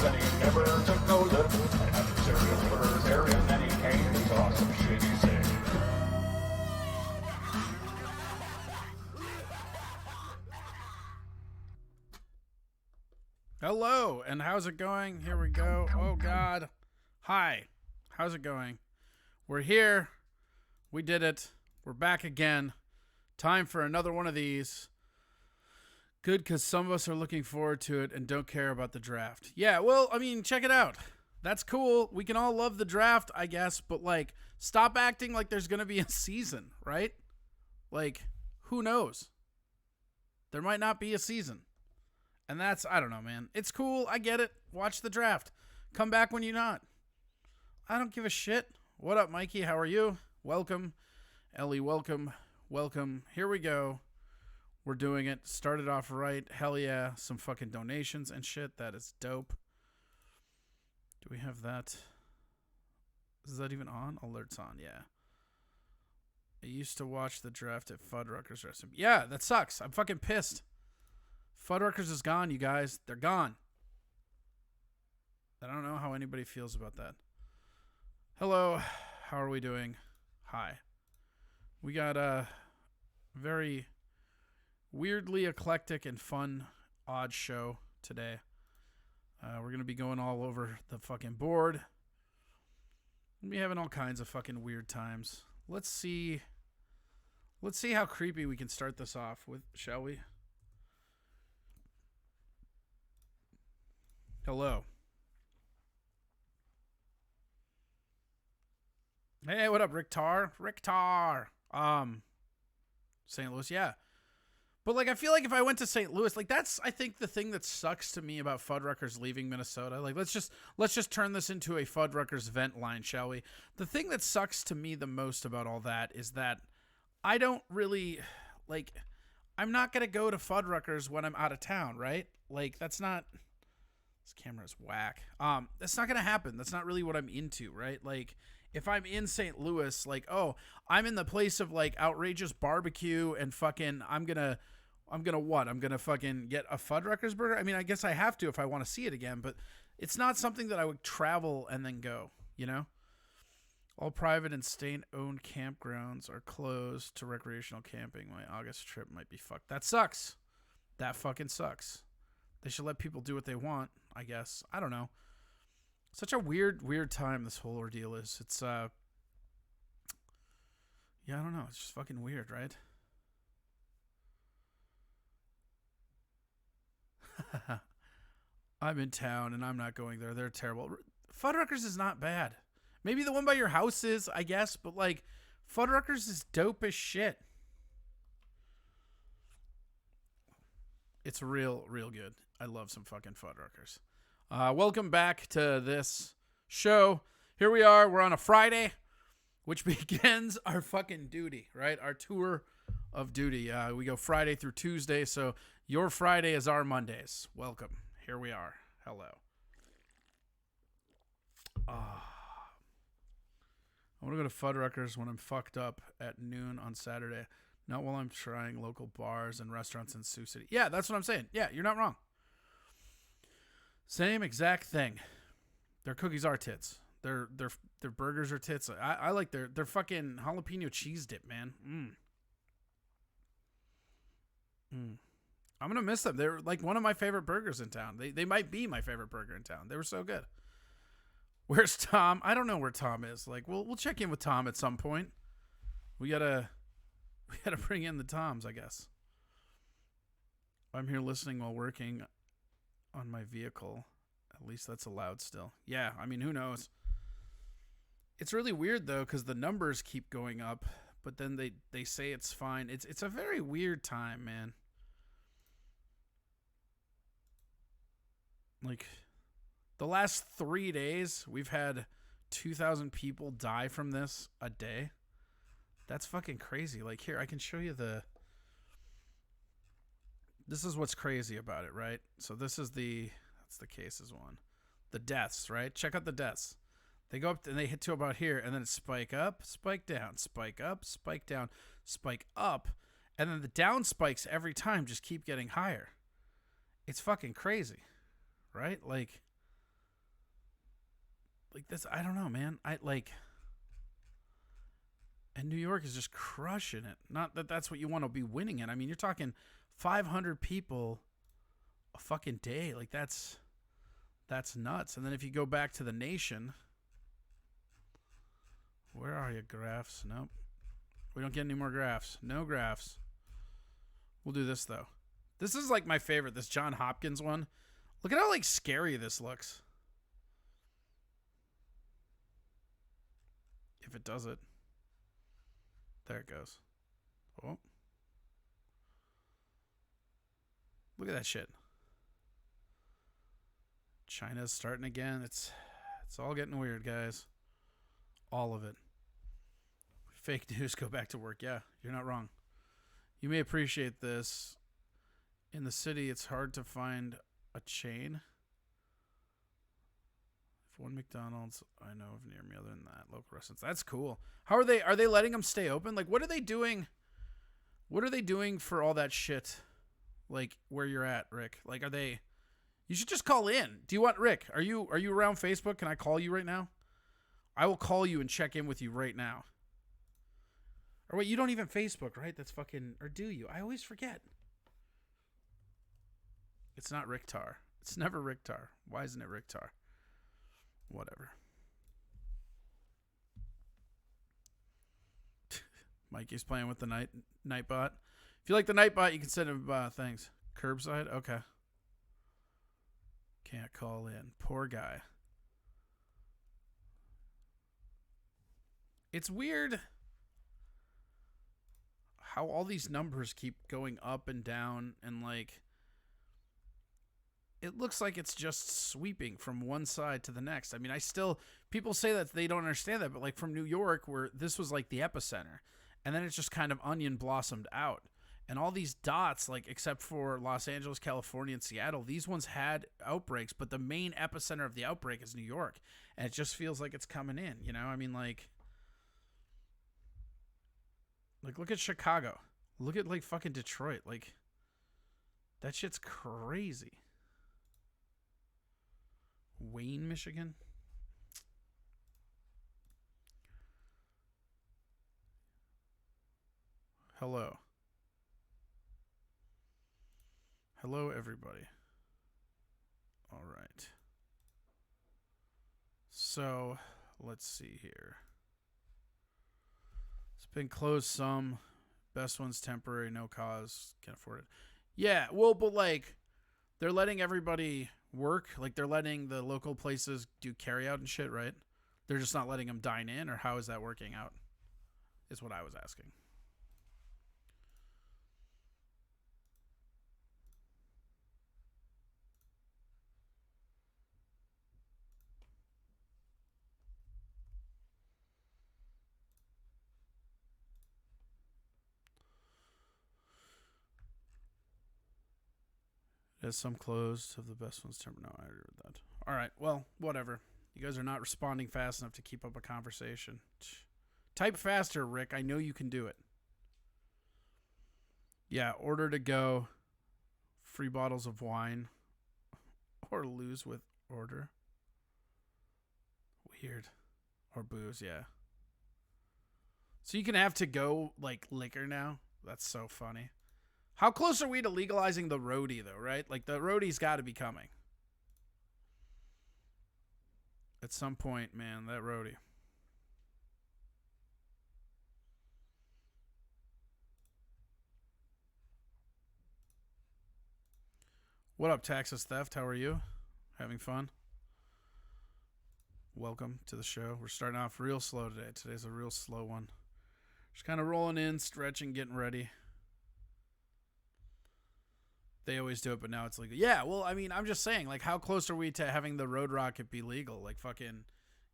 and he never took no liberals. I had a serial libertarian, then he came and saw some shit he said. Hello, and how's it going? Here we go. Oh, God. Hi. How's it going? We're here. We did it. We're back again. Time for another one of these. Good, because some of us are looking forward to it and don't care about the draft. Yeah, well, I mean, check it out. That's cool. We can all love the draft, I guess, but, like, stop acting like there's going to be a season, right? Like, who knows? There might not be a season. And that's, I don't know, man. It's cool. I get it. Watch the draft. Come back when you're not. I don't give a shit. What up, Mikey? How are you? Welcome. Ellie, welcome. Welcome. Here we go. We're doing it. Started off right. Hell yeah. Some fucking donations and shit. That is dope. Do we have that? Is that even on? Alerts on, yeah. I used to watch the draft at Fuddruckers. Yeah, that sucks. I'm fucking pissed. Fuddruckers is gone, you guys. They're gone. I don't know how anybody feels about that. Hello. How are we doing? Hi. We got a very weirdly eclectic and fun, odd show today. We're going to be going all over the fucking board. We'll be having all kinds of fucking weird times. Let's see how creepy we can start this off with, shall we? Hello. Hey, what up, Rick Tar? Rick Tar. St. Louis, yeah. But, like, I feel like if I went to St. Louis, like, that's, I think, the thing that sucks to me about Fuddruckers leaving Minnesota. Like, let's just turn this into a Fuddruckers vent line, shall we? The thing that sucks to me the most about all that is that I don't really, like, I'm not going to go to Fuddruckers when I'm out of town, right? Like, that's not... This camera's whack. That's not going to happen. That's not really what I'm into, right? Like, if I'm in St. Louis, like, oh, I'm in the place of, like, outrageous barbecue and fucking, I'm gonna what? I'm gonna fucking get a Fuddruckers burger? I mean, I guess I have to if I want to see it again, but it's not something that I would travel and then go, you know? All private and state-owned campgrounds are closed to recreational camping. My August trip might be fucked. That sucks. That fucking sucks. They should let people do what they want, I guess. I don't know. Such a weird time this whole ordeal is. It's, yeah, I don't know. It's just fucking weird, right? I'm in town and I'm not going there. They're terrible. Fuddruckers is not bad. Maybe the one by your house is, I guess, but, like, Fuddruckers is dope as shit. It's real good. I love some fucking Fuddruckers. Welcome back to this show. Here we are. We're on a Friday, which begins our fucking duty, right? Our tour of duty. We go Friday through Tuesday, so your Friday is our Mondays. Welcome. Here we are. Hello. I want to go to Fuddruckers when I'm fucked up at noon on Saturday. Not while I'm trying local bars and restaurants in Sioux City. Yeah, that's what I'm saying. Yeah, you're not wrong. Same exact thing. Their cookies are tits. Their burgers are tits. I like their fucking jalapeno cheese dip, man. I'm gonna miss them. They're like one of my favorite burgers in town. They might be my favorite burger in town. They were so good. Where's Tom? I don't know where Tom is. Like, we'll check in with Tom at some point. We gotta bring in the Toms, I guess. I'm here listening while working on my vehicle. At least that's allowed still. Yeah, I mean, who knows? It's really weird, though, because the numbers keep going up, but then they say it's fine. It's a very weird time, man. Like, the last 3 days, we've had 2,000 people die from this a day. That's fucking crazy. Like, here, I can show you this is what's crazy about it, right? So this is that's the cases one. The deaths, right? Check out the deaths. They go up and they hit to about here, and then it's spike up, spike down, spike up, spike down, spike up, and then the down spikes every time just keep getting higher. It's fucking crazy, right? Like, like this. I don't know, man. I like, and New York is just crushing it. Not that that's what you want to be winning in. I mean, you're talking 500 people a fucking day. Like that's nuts. And then if you go back to the nation, where are you, graphs? Nope. We don't get any more graphs. No graphs. We'll do this though. This is like my favorite, this John Hopkins one. Look at how like scary this looks. If it does it. There it goes. Oh. Look at that shit. China's starting again. It's all getting weird, guys. All of it. Fake news, go back to work. Yeah, you're not wrong. You may appreciate this. In the city, it's hard to find a chain. If one McDonald's I know of near me, other than that, local restaurants. That's cool. How are they? Are they letting them stay open? Like, what are they doing? What are they doing for all that shit? Like, where you're at, Rick? Like, are they? You should just call in. Do you want Rick? Are you around Facebook? Can I call you right now? I will call you and check in with you right now. Or wait, you don't even Facebook, right? That's fucking. Or do you? I always forget. It's not Ricktar. It's never Ricktar. Why isn't it Ricktar? Whatever. Mikey's playing with the Nightbot. If you like the Nightbot, you can send him things. Curbside? Okay. Can't call in. Poor guy. It's weird how all these numbers keep going up and down, and like it looks like it's just sweeping from one side to the next. I mean, people say that they don't understand that, but like from New York, where this was like the epicenter, and then it's just kind of onion blossomed out. And all these dots, like except for Los Angeles, California, and Seattle, these ones had outbreaks, but the main epicenter of the outbreak is New York. And it just feels like it's coming in, you know? I mean, like look at Chicago. Look at like fucking Detroit. Like, that shit's crazy. Wayne, Michigan. Hello. Hello, everybody. All right. So, let's see here. It's been closed some. Best one's temporary, no cause. Can't afford it. Yeah, well, but like, they're letting everybody work. Like, they're letting the local places do carry out and shit, right? They're just not letting them dine in, or how is that working out? Is what I was asking. There's some closed of the best ones. No, I agree with that. All right, well, whatever. You guys are not responding fast enough to keep up a conversation. Type faster, Rick. I know you can do it. Yeah, order to go. Free bottles of wine. Or lose with order. Weird. Or booze, yeah. So you can have to go, like, liquor now? That's so funny. How close are we to legalizing the roadie, though, right? Like, the roadie's got to be coming. At some point, man, that roadie. What up, Taxes Theft? How are you? Having fun? Welcome to the show. We're starting off real slow today. Today's a real slow one. Just kind of rolling in, stretching, getting ready. They always do it, but now it's legal. Yeah, well, I mean, I'm just saying, like, how close are we to having the Road Rocket be legal? Like, fucking,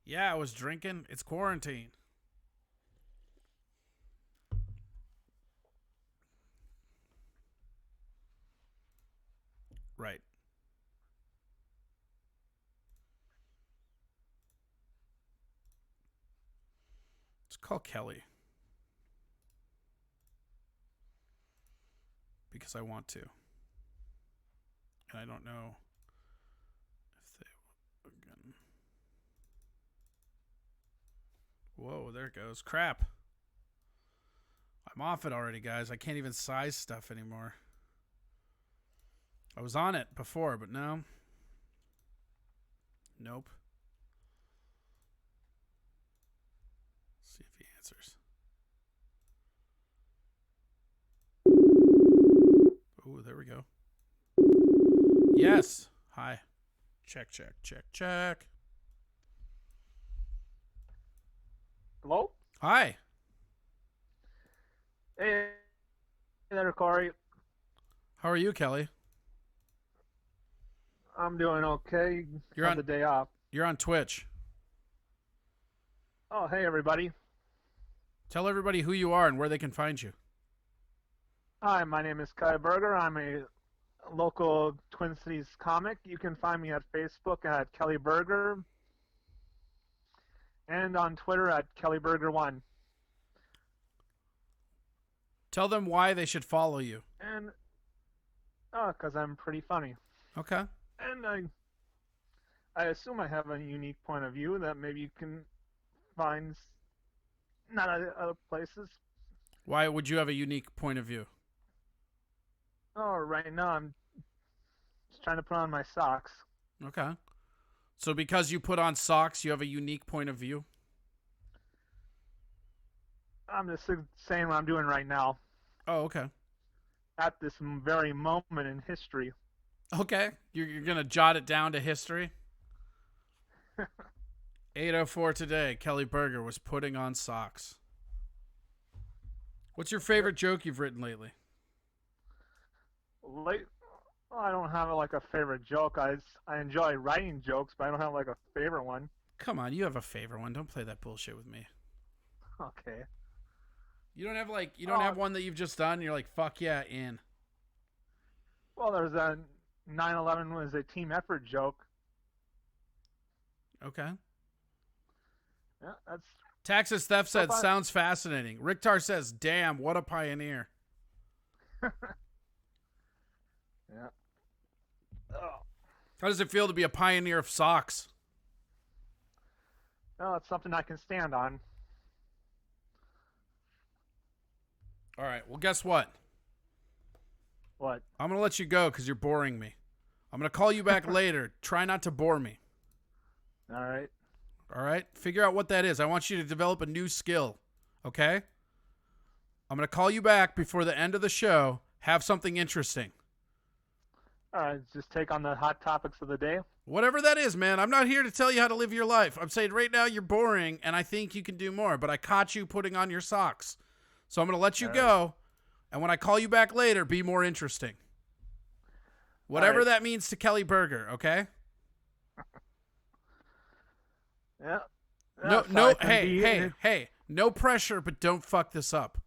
yeah, I was drinking. It's quarantine. Right. Let's call Kelly. Because I want to. And I don't know if they again. it goes. Crap. I'm off it already, guys. I can't even size stuff anymore. I was on it before, but no. Nope. Let's see if he answers. Oh, there we go. Yes. Hi. Check, check, check, check. Hello? Hi. Hey there, Corey. How are you, Kelly? I'm doing okay. You're Had on- the day off. You're on Twitch. Oh, hey, everybody. Tell everybody who you are and where they can find you. Hi, my name is Kai Berger. I'm a local Twin Cities comic. You can find me at Facebook at Kelly Berger and on Twitter at KellyBerger1. Tell them why they should follow you. And, because I'm pretty funny. Okay. And I assume I have a unique point of view that maybe you can find not at other places. Why would you have a unique point of view? Oh, right now I'm just trying to put on my socks. Okay. So because you put on socks, you have a unique point of view? I'm just saying what I'm doing right now Oh, okay. at this very moment in history. Okay. You're going to jot it down to history? 8:04 today, Kelly Berger was putting on socks. What's your favorite joke you've written lately? I don't have like a favorite joke. I enjoy writing jokes, but I don't have like a favorite one. Come on, you have a favorite one. Don't play that bullshit with me. Okay. You don't have one that you've just done and you're like, fuck yeah, in. Well, there's a 9/11 was a team effort joke. Okay. Yeah, that's Taxes Theft said, So far- sounds fascinating. Ricktar says, damn, what a pioneer. yeah. Oh, How does it feel to be a pioneer of socks? well, it's something I can stand on. All right, well, guess what? What? I'm going to let you go because you're boring me. I'm going to call you back later. Try not to bore me. All right. All right? Figure out what that is. I want you to develop a new skill. Okay? I'm going to call you back before the end of the show. Have something interesting. All right. Just take on the hot topics of the day. Whatever that is, man. I'm not here to tell you how to live your life. I'm saying right now you're boring and I think you can do more, but I caught you putting on your socks. So I'm going to let you All go. And when I call you back later, be more interesting. Whatever right. that means to Kelly Berger, okay? Yeah. No, So no, I can be- hey. No pressure, but don't fuck this up.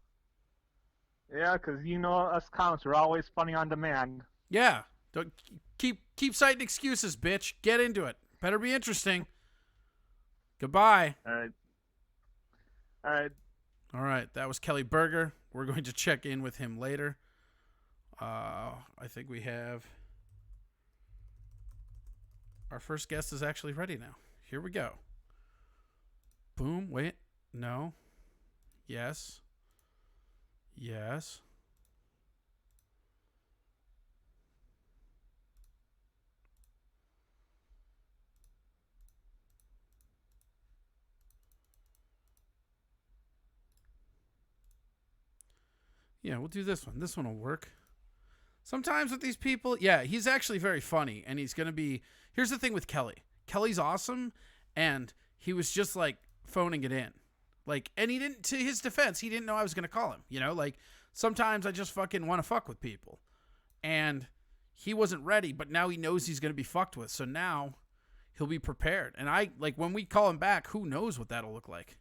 Yeah, because you know us comics are always funny on demand. Yeah. Don't keep citing excuses, bitch. Get into it. Better be interesting. Goodbye. All right. All right. All right, that was Kelly Berger. We're going to check in with him later. I think we have our first guest is actually ready now. Here we go. Boom. Wait. No. Yes. Yes. Yeah, we'll do this one. This one will work. Sometimes with these people, yeah, he's actually very funny, and he's going to be... Here's the thing with Kelly. Kelly's awesome, and he was just, like, phoning it in. Like, and he didn't... To his defense, he didn't know I was going to call him. You know, like, sometimes I just fucking want to fuck with people. And he wasn't ready, but now he knows he's going to be fucked with. So now he'll be prepared. And when we call him back, who knows what that'll look like.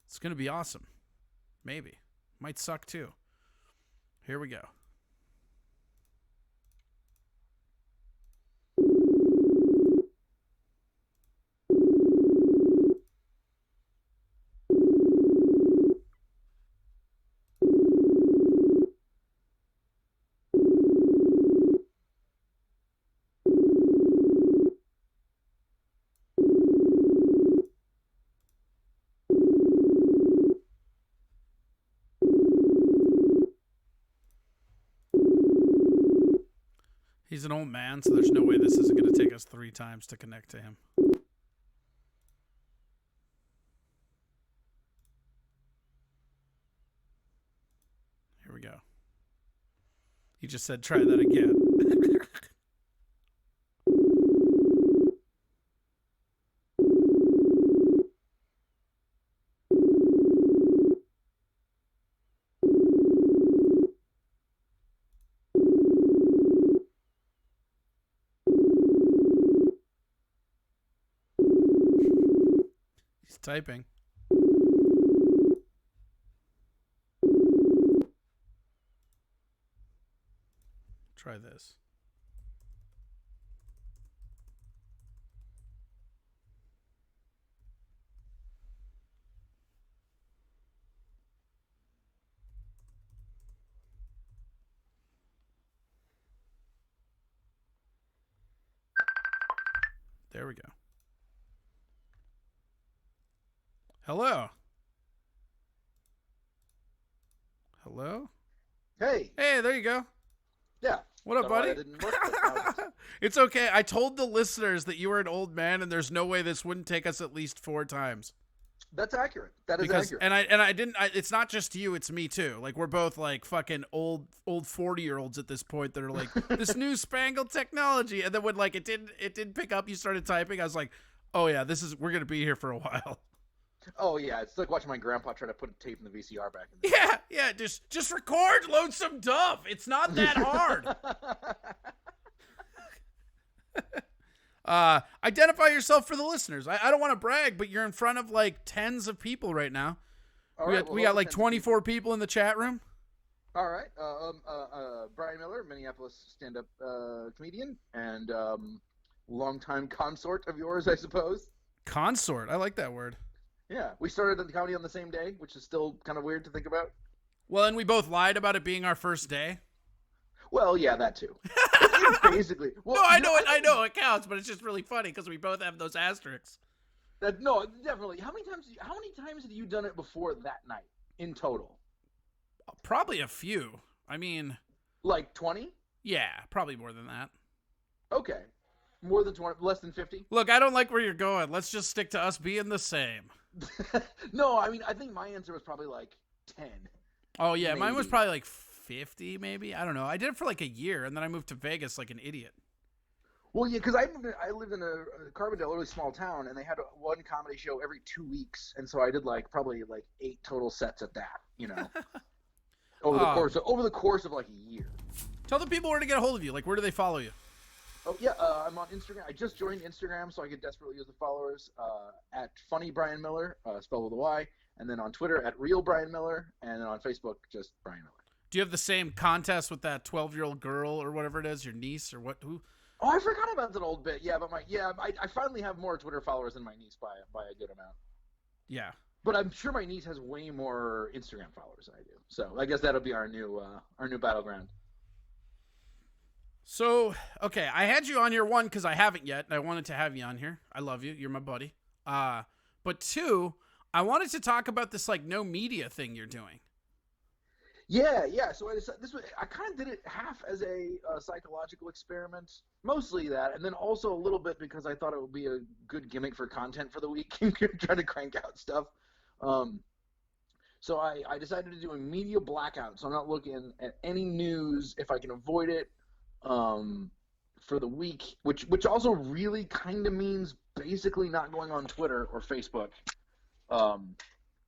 It's going to be awesome. Maybe. Might suck, too. Here we go. He's an old man, so there's no way this isn't going to take us 3 times to connect to him. Here we go. He just said, try that again. He's typing. Try this. There we go. Hello. Hello? Hey. Hey, there you go. Yeah. What up, buddy? That didn't work, but now it does. It's okay. I told the listeners that you were an old man, and there's no way this wouldn't take us at least 4 times. That's accurate. That is accurate. And I didn't. It's not just you. It's me too. Like we're both like fucking old 40-year-olds at this point that are like this new spangled technology. And then when like it didn't pick up, you started typing. I was like, oh yeah, we're gonna be here for a while. Oh yeah, it's like watching my grandpa try to put a tape in the VCR back in the day. Yeah. Just record, load some Duff. It's not that hard. Identify yourself for the listeners. I don't want to brag, but you're in front of like tens of people right now. We got like 24 people in the chat room. All right. Brian Miller, Minneapolis stand-up comedian and longtime consort of yours, I suppose. Consort. I like that word. Yeah. We started the comedy on the same day, which is still kind of weird to think about. Well, and we both lied about it being our first day. Well, yeah, that too. It's basically. Well, no, I know it counts, but it's just really funny because we both have those asterisks. No, definitely. How many times have you done it before that night in total? Probably a few. I mean, like 20? Yeah, probably more than that. Okay. More than 20, less than 50? Look, I don't like where you're going. Let's just stick to us being the same. No, I mean, I think my answer was probably like 10. Oh, yeah, maybe. Mine was probably like 50, maybe. I don't know. I did it for like a year, and then I moved to Vegas like an idiot. Well, yeah, because I lived in a Carbondale, a really small town, and they had one comedy show every 2 weeks, and so I did probably 8 total sets at that, over the course of like a year. Tell the people where to get a hold of you. Like, where do they follow you? Oh yeah, I'm on Instagram. I just joined Instagram, so I could desperately use the followers at Funny Brian Miller, spelled with a Y, and then on Twitter at Real Brian Miller, and then on Facebook just Brian Miller. Do you have the same contest with that 12-year-old girl or whatever it is, your niece or what? Who? Oh, I forgot about that old bit. Yeah, but I finally have more Twitter followers than my niece by a good amount. Yeah. But I'm sure my niece has way more Instagram followers than I do. So I guess that'll be our new battleground. So, okay, I had you on here, 1, because I haven't yet, and I wanted to have you on here. I love you. You're my buddy. But 2, I wanted to talk about this, no media thing you're doing. Yeah. So I kind of did it half as a psychological experiment, mostly that, and then also a little bit because I thought it would be a good gimmick for content for the week and try to crank out stuff. So I decided to do a media blackout, so I'm not looking at any news if I can avoid it. For the week, which also really kind of means basically not going on Twitter or Facebook. The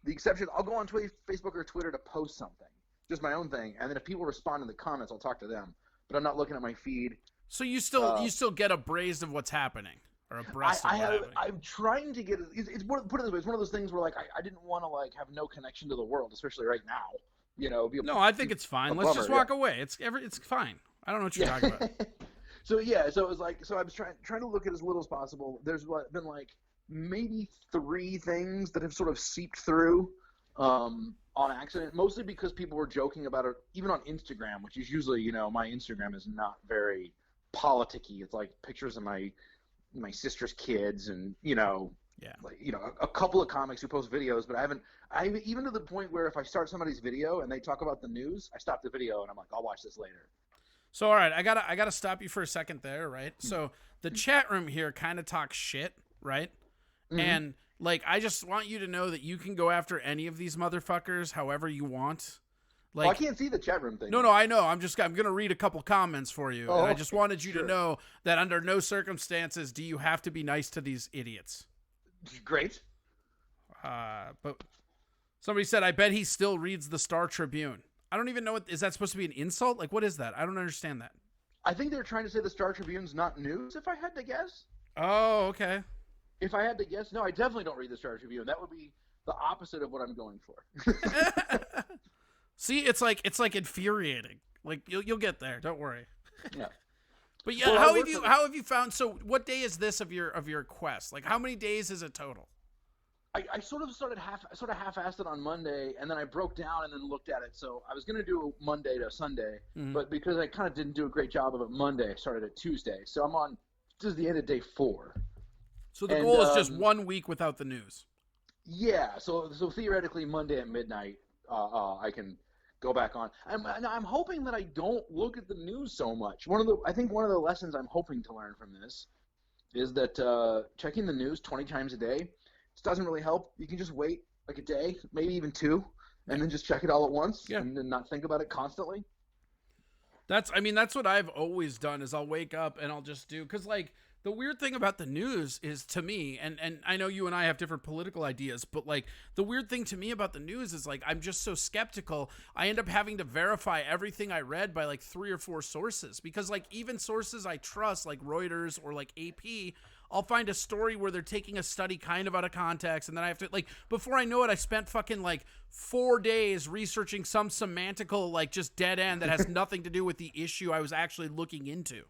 exception, I'll go on Facebook or Twitter to post something, just my own thing, and then if people respond in the comments, I'll talk to them. But I'm not looking at my feed. So you still get abreast of what's happening, or abreast of what's happening. I'm trying to get it's put it this way. It's one of those things where I didn't want to have no connection to the world, especially right now. No, I think it's fine. Let's just walk away. It's fine. I don't know what you're talking about. So it was I was trying to look at as little as possible. There's been maybe 3 things that have sort of seeped through on accident, mostly because people were joking about it, even on Instagram, which is usually, my Instagram is not very politicky. It's pictures of my sister's kids and, a couple of comics who post videos, but I even to the point where if I start somebody's video and they talk about the news, I stop the video and I'm like, I'll watch this later. So, all right, I gotta stop you for a second there, right? So the chat room here kind of talks shit, right? Mhm. And like, I just want you to know that you can go after any of these motherfuckers however you want. Like, Well, I can't see the chat room thing. no, I know. I'm gonna read a couple comments for you, and I just wanted you sure. to know that under no circumstances do you have to be nice to these idiots. Great. But somebody said, I bet he still reads the Star Tribune. I don't even know is that supposed to be an insult? Like, what is that? I don't understand that. I think they're trying to say the Star Tribune's not news, if I had to guess. Oh, okay. If I had to guess, no, I definitely don't read the Star Tribune. That would be the opposite of what I'm going for. See, it's like infuriating. Like you'll get there. Don't worry. Yeah. But yeah, Well, how have you found? So, what day is this of your quest? Like, how many days is it total? I sort of half-assed it on Monday, and then I broke down and then looked at it. So I was going to do Monday to Sunday, but because I kind of didn't do a great job of it Monday, I started at Tuesday. So I'm on, this is the end of day 4. So the goal is just 1 week without the news. Yeah, so theoretically Monday at midnight, I can go back on. I'm hoping that I don't look at the news so much. I think one of the lessons I'm hoping to learn from this is that checking the news 20 times a day doesn't really help. You can just wait like a day, maybe even 2, and then just check it all at once and then not think about it constantly. That's what I've always done is I'll wake up and I'll just do, because like the weird thing about the news is, to me, and I know you and I have different political ideas, but like the weird thing to me about the news is like I'm just so skeptical. I end up having to verify everything I read by like 3 or 4 sources, because like even sources I trust like Reuters or like AP, I'll find a story where they're taking a study kind of out of context, and then I have to, like, before I know it, I spent fucking like 4 days researching some semantical like just dead end that has nothing to do with the issue I was actually looking into.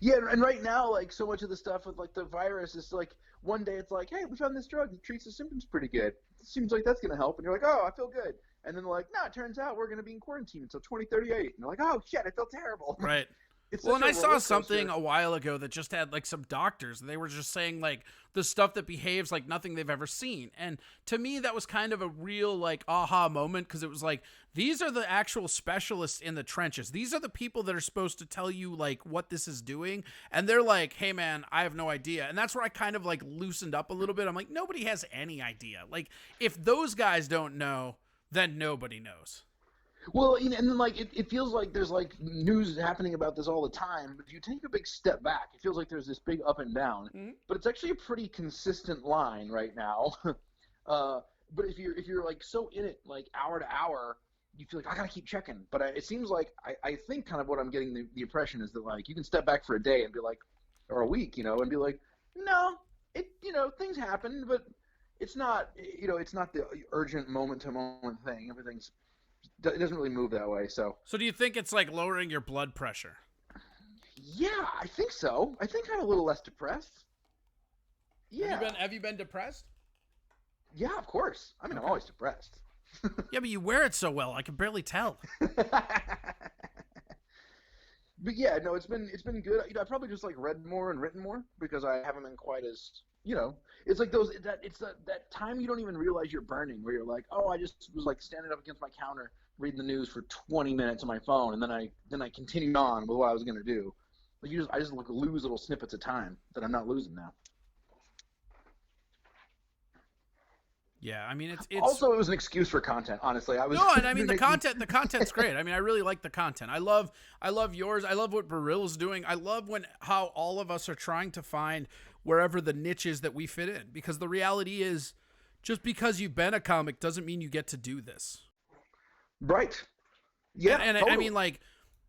Yeah, and right now, like, so much of the stuff with, like, the virus is, like, one day it's like, hey, we found this drug that treats the symptoms pretty good. It seems like that's going to help. And you're like, oh, I feel good. And then they're like, no, it turns out we're going to be in quarantine until 2038. And you're like, oh, shit, I feel terrible. Right. It's Well, and I saw something coaster. a while ago that just had like some doctors, and they were just saying like the stuff that behaves like nothing they've ever seen. And to me, that was kind of a real like aha moment, because it was like, these are the actual specialists in the trenches. These are the people that are supposed to tell you like what this is doing. And they're like, hey man, I have no idea. And that's where I kind of like loosened up a little bit. I'm like, nobody has any idea. Like if those guys don't know, then nobody knows. Well, and then, like, it feels like there's, like, news happening about this all the time, but if you take a big step back, it feels like there's this big up and down, but it's actually a pretty consistent line right now. But if you're, like, so in it, like, hour to hour, you feel like, I gotta keep checking. But it seems like, I think kind of what I'm getting the impression is that, like, you can step back for a day and be like, or a week, and be like, no, things happen, but it's not, it's not the urgent moment-to-moment thing. It doesn't really move that way. So do you think it's like lowering your blood pressure? Yeah, I think so. I think I'm a little less depressed. Yeah. Have you been depressed? Yeah, of course. I mean, I'm always depressed. Yeah, but you wear it so well, I can barely tell. But yeah, no, it's been good. I probably just like read more and written more because I haven't been quite as, it's like that time you don't even realize you're burning, where you're like, oh, I just was like standing up against my counter reading the news for 20 minutes on my phone, and then I continued on with what I was gonna do. Like I just like lose little snippets of time that I'm not losing now. Yeah, I mean it's also, it was an excuse for content. Honestly, I was and I mean the content's great. I mean, I really like the content. I love yours. I love what Barill's doing. I love how all of us are trying to find wherever the niche is that we fit in. Because the reality is, just because you've been a comic doesn't mean you get to do this. Right. Yeah. And totally. I mean, like,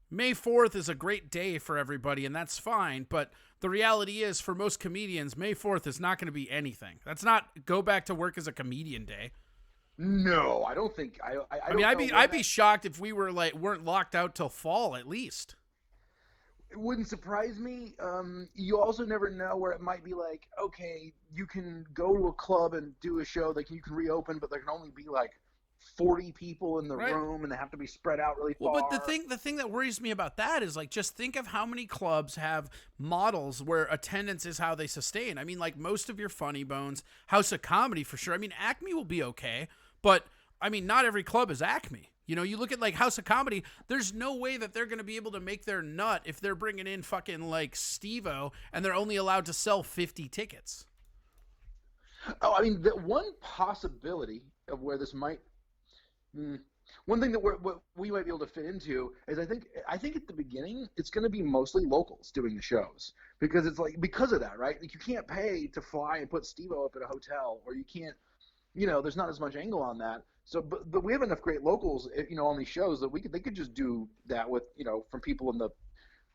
May 4th is a great day for everybody, and that's fine. But the reality is, for most comedians, May 4th is not going to be anything. That's not go back to work as a comedian day. No, I don't think. I mean, I'd be shocked if we weren't locked out till fall at least. It wouldn't surprise me. You also never know where it might be like, okay, you can go to a club and do a show that you can reopen, but there can only be like 40 people in the room, and they have to be spread out really far. Well, but the thing that worries me about that is, like, just think of how many clubs have models where attendance is how they sustain. I mean, like, most of your Funny Bones, House of Comedy for sure. I mean, Acme will be okay, but I mean, not every club is Acme. You know, you look at like House of Comedy, there's no way that they're going to be able to make their nut if they're bringing in fucking like Steve-O and they're only allowed to sell 50 tickets. Oh, I mean, the one possibility of where this might, one thing that what we might be able to fit into is I think at the beginning it's going to be mostly locals doing the shows because it's like because of that, right? Like you can't pay to fly and put Steve-O up at a hotel, or you can't, you know, there's not as much angle on that. So, but we have enough great locals, you know, on these shows that they could just do that with, you know, from people in the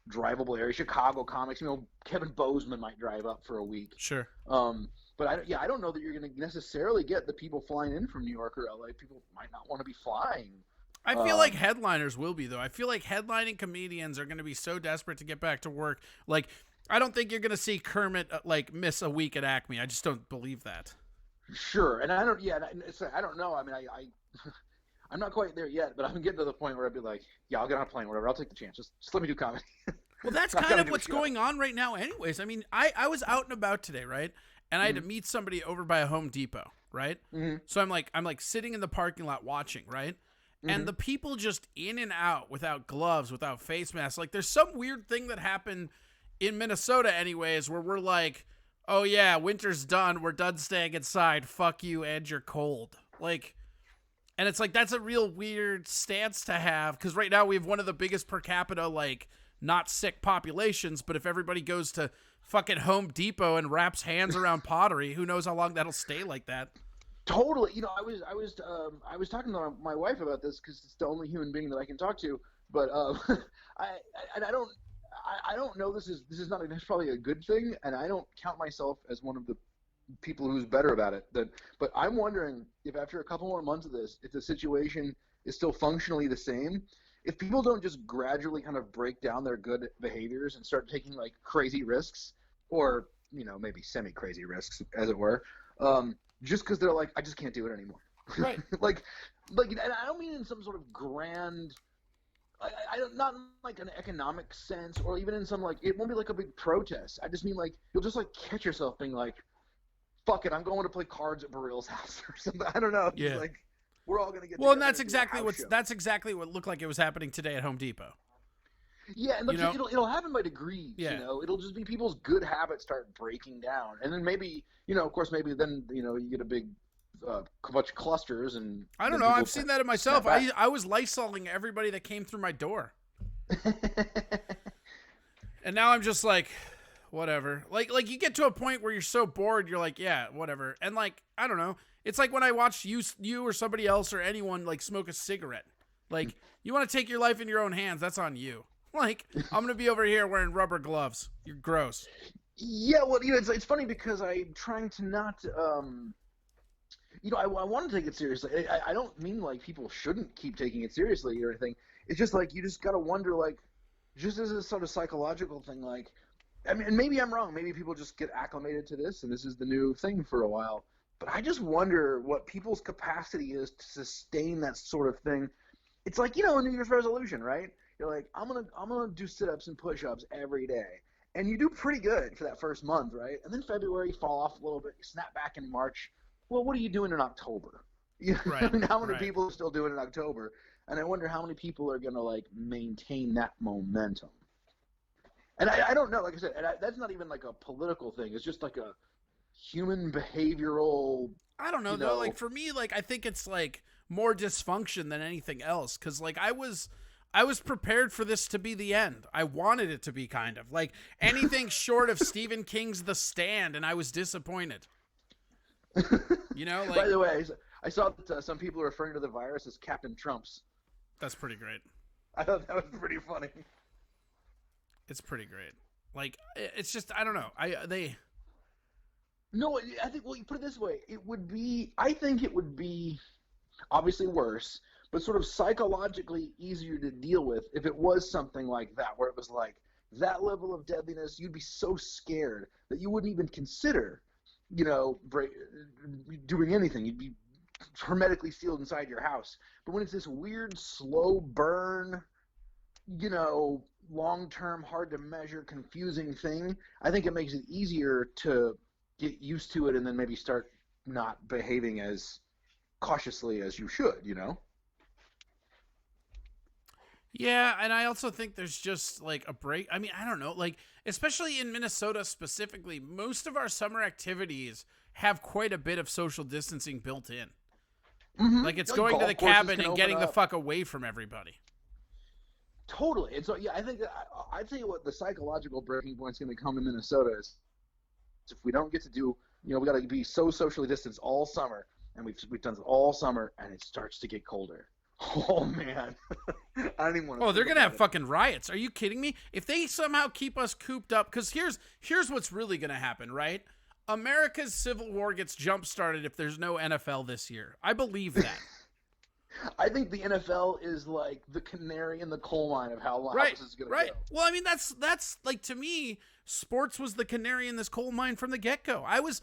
drivable area, Chicago comics. You know, Kevin Bozeman might drive up for a week. Sure. But I don't know that you're going to necessarily get the people flying in from New York or LA. People might not want to be flying. I feel like headliners will be, though. I feel like headlining comedians are going to be so desperate to get back to work. Like, I don't think you're going to see Kermit like miss a week at Acme. I just don't believe that. Sure, and I don't. Yeah, I don't know. I mean, I'm not quite there yet, but I'm getting to the point where I'd be like, yeah, I'll get on a plane, whatever. I'll take the chance. Just let me do comedy. Well, that's kind of what's going on right now, anyways. I mean, I was out and about today, right? And I had to meet somebody over by a Home Depot, right? Mm-hmm. So I'm like sitting in the parking lot watching, right? Mm-hmm. And the people just in and out without gloves, without face masks. Like there's some weird thing that happened in Minnesota anyways, where we're like, oh yeah, winter's done. We're done staying inside. Fuck you and you're cold. Like, and it's like, that's a real weird stance to have. Cause right now we have one of the biggest per capita, like not sick populations. But if everybody goes to fucking Home Depot and wraps hands around pottery, who knows how long that'll stay like that. Totally. You know, I was talking to my wife about this because it's the only human being that I can talk to. But I don't know. This is not probably a good thing, and I don't count myself as one of the people who's better about it. But I'm wondering if after a couple more months of this, if the situation is still functionally the same, if people don't just gradually kind of break down their good behaviors and start taking like crazy risks, or you know maybe semi-crazy risks, as it were. Just because they're like, I just can't do it anymore. Right. like, and I don't mean in some sort of grand, I don't, not in like an economic sense, or even in some like, it won't be like a big protest. I just mean like, you'll just like catch yourself being like, fuck it, I'm going to play cards at Baril's house or something. I don't know. Yeah. It's like, we're all gonna get. Well, and that's exactly what looked like it was happening today at Home Depot. Yeah, and you know? it'll happen by degrees. Yeah. You know, it'll just be people's good habits start breaking down, and then maybe, you know, of course, maybe then you get a big bunch of clusters, and I don't know. I've seen that in myself. I was Lysoling everybody that came through my door, and now I'm just like, whatever. Like you get to a point where you're so bored, you're like, yeah, whatever. And like, I don't know. It's like when I watch you or somebody else or anyone like smoke a cigarette. Like, you want to take your life in your own hands, that's on you. Like, I'm going to be over here wearing rubber gloves. You're gross. Yeah, well, you know, it's funny because I'm trying to not, you know, I want to take it seriously. I don't mean like people shouldn't keep taking it seriously or anything. It's just like you just got to wonder, like, just as a sort of psychological thing, like, I mean, and maybe I'm wrong. Maybe people just get acclimated to this and this is the new thing for a while. But I just wonder what people's capacity is to sustain that sort of thing. It's like, you know, a New Year's resolution, right? You're like, I'm gonna do sit-ups and push-ups every day, and you do pretty good for that first month, right? And then February, you fall off a little bit, you snap back in March. Well, what are you doing in October? You know, right. I mean, how many people are still doing it in October? And I wonder how many people are gonna like maintain that momentum. And I don't know, like I said, that's not even like a political thing. It's just like a human behavioral. I don't know, though. Like for me, like I think it's like more dysfunction than anything else. Because like I was prepared for this to be the end. I wanted it to be kind of like anything short of Stephen King's The Stand, and I was disappointed. You know, like. By the way, I saw that some people are referring to the virus as Captain Trump's. That's pretty great. I thought that was pretty funny. It's pretty great. Like it's just I don't know. No, I think. Well, you put it this way: I think it would be obviously worse, but sort of psychologically easier to deal with if it was something like that, where it was like that level of deadliness. You'd be so scared that you wouldn't even consider, you know, doing anything. You'd be hermetically sealed inside your house. But when it's this weird, slow burn, you know, long-term, hard to measure, confusing thing, I think it makes it easier to get used to it and then maybe start not behaving as cautiously as you should, you know? Yeah, and I also think there's just like a break. I mean, I don't know, like especially in Minnesota specifically, most of our summer activities have quite a bit of social distancing built in. Mm-hmm. Like it's going to the golf courses cabin can and open getting the up. fuck away from everybody. Totally. And so, yeah, I think I tell you what, the psychological breaking point's going to come to Minnesota is if we don't get to do, we got to be so socially distanced all summer, and we've done it all summer, and it starts to get colder. Oh man, I don't even want to. Oh, they're gonna have fucking riots. Are you kidding me? If they somehow keep us cooped up, because here's what's really gonna happen, right? America's civil war gets jump started if there's no NFL this year. I believe that. I think the NFL is like the canary in the coal mine of how this is gonna go. Well, I mean that's like, to me, sports was the canary in this coal mine from the get-go. I was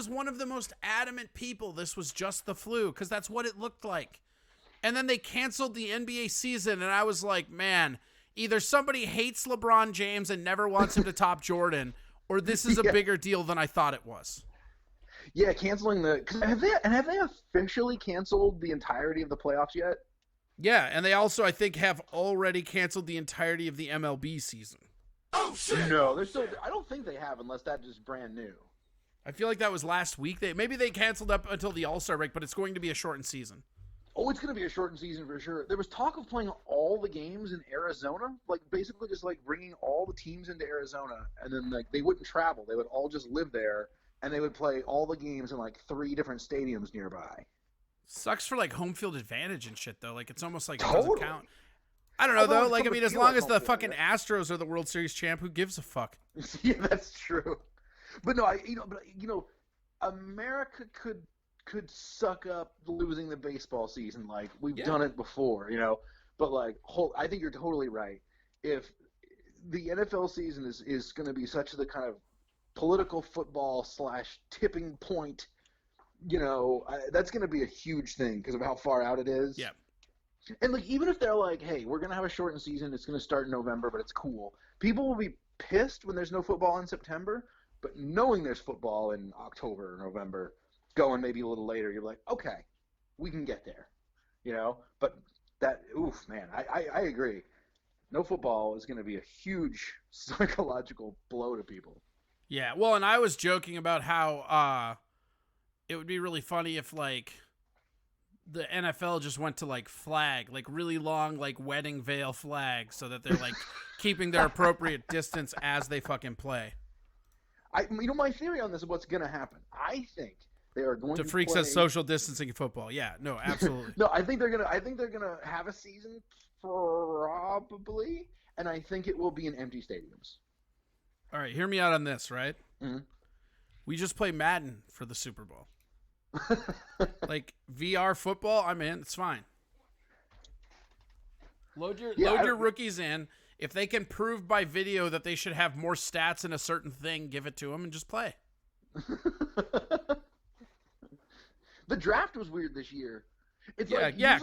one of the most adamant people this was just the flu, because that's what it looked like. And then they canceled the NBA season, and I was like, man, either somebody hates LeBron James and never wants him to top Jordan, or this is a bigger deal than I thought it was. Yeah, canceling have they officially canceled the entirety of the playoffs yet? Yeah, and they also, I think, have already canceled the entirety of the MLB season. Oh shit! No, they're still. I don't think they have, unless that is brand new. I feel like that was last week. Maybe they canceled up until the All-Star break, but it's going to be a shortened season. Oh, it's going to be a shortened season for sure. There was talk of playing all the games in Arizona, like basically just like bringing all the teams into Arizona, and then like they wouldn't travel; they would all just live there, and they would play all the games in like 3 different stadiums nearby. Sucks for like home field advantage and shit though. Like it's almost like it Totally. doesn't count. I don't know though. Like I mean, as long as the like fucking Astros are the World Series champ, who gives a fuck? Yeah, that's true. But no, America could suck up losing the baseball season. Like we've done it before, But like, I think you're totally right. If the NFL season is going to be such the kind of political football / tipping point, that's going to be a huge thing because of how far out it is. Yeah. And like, even if they're like, hey, we're going to have a shortened season, it's going to start in November, but it's cool. People will be pissed when there's no football in September, but knowing there's football in October or November, going maybe a little later, you're like, okay, we can get there, But that, oof, man, I agree. No football is going to be a huge psychological blow to people. Yeah, well, and I was joking about how it would be really funny if like the NFL just went to like flag, like really long, like wedding veil flags, so that they're like keeping their appropriate distance as they fucking play. My theory on this is what's going to happen. I think they are going to freak says social distancing in football. Yeah, no, absolutely. No, I think they're gonna have a season probably, and I think it will be in empty stadiums. All right, hear me out on this, right? Mm-hmm. We just play Madden for the Super Bowl. Like VR football, I'm in. It's fine. Load your rookies in. If they can prove by video that they should have more stats in a certain thing, give it to them and just play. The draft was weird this year. It's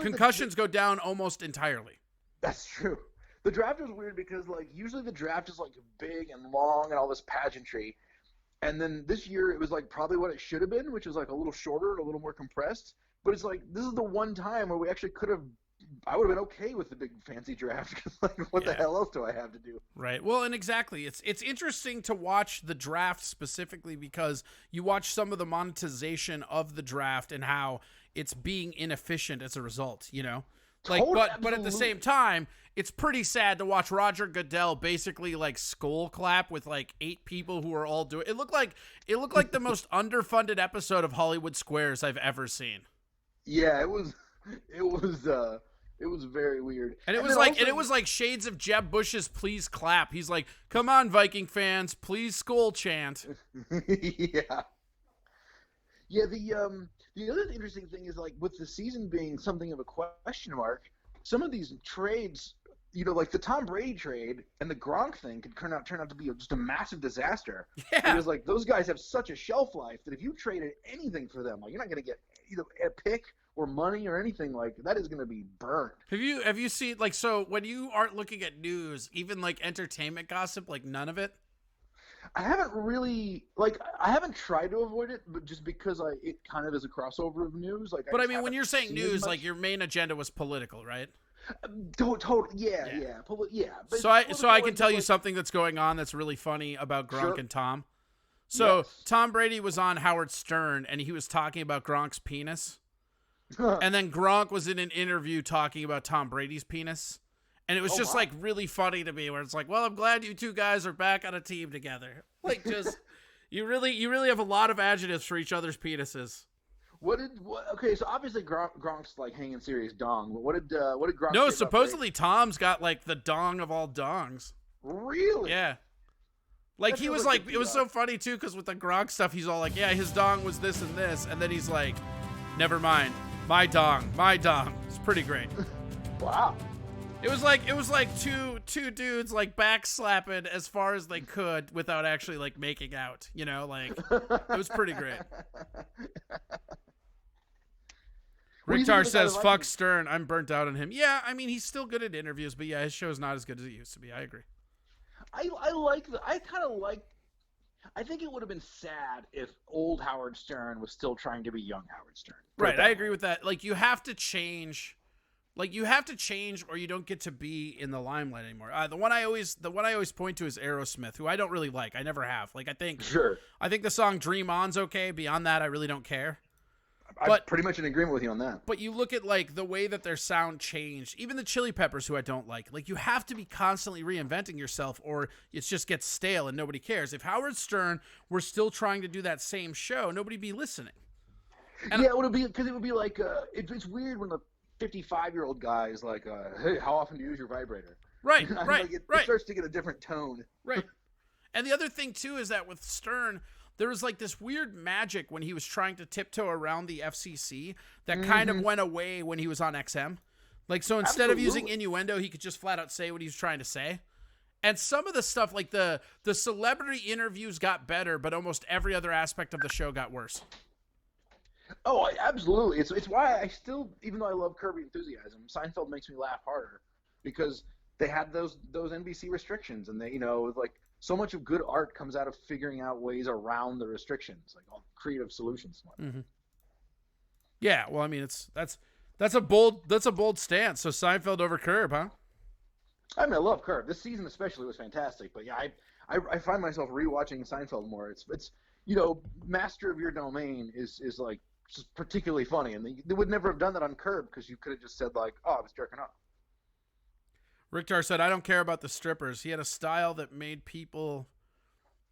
concussions go down almost entirely. That's true. The draft was weird because like usually the draft is like big and long and all this pageantry. And then this year it was like probably what it should have been, which is like a little shorter and a little more compressed. But it's like this is the one time where we actually I would have been okay with the big fancy draft because like what the hell else do I have to do? Right. Well, and exactly. It's interesting to watch the draft specifically because you watch some of the monetization of the draft and how it's being inefficient as a result, Like, but at the same time, it's pretty sad to watch Roger Goodell basically like skull clap with like 8 people who are all doing. It looked like the most underfunded episode of Hollywood Squares I've ever seen. Yeah, it was very weird. And it was like shades of Jeb Bush's "Please Clap." He's like, "Come on, Viking fans, please skull chant." Yeah. Yeah, the other interesting thing is like with the season being something of a question mark, some of these trades, like the Tom Brady trade and the Gronk thing could turn out to be just a massive disaster. Yeah. Because like those guys have such a shelf life that if you traded anything for them, like you're not going to get either a pick or money or anything, like that is going to be burned. Have you seen like, so when you aren't looking at news, even like entertainment gossip, like none of it? I haven't tried to avoid it, but just because it kind of is a crossover of news. Like, but I mean, when you're saying news, like your main agenda was political, right? Total, yeah. But So I political can and tell just you something that's going on that's really funny about Gronk Sure. and Tom. So Yes. Tom Brady was on Howard Stern and he was talking about Gronk's penis. And then Gronk was in an interview talking about Tom Brady's penis. And it was just wow. like really funny to me where it's like, well, I'm glad you two guys are back on a team together. Like just you really have a lot of adjectives for each other's penises. Okay, so obviously Gronk's like hanging serious dong, but what did Gronk No, say about supposedly Tom's got like the dong of all dongs. Brady? Really? Yeah. Like That he feels was like like, it was so funny too, because with the Gronk stuff, he's all like, yeah, his dong was this and this, and then he's like, never mind, my dong. It's pretty great. Wow. It was like two dudes like backslapping as far as they could without actually like making out. You know, like it was pretty great. What do you think Ricktar of the guy says, that fuck likes Stern. I'm burnt out on him. Yeah, I mean, he's still good at interviews, but yeah, his show's not as good as it used to be. I agree. I think it would have been sad if old Howard Stern was still trying to be young Howard Stern. Right, I agree with that. Like, you have to change. Like, you have to change, or you don't get to be in the limelight anymore. The one I always point to is Aerosmith, who I don't really like. I never have. Like, I think the song "Dream On's" okay. Beyond that, I really don't care. I'm pretty much in agreement with you on that. But you look at like the way that their sound changed, even the Chili Peppers, who I don't like. Like, you have to be constantly reinventing yourself, or it just gets stale and nobody cares. If Howard Stern were still trying to do that same show, nobody'd be listening. And yeah, it would be like it's weird when the 55-year-old guy is like, hey, how often do you use your vibrator? Right, Like it starts to get a different tone. Right. And the other thing too is that with Stern, there was like this weird magic when he was trying to tiptoe around the FCC that kind of went away when he was on XM. Like, so instead of using innuendo, he could just flat out say what he was trying to say. And some of the stuff, like the celebrity interviews got better, but almost every other aspect of the show got worse. Oh, absolutely. It's why I still, even though I love Curb Your Enthusiasm, Seinfeld makes me laugh harder because they had those NBC restrictions, and they, you know, like so much of good art comes out of figuring out ways around the restrictions, like all creative solutions. Mm-hmm. Yeah, well, I mean, that's a bold stance. So Seinfeld over Curb, huh? I mean, I love Curb. This season especially was fantastic, but yeah, I find myself rewatching Seinfeld more. It's you know, Master of Your Domain is like just particularly funny, and they would never have done that on Curb because you could have just said like, oh, I was jerking off. Ricktar said, I don't care about the strippers. He had a style that made people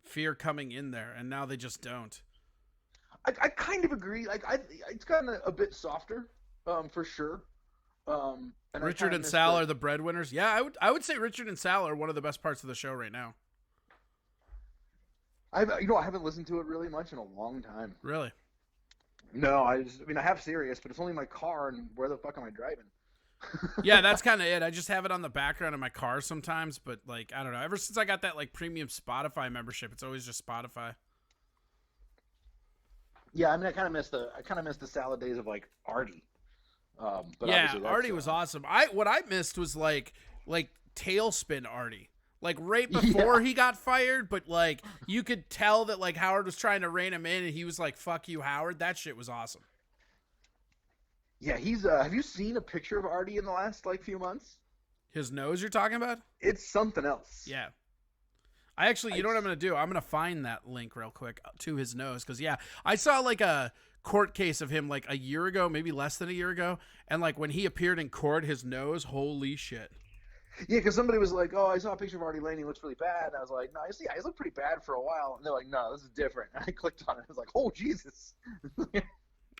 fear coming in there, and now they just don't. I kind of agree. Like, it's gotten a bit softer, for sure. And Richard and Sal are the breadwinners. Yeah, I would say Richard and Sal are one of the best parts of the show right now. I haven't listened to it really much in a long time. Really? No, I have Sirius, but it's only my car, and where the fuck am I driving? Yeah, that's kind of it. I just have it on the background of my car sometimes, but like, I don't know. Ever since I got that like premium Spotify membership, it's always just Spotify. Yeah, I mean, I kind of miss the salad days of like Artie. But yeah, Artie was awesome. What I missed was like Tailspin Artie. Like right before he got fired, but like you could tell that like Howard was trying to rein him in, and he was like, "Fuck you, Howard." That shit was awesome. Yeah, he's. Have you seen a picture of Artie in the last like few months? His nose you're talking about? It's something else. Yeah. I actually, you know what I'm going to do? I'm going to find that link real quick to his nose. Cause yeah, I saw like a court case of him like a year ago, maybe less than a year ago. And like when he appeared in court, his nose, holy shit. Yeah, because somebody was like, "Oh, I saw a picture of Artie Laney. He looks really bad." And I was like, "No, he's looked pretty bad for a while." And they're like, "No, this is different." And I clicked on it. I was like, "Oh, Jesus."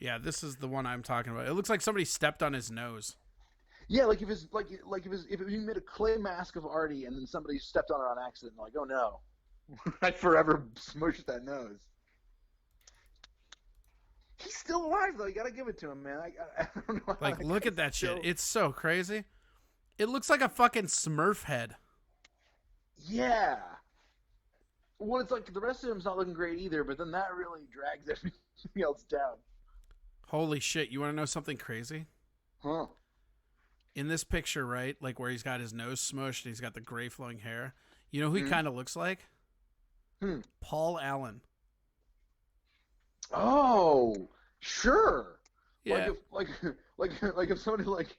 Yeah, this is the one I'm talking about. It looks like somebody stepped on his nose. Yeah, like if you made a clay mask of Artie and then somebody stepped on it on accident, like, "Oh no," I forever smushed that nose. He's still alive though. You gotta give it to him, man. I don't know. Like, look at that shit. It's so crazy. It looks like a fucking Smurf head. Yeah. Well, it's like the rest of him's not looking great either, but then that really drags everything else down. Holy shit. You want to know something crazy? Huh. In this picture, right? Like where he's got his nose smushed and he's got the gray flowing hair. You know who he kind of looks like? Paul Allen. Oh, sure. Yeah. Like if somebody like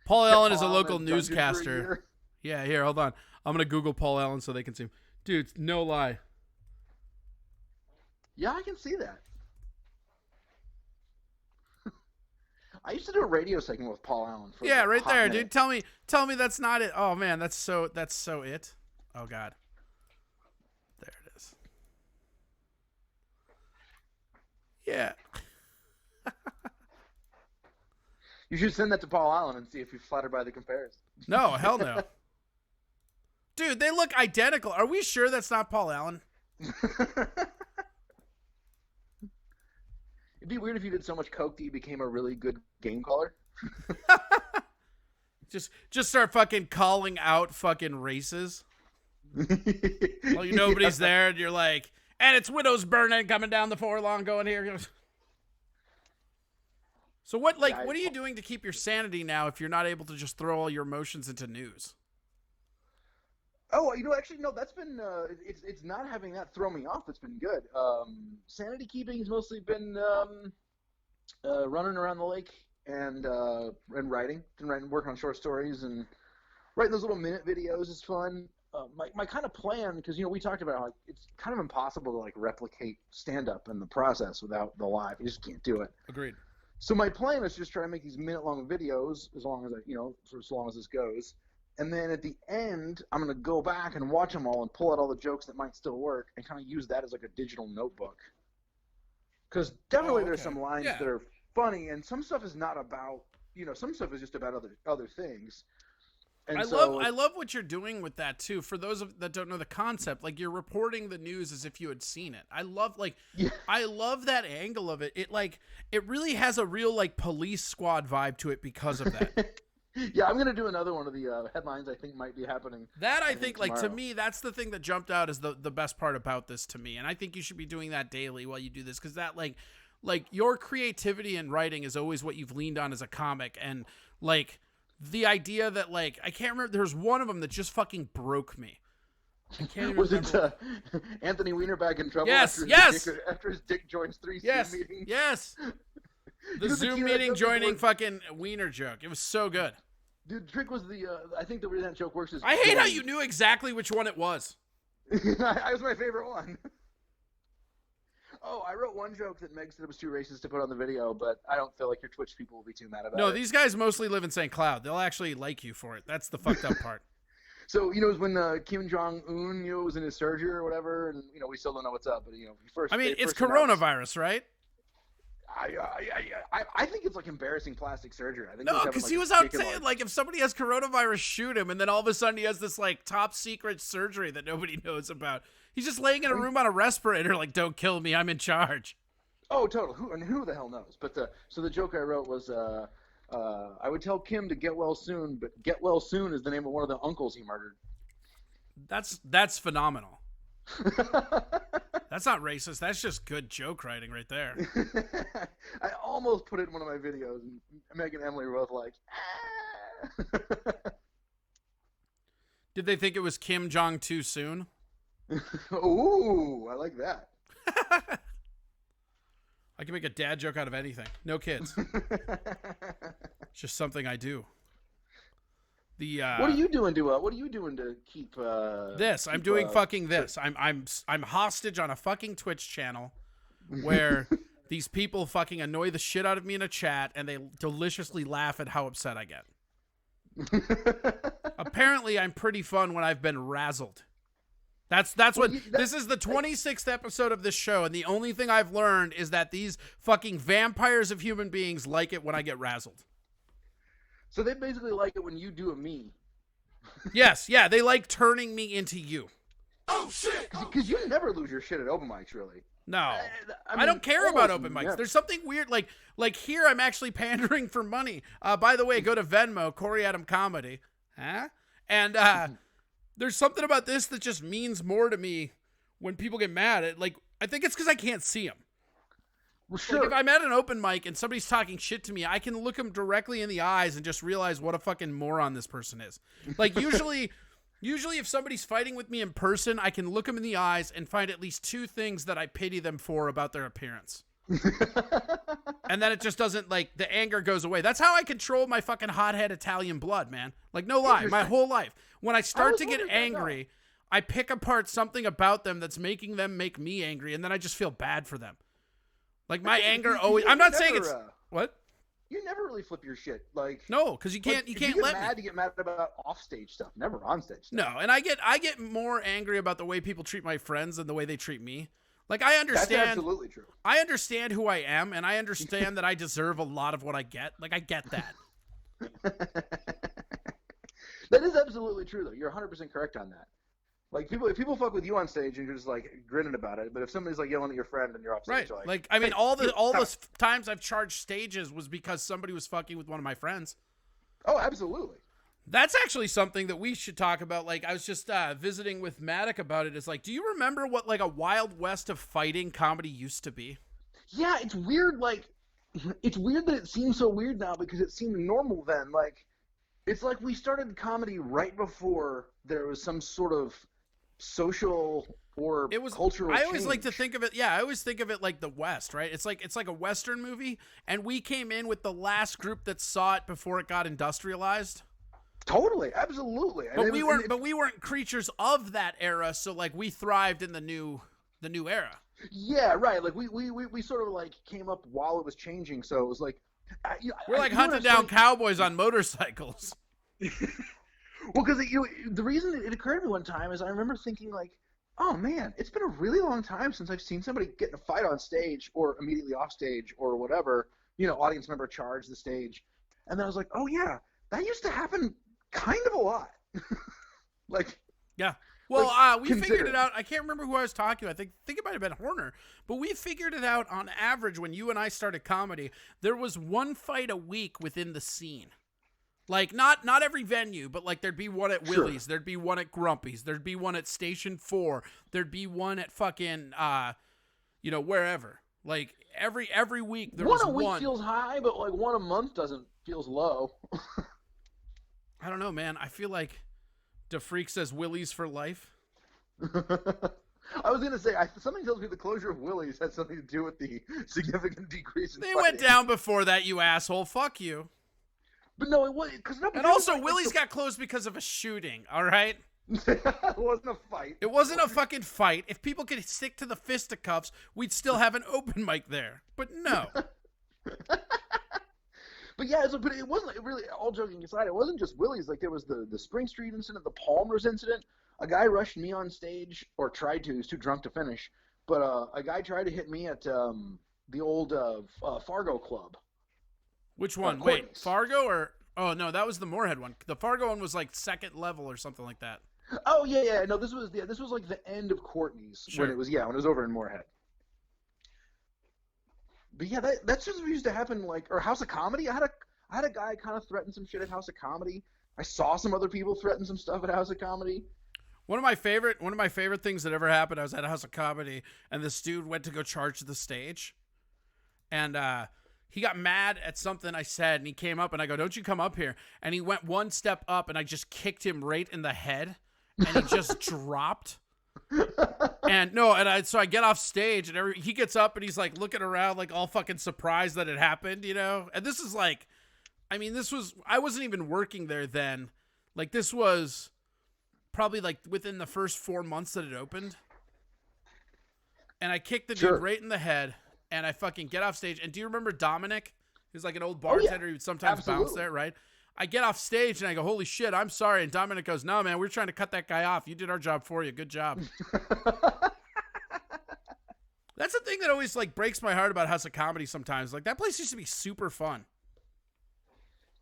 Paul Allen is a Paul local Allen dungeon for a newscaster. year. Yeah, here, hold on. I'm going to Google Paul Allen so they can see him. Dude, no lie. Yeah, I can see that. I used to do a radio segment with Paul Allen. For Yeah, a right hot there, minute. dude. Tell me that's not it. Oh man, that's so it. Oh god. There it is. Yeah. You should send that to Paul Allen and see if he's flattered by the comparison. No, hell no. Dude, they look identical. Are we sure that's not Paul Allen? It'd be weird if you did so much coke that you became a really good game caller. Just start fucking calling out fucking races. Well, nobody's there, and you're like, and it's widows burning coming down the forlong going here. So what are you doing to keep your sanity now if you're not able to just throw all your emotions into news? Oh, actually, no. That's been it's not having that throw me off. That's been good. Sanity keeping has mostly been running around the lake and writing, working on short stories and writing those little minute videos is fun. My kind of plan, because we talked about how it's kind of impossible to like replicate stand up in the process without the live. You just can't do it. Agreed. So my plan is just try to make these minute-long videos as long as for as long as this goes, and then at the end I'm gonna go back and watch them all and pull out all the jokes that might still work and kind of use that as like a digital notebook. Because definitely there's some lines that are funny, and some stuff is not about some stuff is just about other things. And I love what you're doing with that too. For those that don't know the concept, like you're reporting the news as if you had seen it. I love that angle of it. It really has a real like police squad vibe to it because of that. Yeah, I'm gonna do another one of the headlines I think might be happening. That I think like to tomorrow. me, that's the thing that jumped out as the best part about this to me. And I think you should be doing that daily while you do this, because that like your creativity in writing is always what you've leaned on as a comic. And like the idea that like I can't remember, there's one of them that just fucking broke me. I can't even remember. It Anthony Weiner back in trouble? Yes, After his dick joins 3 Zoom meetings. Yes. The Zoom meeting joining fucking Wiener joke. It was so good. Dude, the trick was I think the reason that joke works is I hate how you knew exactly which one it was. I was my favorite one. Oh, I wrote one joke that Meg said it was too racist to put on the video, but I don't feel like your Twitch people will be too mad about it. No, these guys mostly live in St. Cloud. They'll actually like you for it. That's the fucked up part. So, it was when Kim Jong-un, was in his surgery or whatever, and, we still don't know what's up, but, first... I mean, it's coronavirus, right? I think it's like embarrassing plastic surgery. I think no, because he was out saying like if somebody has coronavirus, shoot him, and then all of a sudden he has this like top secret surgery that nobody knows about. He's just laying in a room on a respirator, like, don't kill me, I'm in charge. Oh, totally. Who the hell knows? But so the joke I wrote was I would tell Kim to get well soon, but get well soon is the name of one of the uncles he murdered. That's phenomenal. That's not racist. That's just good joke writing right there. I almost put it in one of my videos, and Meg and Emily were both like, ah. Did they think it was Kim Jong too soon? Ooh, I like that. I can make a dad joke out of anything. No kids. It's just something I do. What are you doing to keep this? I'm doing fucking this. I'm hostage on a fucking Twitch channel where these people fucking annoy the shit out of me in a chat, and they deliciously laugh at how upset I get. Apparently, I'm pretty fun when I've been razzled. This is the 26th episode of this show, and the only thing I've learned is that these fucking vampires of human beings like it when I get razzled. So they basically like it when you do a me. Yes, yeah, they like turning me into you. Oh shit! Because you never lose your shit at open mics, really. No, I don't care about open mics. Never. There's something weird, like here I'm actually pandering for money. By the way, go to Venmo, Corey Adam Comedy, huh? And there's something about this that just means more to me when people get mad at. Like, I think it's because I can't see them. Well, sure. Like if I'm at an open mic and somebody's talking shit to me, I can look them directly in the eyes and just realize what a fucking moron this person is. Like usually if somebody's fighting with me in person, I can look them in the eyes and find at least two things that I pity them for about their appearance. And then it just doesn't, like, the anger goes away. That's how I control my fucking hothead Italian blood, man. Like, no lie, my whole life. When I start to get angry, I pick apart something about them that's making them make me angry, and then I just feel bad for them. Like, my anger always... I'm not saying it's... What? You never really flip your shit. Like, no, because you can't let me. You get mad about off-stage stuff, never on-stage stuff. No, and I get more angry about the way people treat my friends than the way they treat me. Like, I understand. That's absolutely true. I understand who I am, and I understand that I deserve a lot of what I get. Like, I get that. That is absolutely true, though. You're 100% correct on that. Like, if people fuck with you on stage and you're just like grinning about it, but if somebody's like yelling at your friend and you're off stage, right? Like, I mean, all the times I've charged stages was because somebody was fucking with one of my friends. Oh, absolutely. That's actually something that we should talk about. Like, I was just visiting with Maddock about it. It's like, do you remember what like a Wild West of fighting comedy used to be? Yeah, it's weird. Like, it's weird that it seems so weird now because it seemed normal then. Like, it's like we started comedy right before there was some sort of social or cultural I always change. like to think of it. Yeah, I always think of it like the West, right? It's like a Western movie, and we came in with the last group that saw it before it got industrialized. Totally, absolutely. But we weren't creatures of that era, so like we thrived in the new era. Yeah, right. Like we sort of like came up while it was changing, so it was like we're like hunting down cowboys on motorcycles. Well, because the reason it occurred to me one time is I remember thinking like, oh man, it's been a really long time since I've seen somebody get in a fight on stage or immediately off stage or whatever, audience member charge the stage. And then I was like, oh yeah, that used to happen kind of a lot. Like, yeah. Well, we consider figured it out. I can't remember who I was talking to. I think it might have been Horner. But we figured it out on average when you and I started comedy. There was one fight a week within the scene. Like, not every venue, but, like, there'd be one at Willie's. Sure. There'd be one at Grumpy's. There'd be one at Station 4. There'd be one at fucking, wherever. Like, every week there was one. One a week feels high, but, like, one a month feels low. I don't know, man. I feel like DeFreak says Willie's for life. I was going to say, something tells me the closure of Willie's had something to do with the significant decrease in They fighting. went down before that, you asshole. Fuck you. But no, it was because and also Willie's got closed because of a shooting. All right, it wasn't a fight. It wasn't a fucking fight. If people could stick to the fisticuffs, we'd still have an open mic there. But no. But yeah, but it wasn't really. All joking aside, it wasn't just Willie's. Like there was the Spring Street incident, the Palmer's incident. A guy rushed me on stage, or tried to. He was too drunk to finish. But a guy tried to hit me at the old Fargo Club. Which one? Wait, Fargo or... Oh, no, that was the Moorhead one. The Fargo one was like second level or something like that. Oh, yeah. No, this was like the end of Courtney's. Sure. When it was over in Moorhead. But yeah, that's just what used to happen, like... Or House of Comedy. I had a guy kind of threaten some shit at House of Comedy. I saw some other people threaten some stuff at House of Comedy. One of my favorite things that ever happened, I was at a House of Comedy, and this dude went to go charge the stage. And, he got mad at something I said, and he came up, and I go, don't you come up here. And he went one step up, and I just kicked him right in the head, and he just dropped. So I get off stage, and he gets up, and he's, like, looking around, like, all fucking surprised that it happened, And this is, like, I wasn't even working there then. Like, this was probably, like, within the first 4 months that it opened. And I kicked the dude right in the head. And I fucking get off stage. And do you remember Dominic? He was like an old bartender who would sometimes bounce there, right? I get off stage and I go, holy shit, I'm sorry. And Dominic goes, no, man, we're trying to cut that guy off. You did our job for you. Good job. That's the thing that always like breaks my heart about House of Comedy sometimes. Like that place used to be super fun.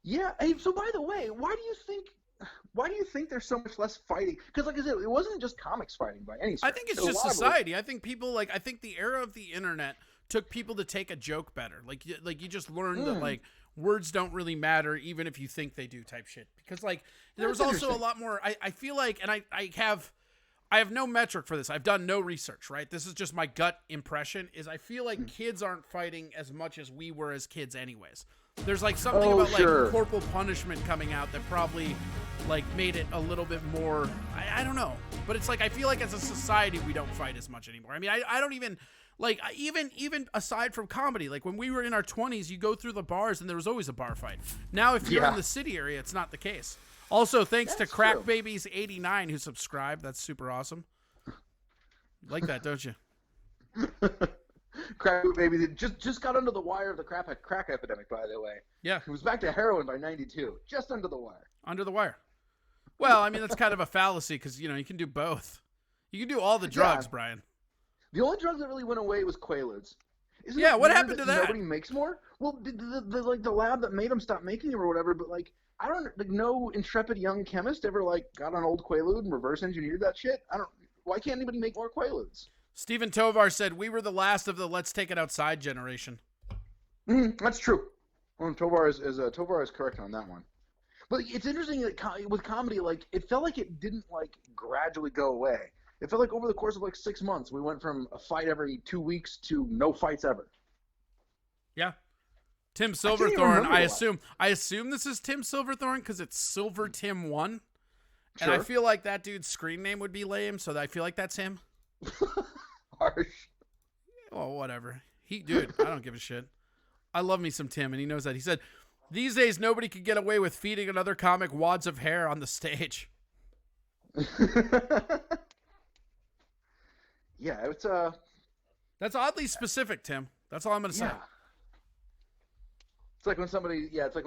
Yeah. Hey, so by the way, why do you think there's so much less fighting? Because like I said, it wasn't just comics fighting by any stretch. I think it's just society. I think people I think the era of the internet took people to take a joke better. Like you just learned that like words don't really matter even if you think they do type shit. Because like there was also a lot more I feel like, and I have I have no metric for this. I've done no research, right? This is just my gut impression, is I feel like kids aren't fighting as much as we were as kids anyways. There's like something about like corporal punishment coming out that probably like made it a little bit more, I don't know. But it's like, I feel like as a society, we don't fight as much anymore. I mean, I don't even, like, even aside from comedy, like when we were in our 20s, you go through the bars and there was always a bar fight. Now, if you're in the city area, it's not the case. Also, thanks to Crack Babies 89 who subscribed. That's super awesome. Like that, don't you? Crack Babies just got under the wire of the crack epidemic, by the way. Yeah. It was back to heroin by 92. Just under the wire. Under the wire. Well, I mean, that's kind of a fallacy because, you know, you can do both. You can do all the drugs, Brian. The only drug that really went away was Quaaludes. What happened to that? Nobody makes more? Well, the lab that made them stop making them or whatever, but, like, I don't, like, no intrepid young chemist ever, like, got an old Quaalude and reverse engineered that shit? Why can't anybody make more Quaaludes? Stephen Tovar said, we were the last of the let's take it outside generation. That's true. Well, Tovar is correct on that one. But it's interesting that with comedy, like, it felt like it didn't, like, gradually go away. It felt like over the course of, like, 6 months, we went from a fight every 2 weeks to no fights ever. Yeah. Tim Silverthorne, I assume this is Tim Silverthorne because it's Silver Tim 1. Sure. And I feel like that dude's screen name would be lame, so I feel like that's him. Harsh. Oh, whatever. Dude, I don't give a shit. I love me some Tim, and he knows that. He said, these days nobody could get away with feeding another comic wads of hair on the stage. Yeah, it's That's oddly specific, Tim. That's all I'm gonna say. It's like when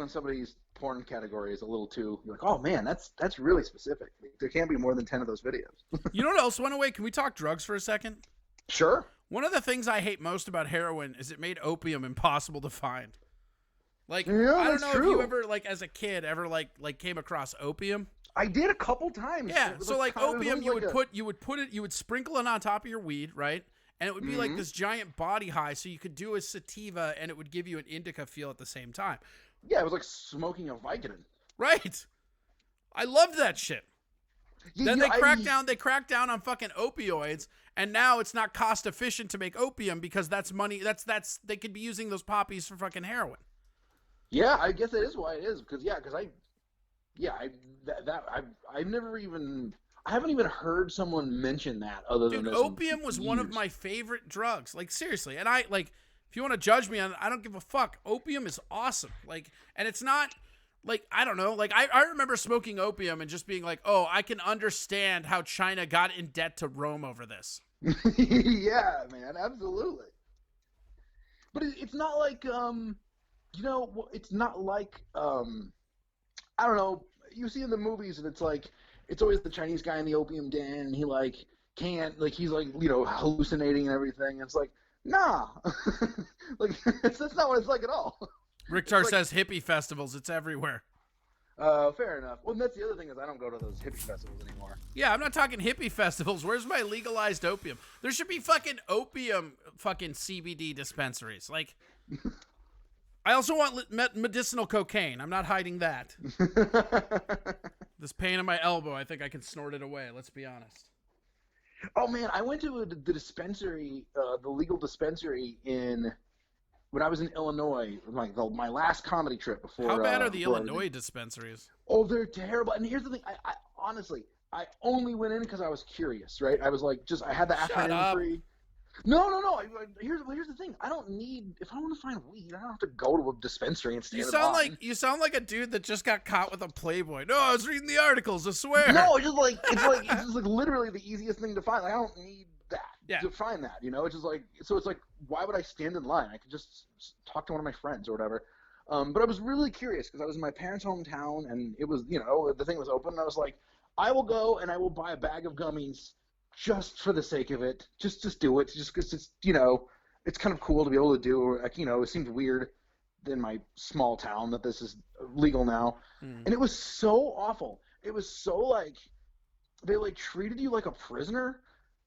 somebody's porn category is a little too, you're like, oh man, that's really specific. There can't be more than 10 of those videos. You know what else went away? Can we talk drugs for a second? Sure. One of the things I hate most about heroin is it made opium impossible to find. Like, yeah, I don't know true. if you ever, like, as a kid, ever like came across opium. I did a couple times. Yeah, so like opium, you would sprinkle it on top of your weed, right? And it would be like this giant body high, so you could do a sativa, and it would give you an indica feel at the same time. Yeah, it was like smoking a Vicodin. Right. I loved that shit. Then they cracked down on fucking opioids, and now it's not cost efficient to make opium because that's money. That's they could be using those poppies for fucking heroin. Yeah, I guess that is why it is I haven't even heard someone mention that other than opium was one of my favorite drugs. Like, seriously. And if you want to judge me on it, I don't give a fuck. Opium is awesome. Like, and it's not like, I don't know. Like, I remember smoking opium and just being like, oh, I can understand how China got in debt to Rome over this. Yeah, man, absolutely. But it's not like, it's not like, I don't know, you see in the movies and it's like, it's always the Chinese guy in the opium den, and he like can't, like he's like, hallucinating and everything. It's like, nah, like that's not what it's like at all. Ricktar says hippie festivals, it's everywhere. Fair enough. Well, that's the other thing is I don't go to those hippie festivals anymore. Yeah, I'm not talking hippie festivals. Where's my legalized opium? There should be fucking opium fucking CBD dispensaries. Like, I also want medicinal cocaine. I'm not hiding that. This pain in my elbow, I think I can snort it away. Let's be honest. Oh man, I went to the dispensary, the legal dispensary when I was in Illinois, like my last comedy trip before. How bad are the Illinois dispensaries? Oh, they're terrible. And here's the thing, I honestly, I only went in because I was curious, right? I was like, I had the afternoon free. No. Here's the thing. I don't need, if I want to find weed, I don't have to go to a dispensary and stand in line. You sound like a dude that just got caught with a Playboy. No, I was reading the articles, I swear. No, it's just like literally the easiest thing to find. Like, I don't need that to find that, It's just like, so it's like, why would I stand in line? I could just talk to one of my friends or whatever. But I was really curious because I was in my parents' hometown and it was, the thing was open and I was like, I will go and I will buy a bag of gummies just for the sake of it, just do it, just because it's, it's kind of cool to be able to do. Like, it seemed weird in my small town that this is legal now, and it was so awful. It was so like they like treated you like a prisoner,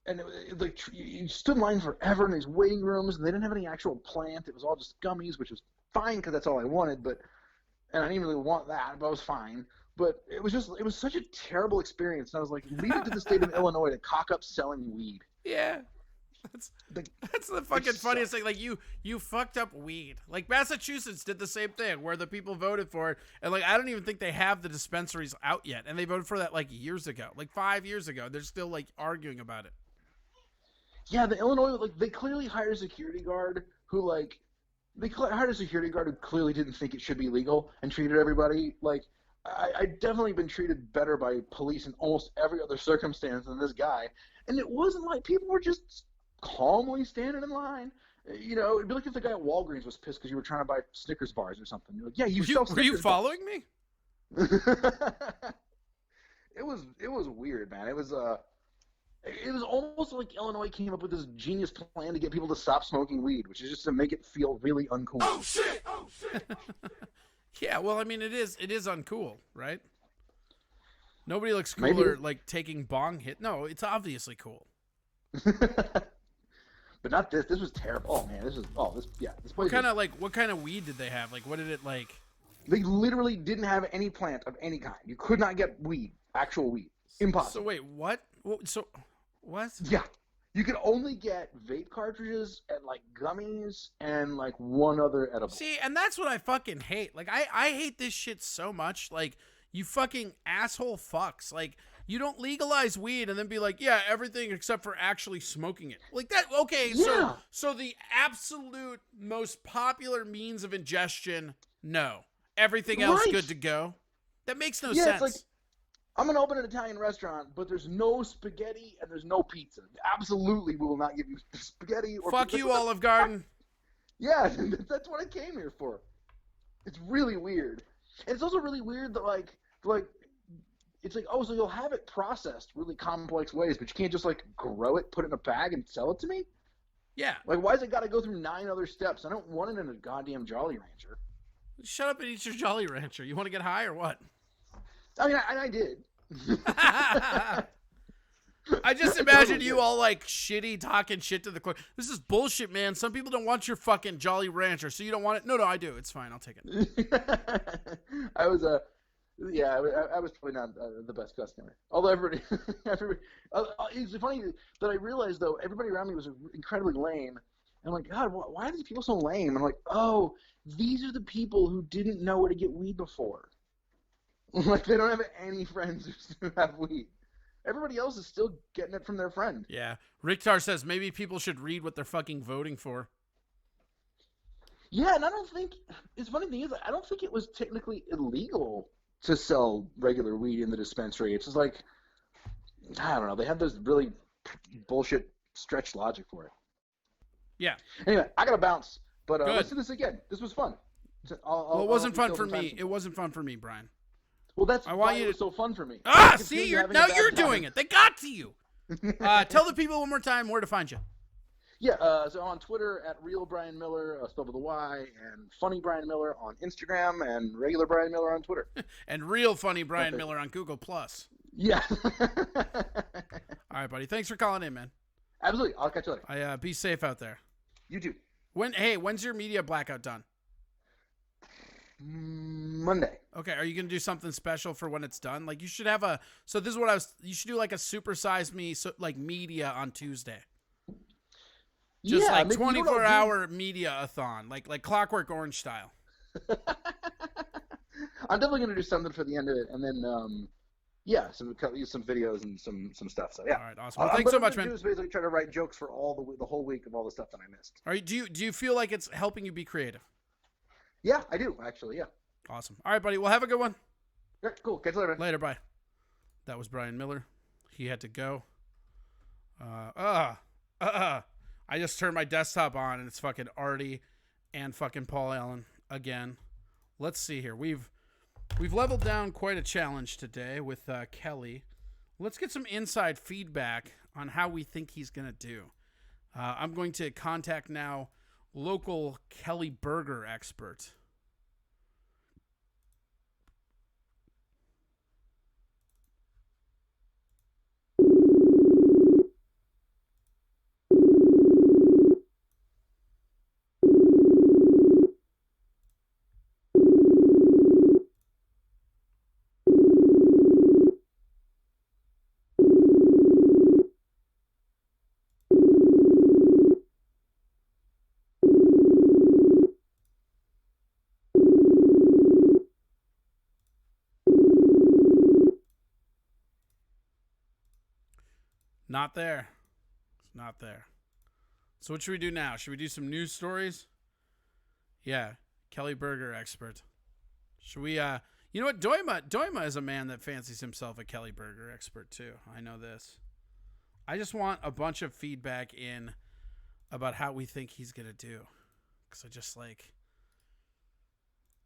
and like you stood in line forever in these waiting rooms, and they didn't have any actual plant. It was all just gummies, which was fine because that's all I wanted, and I didn't really want that, but it was fine. But it was such a terrible experience. And I was like, leave it to the state of Illinois to cock up selling weed. Yeah. That's the fucking funniest thing. Like you fucked up weed. Like Massachusetts did the same thing where the people voted for it, and like I don't even think they have the dispensaries out yet, and they voted for that like years ago, like 5 years ago. They're still like arguing about it. Yeah, the Illinois, like, they clearly hired a security guard who hired a security guard who clearly didn't think it should be legal and treated everybody like. I've definitely been treated better by police in almost every other circumstance than this guy, and it wasn't like people were just calmly standing in line. You know, it'd be like if the guy at Walgreens was pissed because you were trying to buy Snickers bars or something. You're like, yeah, were you following me? It was weird, man. It was almost like Illinois came up with this genius plan to get people to stop smoking weed, which is just to make it feel really uncool. Oh shit! Oh shit! Yeah, well, I mean, it is uncool, right? Nobody looks cooler like taking bong hit. No, it's obviously cool. But not this. This was terrible. Oh man, this place. What kind of weed did they have? Like, what did it like? They literally didn't have any plant of any kind. You could not get weed, actual weed. Impossible. So wait, what? So what? Yeah. You could only get vape cartridges and like gummies and like one other edible. See, and that's what I fucking hate. Like I hate this shit so much. Like you fucking asshole fucks. Like you don't legalize weed and then be like, yeah, everything except for actually smoking it. Like that. Okay, Yeah. So the absolute most popular means of ingestion, no. Everything else good to go. That makes no sense. It's like, I'm going to open an Italian restaurant, but there's no spaghetti and there's no pizza. Absolutely, we will not give you spaghetti or fuck pizza. you, Olive Garden. Yeah, that's what I came here for. It's really weird. And it's also really weird that, like, it's like, oh, so you'll have it processed really complex ways, but you can't just, like, grow it, put it in a bag, and sell it to me? Yeah. Like, why has it got to go through 9 other steps? I don't want it in a goddamn Jolly Rancher. Shut up and eat your Jolly Rancher. You want to get high or what? I mean, I did. I just imagine you all like shitty talking shit to the court. This is bullshit, man. Some people don't want your fucking Jolly Rancher, so you don't want it. No, I do. It's fine. I'll take it. I was I was probably not the best customer. Although everybody it's funny that I realized though everybody around me was incredibly lame. And I'm like, God, why are these people so lame? I'm like, oh, these are the people who didn't know where to get weed before. Like, they don't have any friends who have weed. Everybody else is still getting it from their friend. Yeah. Ricktar says maybe people should read what they're fucking voting for. Yeah, and I don't think – the funny thing is I don't think it was technically illegal to sell regular weed in the dispensary. It's just like – I don't know. They have this really bullshit stretched logic for it. Yeah. Anyway, I got to bounce. But Good. let's do this again. This was fun. Well, it wasn't fun for me. It wasn't fun for me, Brian. Well, that's I want why you it was to... so fun for me. See, now you're doing it. They got to you. Tell the people one more time where to find you. Yeah, so on Twitter at Real Brian Miller, spelled with a Y, and Funny Brian Miller on Instagram, and Regular Brian Miller on Twitter. And Real Funny Brian Miller on Google+. Yeah. All right, buddy. Thanks for calling in, man. Absolutely. I'll catch you later. Be safe out there. You too. When's your media blackout done? Monday. Okay, are you gonna do something special for when it's done? Like you should have you should do like a Super Size Me media on Tuesday. Just yeah, like 24-hour media-a-thon, like Clockwork Orange style. I'm definitely gonna do something for the end of it, and then some videos and some stuff. So yeah. All right, awesome. Well, thanks so much, man. Do is basically try to write jokes for the whole week of all the stuff that I missed. All right, do you feel like it's helping you be creative? Yeah, I do actually. Yeah. Awesome. All right, buddy. Well, have a good one. Yeah, cool. Catch you later. Later. Bye. That was Brian Miller. He had to go. I just turned my desktop on and it's fucking Artie and fucking Paul Allen again. Let's see here. We've leveled down quite a challenge today with Kelly. Let's get some inside feedback on how we think he's gonna do. I'm going to contact now local Kelly Burger expert. Not there. It's not there. So what should we do now? Should we do some news stories? Yeah, Kelly Berger expert. Should we? You know what? Doima is a man that fancies himself a Kelly Berger expert too. I know this. I just want a bunch of feedback in about how we think he's gonna do, because I just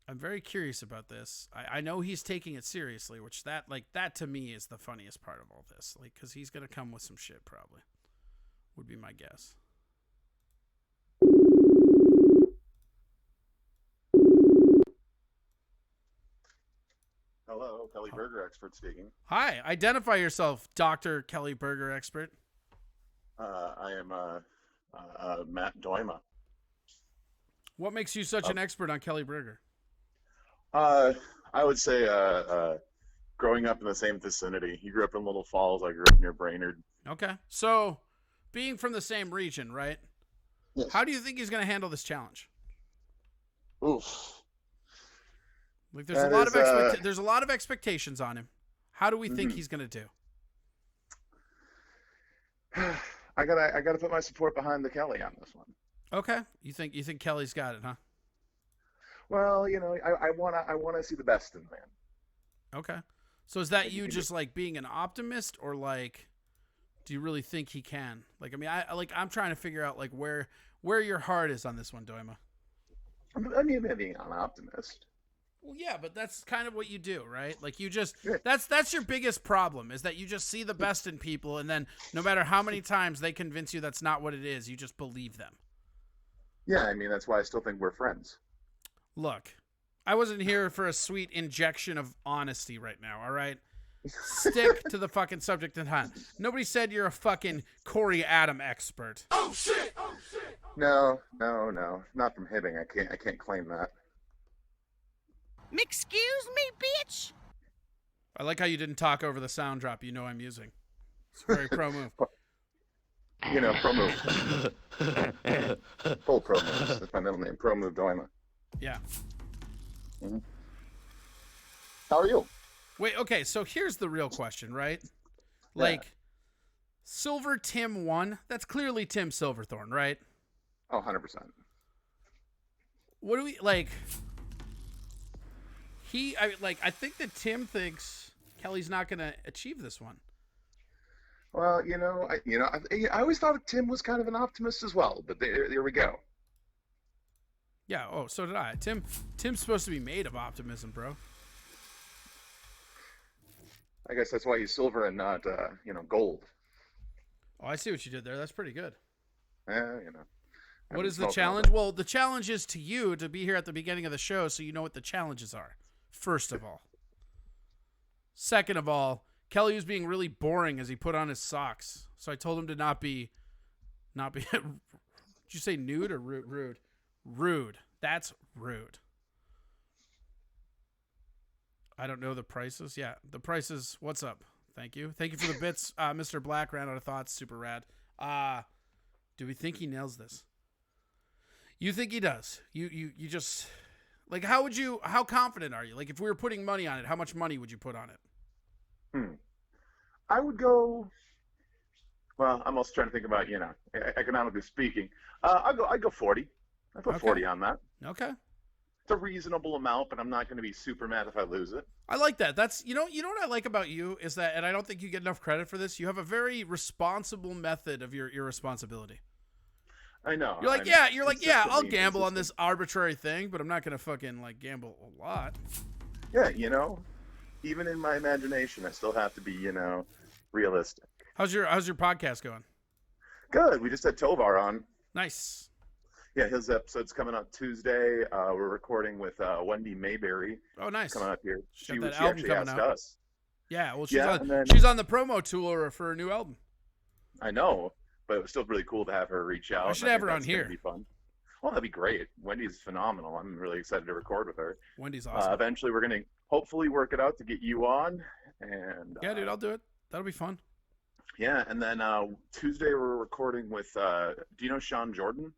I'm very curious about this. I know he's taking it seriously, which that to me is the funniest part of all this. Because he's gonna come with some shit probably. Would be my guess. Hello, Kelly Berger expert speaking. Hi, identify yourself, Dr. Kelly Berger expert. I am Matt Doima. What makes you such an expert on Kelly Berger? I would say growing up in the same vicinity. He grew up in Little Falls. I grew up near Brainerd. Okay. So, being from the same region, right? Yes. How do you think he's going to handle this challenge? Oof. There's a lot of expectations on him. How do we think he's going to do? I gotta put my support behind the Kelly on this one. Okay. You think Kelly's got it, huh? Well, I wanna see the best in the man. Okay. So is that you just being an optimist, or do you really think he can? I'm trying to figure out where your heart is on this one, Doima. I mean, being an optimist. Well, yeah, but that's kind of what you do, right? That's your biggest problem, is that you just see the best in people, and then no matter how many times they convince you that's not what it is, you just believe them. Yeah, I mean, that's why I still think we're friends. Look, I wasn't here for a sweet injection of honesty right now, all right? Stick to the fucking subject at hand. Nobody said you're a fucking Corey Adam expert. Oh shit! No, not from Hibbing. I can't claim that. Excuse me, bitch? I like how you didn't talk over the sound drop I'm using. It's a very pro move. Pro move. Full pro move. That's my middle name. Pro move Doima. Yeah. Mm-hmm. How are you? Wait, okay, so here's the real question, right? Yeah. Silver Tim won. That's clearly Tim Silverthorne, right? Oh, 100%. What do we I think that Tim thinks Kelly's not going to achieve this one. Well, I always thought Tim was kind of an optimist as well, but there we go. Yeah. Oh, so did I. Tim's supposed to be made of optimism, bro. I guess that's why he's silver and not, gold. Oh, I see what you did there. That's pretty good. What What is the challenge? Well, the challenge is to you to be here at the beginning of the show so you know what the challenges are. First of all. Second of all, Kelly was being really boring as he put on his socks. So I told him to not be did you say nude or rude? Rude. That's rude. I don't know the prices. Yeah, the prices. What's up? Thank you. Thank you for the bits. Mr. Black ran out of thoughts. Super rad. Do we think he nails this? You think he does? You just how confident are you? If we were putting money on it, how much money would you put on it? I would go. Well, I'm also trying to think about economically speaking. I'd go 40. I put 40 on that. Okay. It's a reasonable amount, but I'm not going to be super mad if I lose it. I like that. That's you know what I like about you is that, and I don't think you get enough credit for this. You have a very responsible method of your responsibility. I know. You're I'll gamble on this arbitrary thing, but I'm not gonna fucking gamble a lot. Yeah, even in my imagination, I still have to be realistic. How's your podcast going? Good. We just had Tovar on. Nice. Yeah, his episode's coming out Tuesday. We're recording with Wendy Mayberry. Oh, nice. Coming up here. She actually asked us. Yeah, well, then, she's on the promo tour for a new album. I know, but it was still really cool to have her reach out. I should have her on here. Be fun. Well, that'd be great. Wendy's phenomenal. I'm really excited to record with her. Wendy's awesome. Eventually, we're going to hopefully work it out to get you on. And yeah, dude, I'll do it. That'll be fun. Yeah, and then Tuesday we're recording with, do you know Sean Jordan?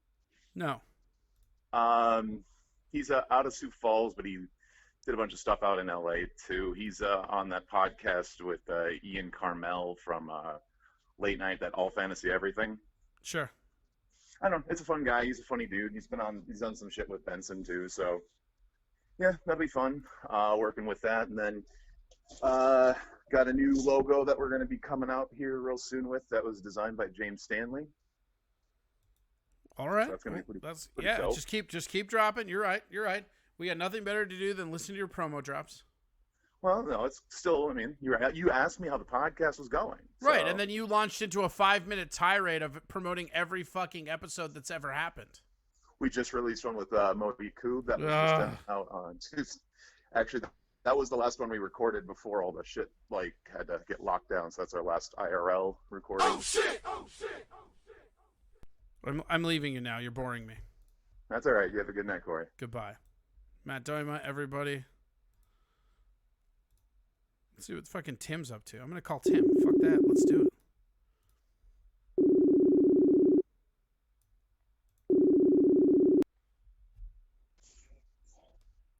No. He's out of Sioux Falls, but he did a bunch of stuff out in LA too. He's on that podcast with Ian Carmel from late night, that all fantasy everything. Sure. I don't know. It's a fun guy. He's a funny dude. He's done some shit with Benson too. So yeah, that'll be fun. Working with that, and then got a new logo that we're going to be coming out here real soon with. That was designed by James Stanley. All right. So that's gonna be pretty yeah. dope. Just keep dropping. You're right. We got nothing better to do than listen to your promo drops. Well, no, it's still. I mean, you asked me how the podcast was going, Right, so. and then you launched into a 5-minute tirade of promoting every fucking episode that's ever happened. We just released one with Moby Koob that was just out on Tuesday. Actually, that was the last one we recorded before all the shit had to get locked down. So that's our last IRL recording. Oh shit! I'm leaving you now. You're boring me. That's all right. You have a good night, Corey. Goodbye. Matt Doima, everybody. Let's see what fucking Tim's up to. I'm going to call Tim. Fuck that. Let's do it.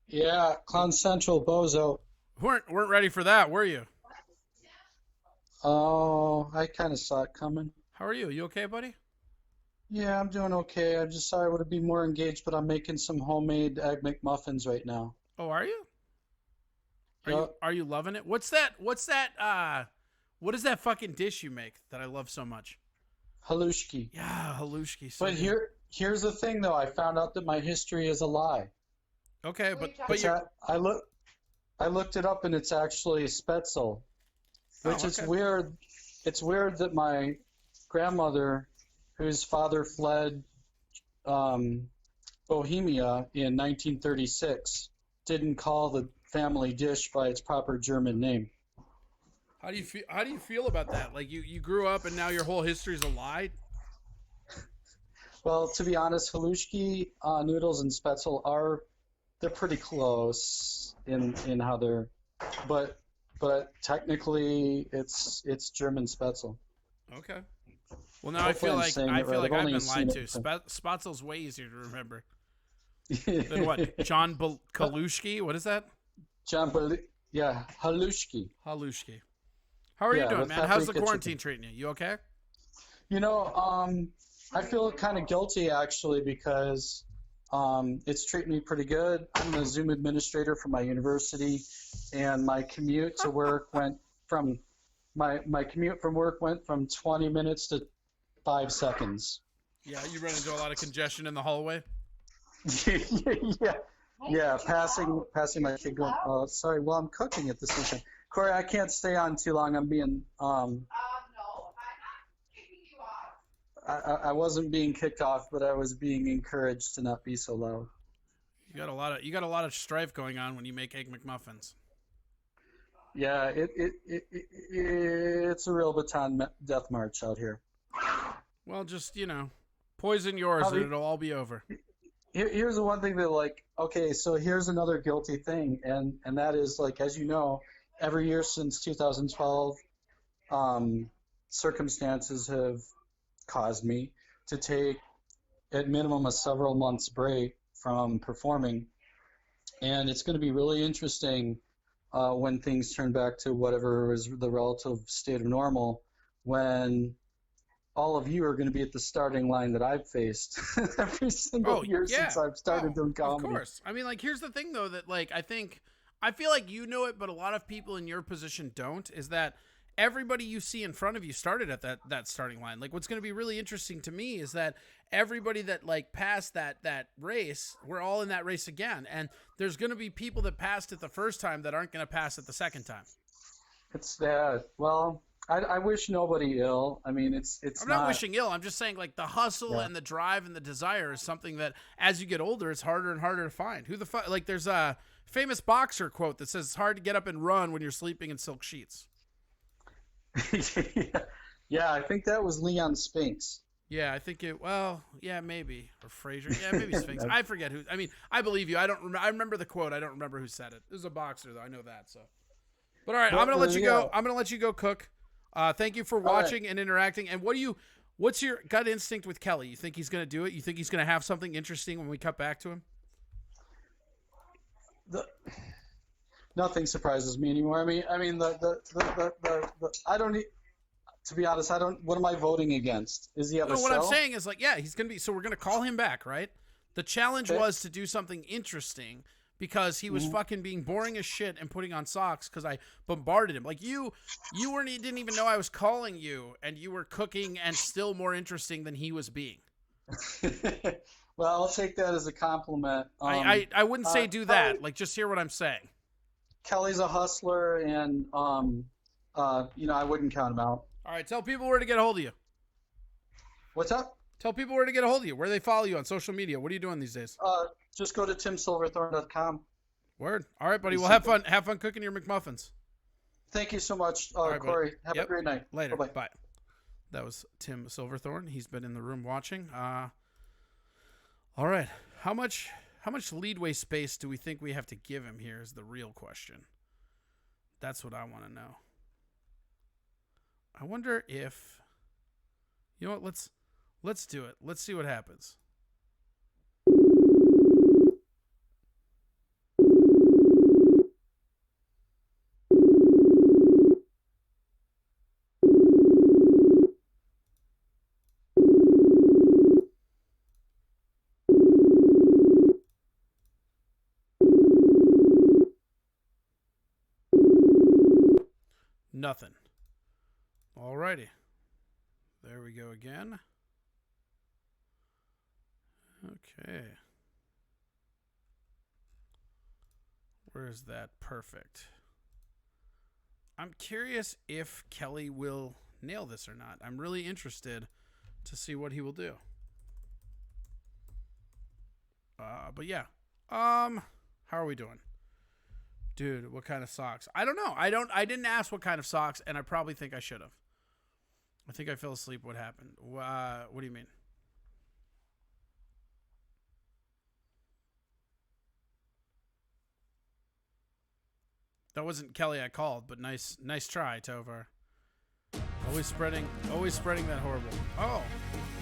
Yeah, Clown Central, Bozo. Weren't ready for that, were you? Oh, I kind of saw it coming. How are you? You okay, buddy? Yeah, I'm doing okay. I just thought I would be more engaged, but I'm making some homemade Egg McMuffins right now. Oh, are you? Yep. Are you loving it? What is that fucking dish you make that I love so much? Halushki. Yeah, halushki. So But good. here's the thing, though. I found out that my history is a lie. Okay, but It's you I looked it up, and it's actually Spetzel, which is okay. weird. It's weird that my grandmother, whose father fled Bohemia in 1936, didn't call the family dish by its proper German name. How do you feel about that? Like you grew up and now your whole history is a lie? Well, to be honest, halushki noodles and Spetzel they're pretty close in how they're, but technically it's German Spetzel. Okay. Well, now Hopefully I'm saying it right. I've I've only been seen lied it to. from- Spatzel's way easier to remember than what? John Kalushki? What is that? Yeah, halushki. Halushki. How are you Yeah, doing, with man? How's the paprika quarantine chicken. treating you? You okay? You know, I feel kind of guilty actually because it's treating me pretty good. I'm the Zoom administrator for my university, and my commute to work went from 20 minutes to 5 seconds. Yeah, you run into a lot of congestion in the hallway. Yeah, passing my kid going. Oh, sorry. Well, I'm cooking at the same time. Corey, I can't stay on too long. I'm being No, I'm not kicking you off. I wasn't being kicked off, but I was being encouraged to not be so loud. You got a lot of strife going on when you make Egg McMuffins. Yeah, it's a real baton death march out here. Well, just, poison yours and it'll all be over. Here's the one thing that, okay, so here's another guilty thing, and that is, as you know, every year since 2012, circumstances have caused me to take, at minimum, a several months break from performing, and it's going to be really interesting when things turn back to whatever is the relative state of normal, when all of you are going to be at the starting line that I've faced every single year since I've started doing comedy. Of course. I mean, here's the thing, though, that, I feel like you know it, but a lot of people in your position don't, is that everybody you see in front of you started at that starting line. What's going to be really interesting to me is that everybody that, passed that race, we're all in that race again. And there's going to be people that passed it the first time that aren't going to pass it the second time. It's that. Well, I wish nobody ill. I mean, it's I'm not wishing ill. I'm just saying, the hustle and the drive and the desire is something that, as you get older, it's harder and harder to find. Who the fuck? There's a famous boxer quote that says, "It's hard to get up and run when you're sleeping in silk sheets." Yeah, I think that was Leon Spinks. Yeah, I think maybe, or Frazier. Yeah, maybe Sphinx. I forget who. I mean, I believe you. I don't remember. I remember the quote. I don't remember who said it. It was a boxer, though. I know that. So, but all right, I'm gonna let you go. I'm gonna let you go cook. Thank you for watching and interacting. And what's your gut instinct with Kelly? You think he's gonna do it? You think he's gonna have something interesting when we cut back to him? Nothing surprises me anymore. I mean, I don't need. To be honest, I don't. What am I voting against? Is he have a No, show? what I'm saying is like, yeah, he's gonna be. So we're gonna call him back, right? The challenge Okay. was to do something interesting because he was fucking being boring as shit and putting on socks because I bombarded him. Like you didn't even know I was calling you, and you were cooking and still more interesting than he was being. Well, I'll take that as a compliment. I wouldn't say do that. Kelly, Like just hear what I'm saying. Kelly's a hustler, and I wouldn't count him out. All right, tell people where to get a hold of you. What's up? Tell people where to get a hold of you, where they follow you on social media. What are you doing these days? Just go to timsilverthorne.com. Word. All right, buddy. Well, have fun. Have fun cooking your McMuffins. Thank you so much, right, Corey. Have Yep. a great night. Later. Bye-bye. Bye. That was Tim Silverthorne. He's been in the room watching. All right. How much leadway space do we think we have to give him here is the real question. That's what I want to know. I wonder if, you know what, let's do it. Let's see what happens. Nothing. Alrighty. There we go again. Okay. Where's that? Perfect. I'm curious if Kelly will nail this or not. I'm really interested to see what he will do. But yeah. How are we doing? Dude, what kind of socks? I don't know. I didn't ask what kind of socks, and I probably think I should have. I think I fell asleep. What happened? What do you mean? That wasn't Kelly I called, but nice try, Tovar. Always spreading that horrible. Oh,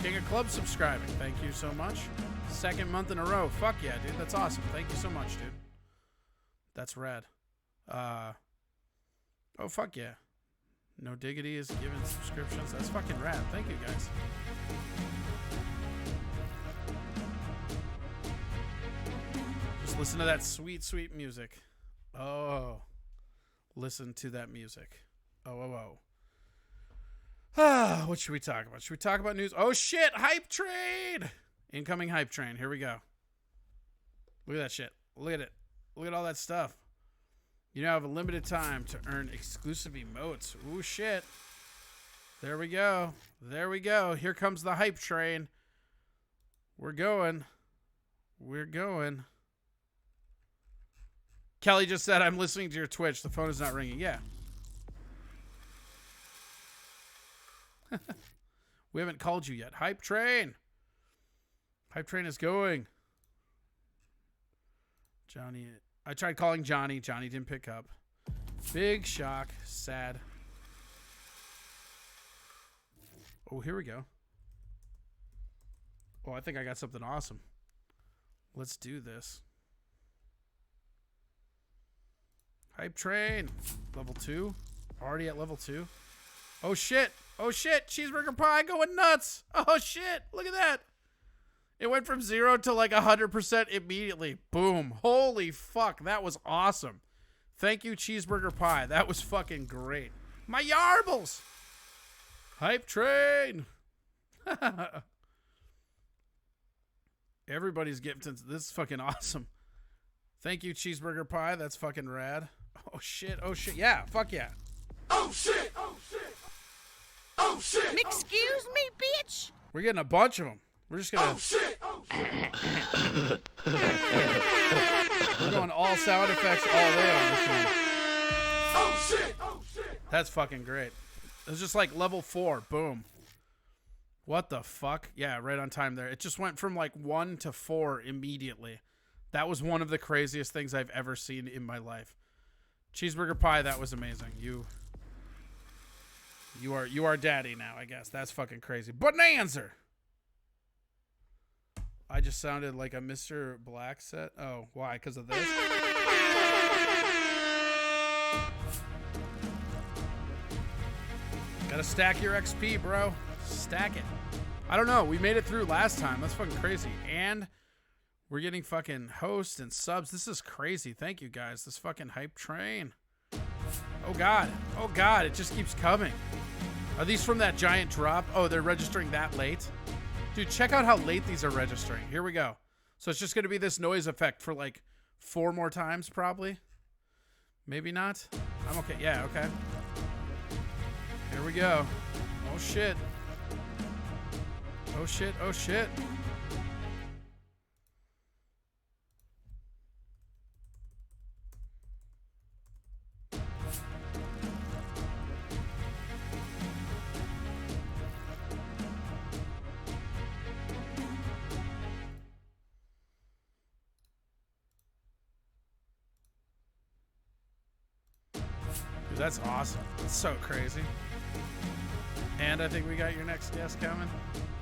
King of Club subscribing. Thank you so much. Second month in a row. Fuck yeah, dude. That's awesome. Thank you so much, dude. That's rad. Oh, fuck yeah. No Diggity is giving subscriptions. That's fucking rad. Thank you, guys. Just listen to that sweet, sweet music. Oh. Listen to that music. Oh. What should we talk about? Should we talk about news? Oh, shit. Hype train. Incoming hype train. Here we go. Look at that shit. Look at it. Look at all that stuff. You now have a limited time to earn exclusive emotes. Ooh, shit. There we go. There we go. Here comes the hype train. We're going. We're going. Kelly just said, I'm listening to your Twitch. The phone is not ringing. Yeah. We haven't called you yet. Hype train. Hype train is going. Johnny. I tried calling Johnny. Johnny didn't pick up. Big shock. Sad. Oh, here we go. Oh, I think I got something awesome. Let's do this. Hype train. Level 2. Already at level 2. Oh, shit. Oh, shit. Cheeseburger pie going nuts. Oh, shit. Look at that. It went from 0 to like 100% immediately. Boom. Holy fuck. That was awesome. Thank you, Cheeseburger Pie. That was fucking great. My yarbles. Hype train. Everybody's getting this is fucking awesome. Thank you, Cheeseburger Pie. That's fucking rad. Oh, shit. Oh, shit. Yeah. Fuck yeah. Oh, shit. Oh, shit. Oh, shit. Excuse me, bitch. We're getting a bunch of them. We're just gonna. Oh, shit. Oh, shit. We're going all sound effects all day on this one. Oh, shit. Oh, shit. That's fucking great. It's just like level 4. Boom. What the fuck? Yeah, right on time there. It just went from like 1 to 4 immediately. That was one of the craziest things I've ever seen in my life. Cheeseburger Pie, that was amazing. You are daddy now, I guess. That's fucking crazy. Bonanza! I just sounded like a Mr. Black set. Oh, why? Because of this? Gotta stack your XP, bro. Stack it. I don't know. We made it through last time. That's fucking crazy. And we're getting fucking hosts and subs. This is crazy. Thank you, guys. This fucking hype train. Oh, God. Oh, God. It just keeps coming. Are these from that giant drop? Oh, they're registering that late? Dude, check out how late these are registering. Here we go. So it's just going to be this noise effect for like 4 more times, probably. Maybe not. I'm okay. Yeah, okay. Here we go. Oh, shit. Oh, shit. Oh, shit. Dude, that's awesome. That's so crazy. And I think we got your next guest coming.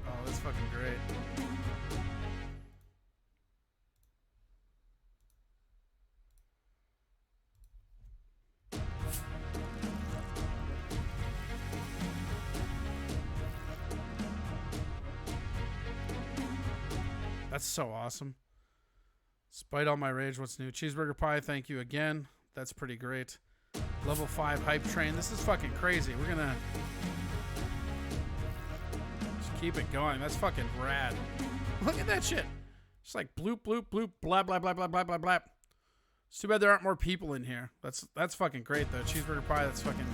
Oh, that's fucking great. That's so awesome. Despite all my rage, what's new? Cheeseburger pie, thank you again. That's pretty great. Level 5 hype train. This is fucking crazy. We're gonna just keep it going. That's fucking rad. Look at that shit. Just like bloop, bloop, bloop, blah, blah, blah, blah, blah, blah, blah. It's too bad there aren't more people in here. That's fucking great, though. Cheeseburger pie, that's fucking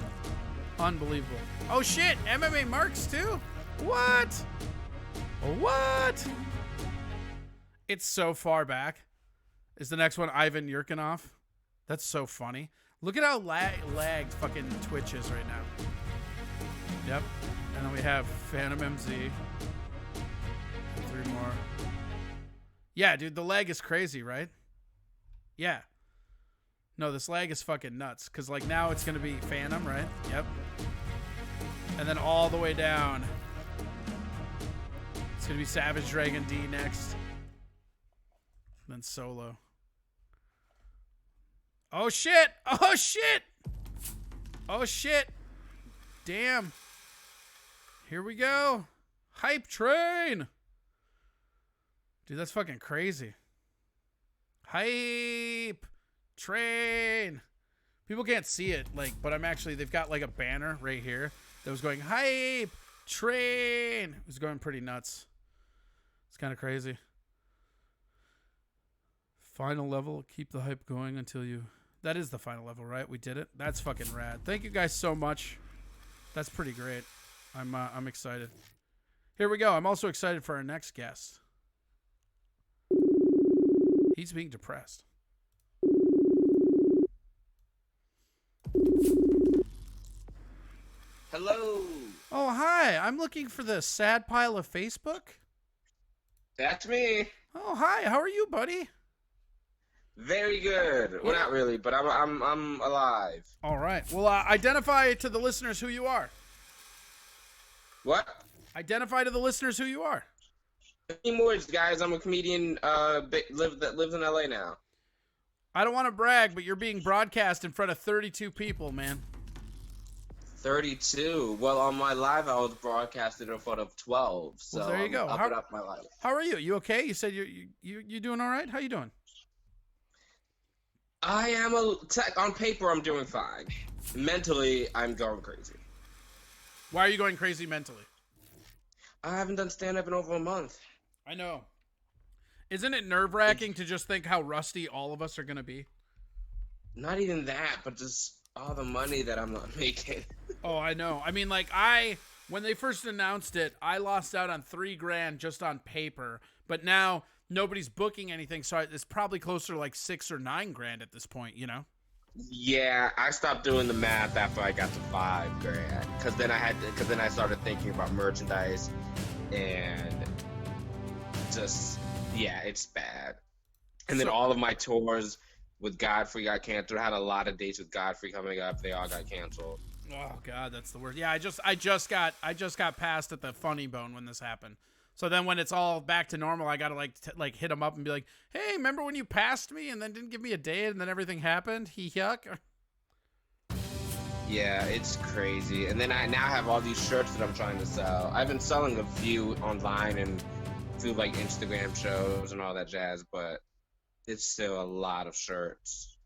unbelievable. Oh, shit. MMA Marks, too? What? What? It's so far back. Is the next one Ivan Yurkinov? That's so funny. Look at how lagged fucking Twitch is right now. Yep. And then we have Phantom MZ. And 3 more. Yeah, dude, the lag is crazy, right? Yeah. No, this lag is fucking nuts. Because, like, now it's going to be Phantom, right? Yep. And then all the way down. It's going to be Savage Dragon D next. And then Solo. Oh, shit. Oh, shit. Oh, shit. Damn. Here we go. Hype train. Dude, that's fucking crazy. Hype train. People can't see it, like, but I'm actually, they've got like a banner right here that was going hype train. It was going pretty nuts. It's kind of crazy. Final level. Keep the hype going until you... That is the final level, right? We did it. That's fucking rad. Thank you guys so much. That's pretty great. I'm excited. Here we go. I'm also excited for our next guest. He's being depressed. Hello. Oh, hi. I'm looking for the sad pile of Facebook. That's me. Oh, hi. How are you, buddy? Very good. Well, not really, but I'm alive. All right. Well, identify to the listeners who you are. What? Identify to the listeners who you are. Any words, guys? I'm a comedian that lives in LA now. I don't want to brag, but you're being broadcast in front of 32 people, man. 32. Well, on my live, I was broadcasted in front of 12. So well, there you go. I'm upping up my life. How are you? You okay? You said you doing all right? How you doing? I am on paper. I'm doing fine. Mentally, I'm going crazy. Why are you going crazy mentally? I haven't done stand-up in over a month. I know. Isn't it nerve-wracking to just think how rusty all of us are gonna be? Not even that, but just all the money that I'm not making. Oh, I know. I mean, like, when they first announced it, I lost out on $3,000 just on paper. But now nobody's booking anything, so it's probably closer to like $6,000 or $9,000 at this point. You know? Yeah, I stopped doing the math after I got to $5,000, because then I started thinking about merchandise, and just it's bad. And then all of my tours with Godfrey got canceled. I had a lot of dates with Godfrey coming up. They all got canceled. Oh God, that's the worst. Yeah, I just got passed at the Funny Bone when this happened. So then when it's all back to normal, I gotta like hit him up and be like, "Hey, remember when you passed me and then didn't give me a date and then everything happened? Yuck." Yeah, it's crazy. And then I now have all these shirts that I'm trying to sell. I've been selling a few online and through like Instagram shows and all that jazz, but it's still a lot of shirts.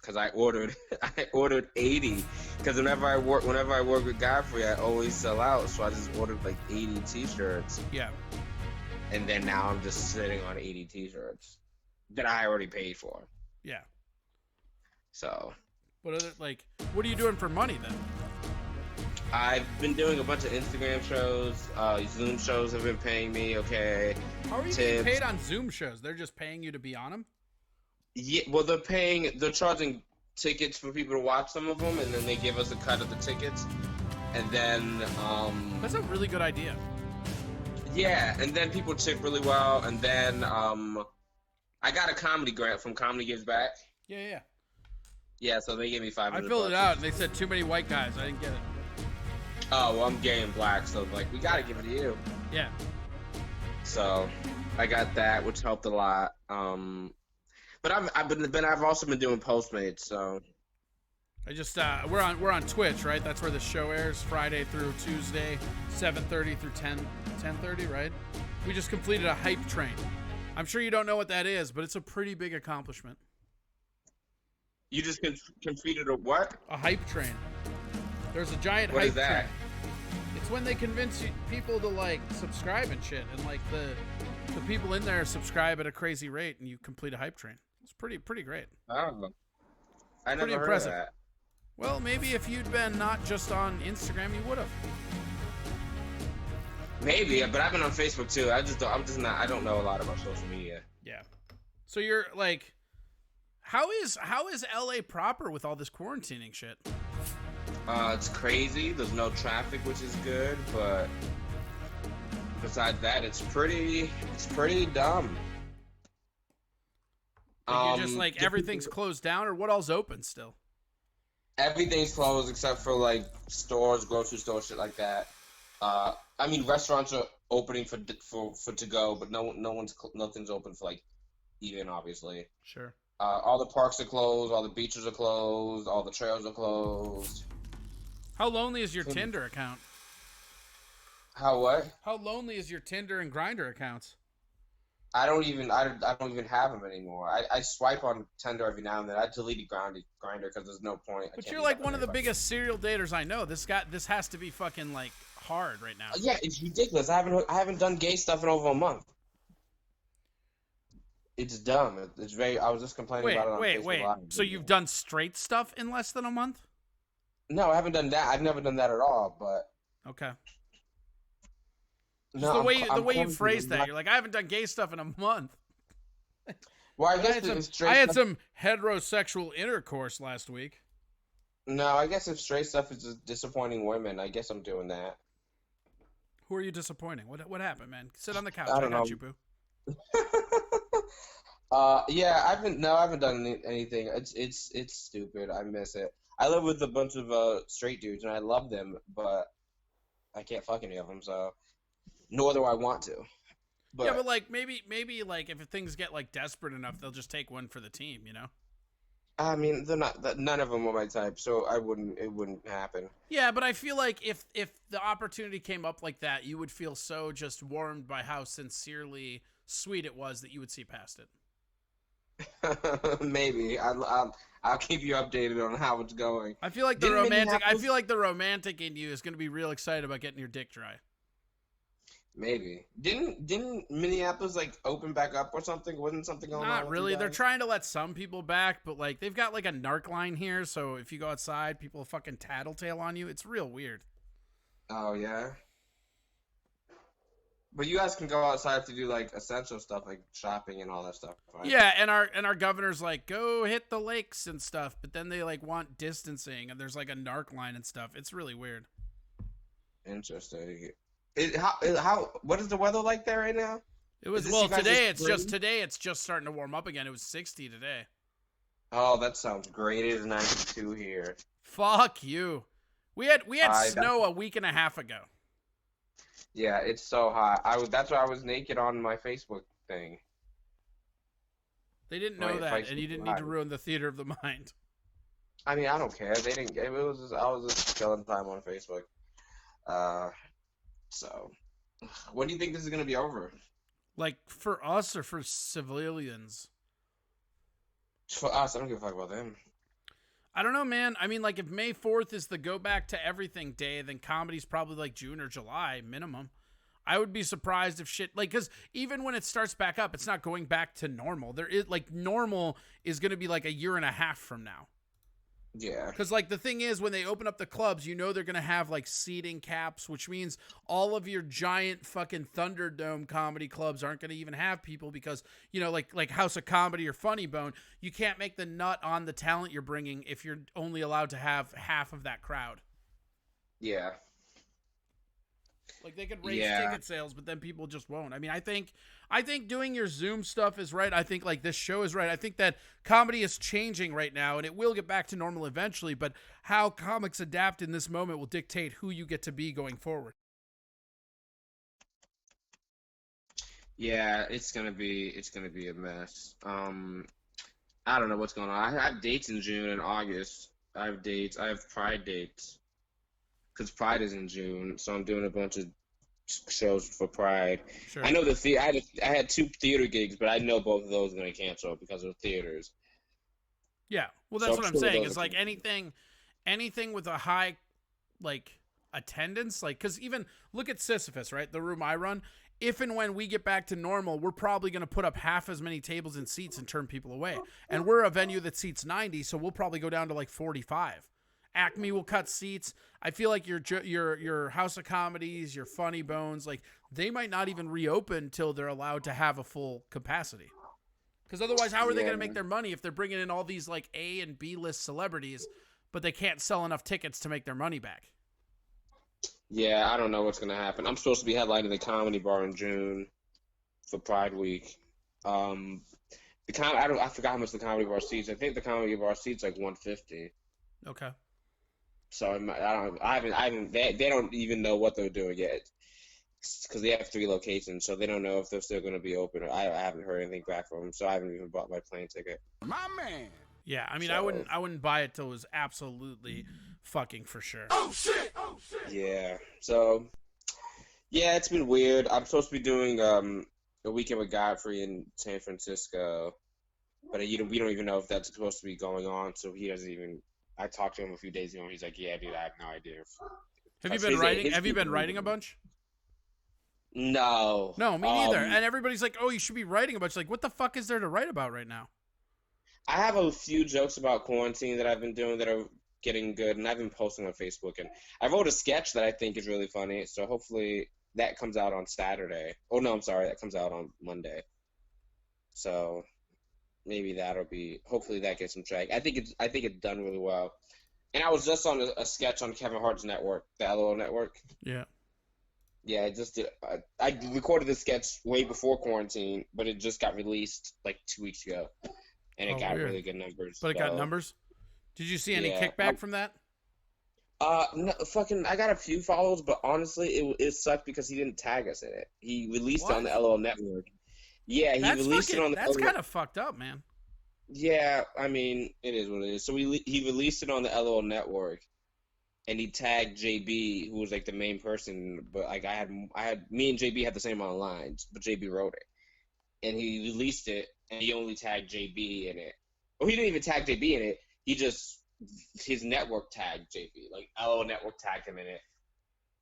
Cause I ordered I ordered 80. Cause whenever I work with Godfrey, I always sell out. So I just ordered like 80 t-shirts. Yeah. And then now I'm just sitting on 80 t-shirts that I already paid for. Yeah. So. What what are you doing for money then? I've been doing a bunch of Instagram shows. Zoom shows have been paying me. Okay. How are you getting paid on Zoom shows? They're just paying you to be on them? Yeah. Well, they're charging tickets for people to watch some of them, and then they give us a cut of the tickets, and then That's a really good idea. Yeah, and then people tip really well, and then I got a comedy grant from Comedy Gives Back. Yeah. Yeah, so they gave me $500. I filled it out, and they said too many white guys. I didn't get it. Oh, well, I'm gay and black, so like we gotta give it to you. Yeah. So I got that, which helped a lot. But I've also been doing Postmates, so. I just we're on Twitch, right? That's where the show airs, Friday through Tuesday, 7:30 through 10:30, right? We just completed a hype train. I'm sure you don't know what that is, but it's a pretty big accomplishment. You just completed a what? A hype train. There's a giant What hype is that? train. It's when they convince people to like subscribe and shit, and like the people in there subscribe at a crazy rate, and you complete a hype train. It's pretty great. Oh, I Pretty never heard impressive. of that. Well, maybe if you'd been not just on Instagram, you would have. Maybe, but I've been on Facebook too. I don't know a lot about social media. Yeah. So you're like, how is LA proper with all this quarantining shit? It's crazy. There's no traffic, which is good, but besides that, it's pretty dumb. Like you're just like everything's closed down, or what else open still? Everything's closed except for like stores, grocery stores, shit like that. I mean, restaurants are opening for to go, but nothing's open for like eating, obviously. Sure. All the parks are closed, all the beaches are closed, all the trails are closed. How lonely is your Tinder account? How what? How lonely is your Tinder and Grindr accounts? I don't even have them anymore. I swipe on Tinder every now and then. I deleted Grindr because there's no point. But you're like one of the biggest serial daters I know. This has to be fucking like hard right now. Yeah, it's ridiculous. I haven't done gay stuff in over a month. It's dumb. It's very. I was just complaining about it on Facebook Live. So you've done straight stuff in less than a month? No, I haven't done that. I've never done that at all. But okay. No, just the way you phrase that, you're like, I haven't done gay stuff in a month. Well, I guess I had some heterosexual intercourse last week. No, I guess if straight stuff is just disappointing women, I guess I'm doing that. Who are you disappointing? What happened, man? Sit on the couch. I don't know. You, boo. Yeah, I haven't done anything. It's stupid. I miss it. I live with a bunch of straight dudes, and I love them, but I can't fuck any of them, so nor do I want to. But, yeah, but like maybe like if things get like desperate enough, they'll just take one for the team, you know? I mean, they're not. None of them are my type, so it wouldn't happen. Yeah, but I feel like if the opportunity came up like that, you would feel so just warmed by how sincerely sweet it was that you would see past it. Maybe I'll keep you updated on how it's going. I feel like the romantic in you is going to be real excited about getting your dick dry. Maybe didn't Minneapolis like open back up or something? Wasn't something going on? Not really. They're trying to let some people back, but like they've got like a narc line here, so if you go outside, people fucking tattletale on you. It's real weird. Oh yeah. But you guys can go outside to do like essential stuff like shopping and all that stuff, right? Yeah, and our governor's like, go hit the lakes and stuff, but then they like want distancing and there's like a narc line and stuff. It's really weird. Interesting. What is the weather like there right now? It was today it's just starting to warm up again. It was 60 today. Oh, that sounds great. It is 92 here. Fuck you. We had snow a week and a half ago. Yeah, it's so hot. That's why I was naked on my Facebook thing. They didn't know that, and you didn't need to ruin the theater of the mind. I mean, I don't care. They didn't. It was. I was just killing time on Facebook. So, when do you think this is gonna be over? Like for us or for civilians? For us, I don't give a fuck about them. I don't know, man. I mean, like if May 4th is the go back to everything day, then comedy's probably like June or July minimum. I would be surprised if shit like because even when it starts back up, it's not going back to normal. There is like normal is going to be like a year and a half from now. Yeah. Because like the thing is, when they open up the clubs, you know they're going to have like seating caps, which means all of your giant fucking Thunderdome comedy clubs aren't going to even have people because you know like House of Comedy or Funny Bone, you can't make the nut on the talent you're bringing if you're only allowed to have half of that crowd. Yeah. Like they could raise ticket sales, but then people just won't. I mean, I think doing your Zoom stuff is right. I think like this show is right. I think that comedy is changing right now, and it will get back to normal eventually. But how comics adapt in this moment will dictate who you get to be going forward. Yeah, it's gonna be a mess. I don't know what's going on. I have dates in June and August. I have dates. I have Pride dates. Because Pride is in June, so I'm doing a bunch of shows for Pride. Sure. I know I had 2 theater gigs, but I know both of those are going to cancel because of theaters. Yeah, well, that's So what I'm saying. Is like anything with a high like attendance, like because even look at Sisyphus, right? The room I run. If and when we get back to normal, we're probably going to put up half as many tables and seats and turn people away. And we're a venue that seats 90, so we'll probably go down to like 45. Acme will cut seats. I feel like your House of Comedies, your Funny Bones, like they might not even reopen till they're allowed to have a full capacity. Because otherwise, how are they going to make their money if they're bringing in all these like A and B list celebrities, but they can't sell enough tickets to make their money back? Yeah, I don't know what's going to happen. I'm supposed to be headlining the Comedy Bar in June for Pride Week. I forgot how much the Comedy Bar seats. I think the Comedy Bar seats like 150. Okay. So I haven't. They don't even know what they're doing yet, because they have 3 locations, so they don't know if they're still going to be open. I haven't heard anything back from them, so I haven't even bought my plane ticket. My man. Yeah, I mean, I wouldn't buy it till it was absolutely fucking for sure. Oh shit! Oh shit! Yeah. So, yeah, it's been weird. I'm supposed to be doing a weekend with Godfrey in San Francisco, but we don't even know if that's supposed to be going on. So he doesn't even. I talked to him a few days ago, and he's like, "Yeah, dude, I have no idea." Have you been writing? Have you been writing a bunch? No. No, me neither. And everybody's like, "Oh, you should be writing a bunch." Like, what the fuck is there to write about right now? I have a few jokes about quarantine that I've been doing that are getting good, and I've been posting on Facebook. And I wrote a sketch that I think is really funny, so hopefully that comes out on Saturday. Oh no, I'm sorry, that comes out on Monday. So maybe hopefully that gets some track. I think it's done really well. And I was just on a sketch on Kevin Hart's network, the LOL network. Yeah. Yeah, I just did. I recorded this sketch way before quarantine, but it just got released like 2 weeks ago, and it got really good numbers. But it got numbers. Did you see any kickback from that? No, I got a few follows, but honestly, it sucked because he didn't tag us in it. He released it on the LOL network. Yeah, he released it on the. That's kind of fucked up, man. Yeah, I mean, it is what it is. So he released it on the LOL network, and he tagged JB, who was like the main person. But like me and JB had the same amount of lines, but JB wrote it, and he released it, and he only tagged JB in it. Or he didn't even tag JB in it. He just his network tagged JB, like LOL network tagged him in it.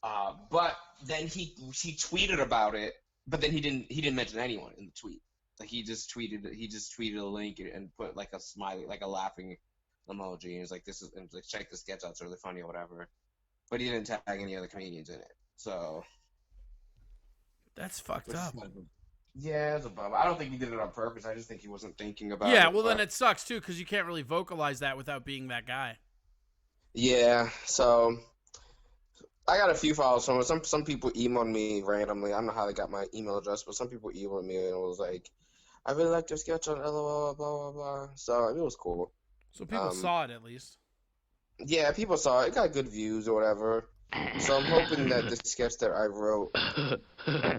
But then he tweeted about it, but then he didn't mention anyone in the tweet. Like he just tweeted a link and put like a smiley, like a laughing emoji, and he's like, check the sketch out, it's really funny or whatever. But he didn't tag any other comedians in it. So that's fucked up. Yeah, it's a bummer. I don't think he did it on purpose. I just think he wasn't thinking about it. Yeah, well then it sucks too, because you can't really vocalize that without being that guy. Yeah, so I got a few follows from it. Some people emailed me randomly. I don't know how they got my email address, but some people emailed me and it was like, I really like your sketch on LOL, blah, blah, blah. So it was cool. So people saw it at least. Yeah, people saw it. It got good views or whatever. So I'm hoping that the sketch that I wrote,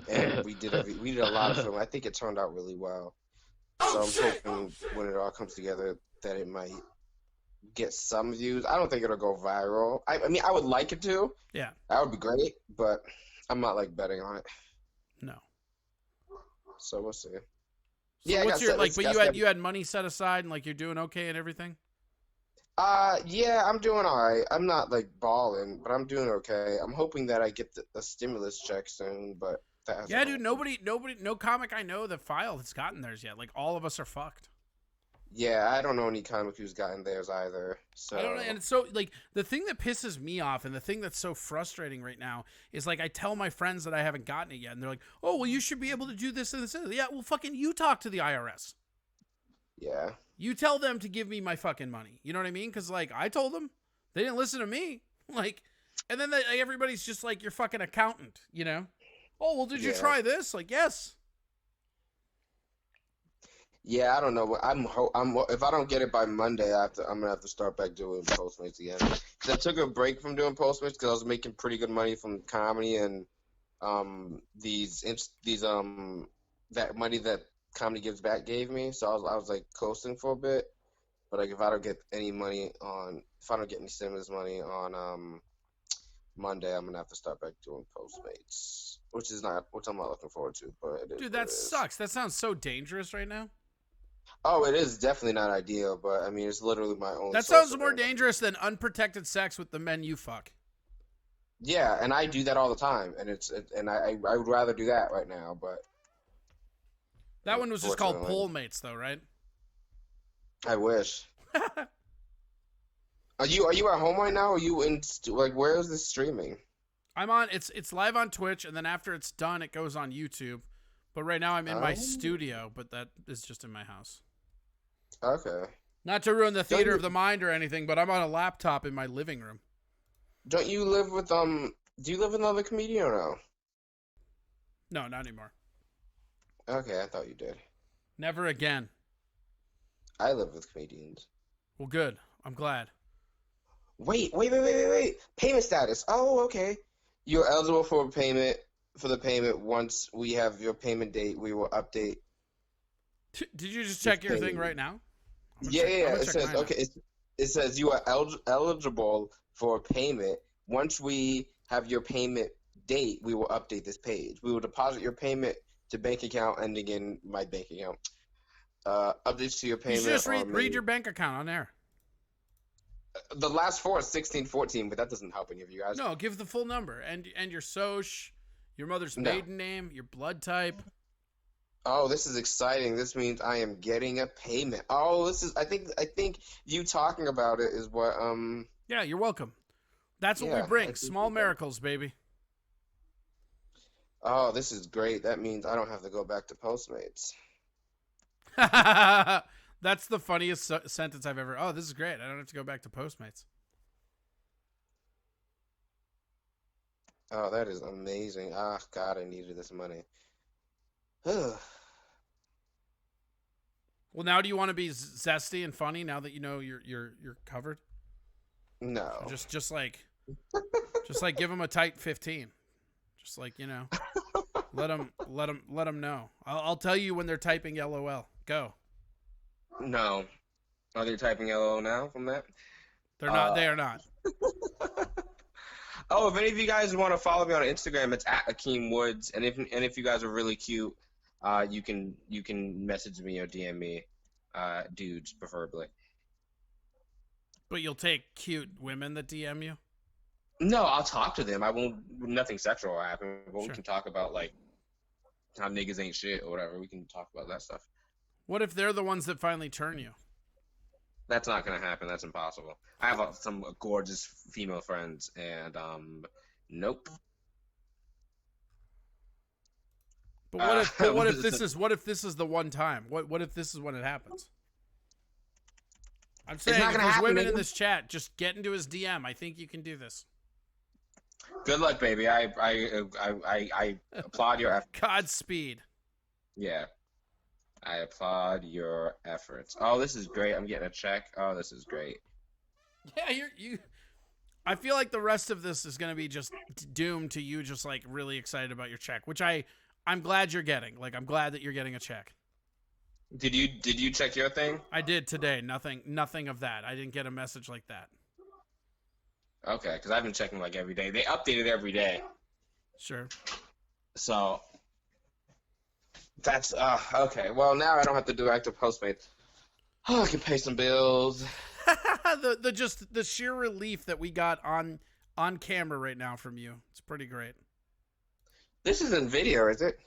and we did a lot of film. I think it turned out really well. So I'm hoping when it all comes together that it might get some views. I don't think it'll go viral. I mean, I would like it to. Yeah. That would be great, but I'm not like betting on it. No. So we'll see. So Yeah, what's your like? But you you had money set aside and like you're doing okay and everything. Yeah, I'm doing all right. I'm not like balling, but I'm doing okay. I'm hoping that I get the stimulus check soon, but that hasn't Yeah, dude. happened. No comic I know that filed has gotten theirs yet. Like all of us are fucked. Yeah, I don't know any comic who's gotten theirs either. So I don't know, and it's so like the thing that pisses me off, and the thing that's so frustrating right now is like I tell my friends that I haven't gotten it yet, and they're like, "Oh, well, you should be able to do this and this." Yeah, well, fucking you talk to the IRS. yeah. You tell them to give me my fucking money. You know what I mean? Because like I told them, they didn't listen to me. Like, and then everybody's just like your fucking accountant. You know? Oh well, did you try this? Like, yes. Yeah, I don't know. If I don't get it by Monday, I'm gonna have to start back doing Postmates again. Cause I took a break from doing Postmates because I was making pretty good money from comedy and that money that comedy gives back gave me. So I was like coasting for a bit. But like if I don't get any stimulus money on Monday, I'm gonna have to start back doing Postmates, which I'm not looking forward to. But it is. Dude, that sucks. That sounds so dangerous right now. Oh, it is definitely not ideal, but I mean, it's literally my own. That sounds more dangerous than unprotected sex with the men you fuck. Yeah, and I do that all the time, and I would rather do that right now, but that one was just called Pole Mates, though, right? I wish. Are you at home right now? Or are you in where is this streaming? I'm on. It's live on Twitch, and then after it's done, it goes on YouTube. But right now I'm in my studio, but that is just in my house. Okay. Not to ruin the theater of the mind or anything, but I'm on a laptop in my living room. Don't you live with do you live with another comedian or no? No, not anymore. Okay, I thought you did. Never again. I live with comedians. Well, good. I'm glad. Wait. Payment status. Oh, okay. You're eligible for the payment. Once we have your payment date, we will update. Did you just check your thing right now? Yeah. It says okay. It says you are eligible for payment. Once we have your payment date, we will update this page. We will deposit your payment to bank account ending in my bank account. Updates to your payment. You should just read your bank account on there. The last four is 1614, but that doesn't help any of you guys. No, give the full number and your soc, your mother's maiden name, your blood type. Oh, this is exciting. This means I am getting a payment. Oh, this is I think you talking about it is what Yeah, you're welcome. That's what we bring. Small miracles, baby. Oh, this is great. That means I don't have to go back to Postmates. That's the funniest sentence I've ever. Oh, this is great. I don't have to go back to Postmates. Oh, that is amazing. Ah, God, I needed this money. Well, now do you want to be zesty and funny now that you know you're covered? No. So just like give them a tight 15. Just like, you know, let them know. I'll tell you when they're typing LOL. Go. No. Are they typing LOL now from that? They're not. They are not. Oh, if any of you guys want to follow me on Instagram, it's at Akeem Woods. And if you guys are really cute, you can message me or DM me, dudes preferably. But you'll take cute women that DM you? No, I'll talk to them. I won't. Nothing sexual will happen. But Sure. We can talk about like how niggas ain't shit or whatever. We can talk about that stuff. What if they're the ones that finally turn you? That's not gonna happen. That's impossible. I have some gorgeous female friends, and nope. But what if this is the one time? What if this is when it happens? I'm saying, if there's women in this chat, just get into his DM. I think you can do this. Good luck, baby. I applaud your efforts. Godspeed. Yeah. I applaud your efforts. Oh, this is great. I'm getting a check. Oh, this is great. Yeah, you. I feel like the rest of this is gonna be just doomed to you just like really excited about your check, which I'm glad you're getting. Like, I'm glad that you're getting a check. Did you check your thing? I did today. Nothing of that. I didn't get a message like that. Okay, because I've been checking like every day. They update it every day. Sure. So that's okay. Well, now I don't have to do active Postmates. Oh, I can pay some bills. the sheer relief that we got on camera right now from you. It's pretty great. This isn't video, is it?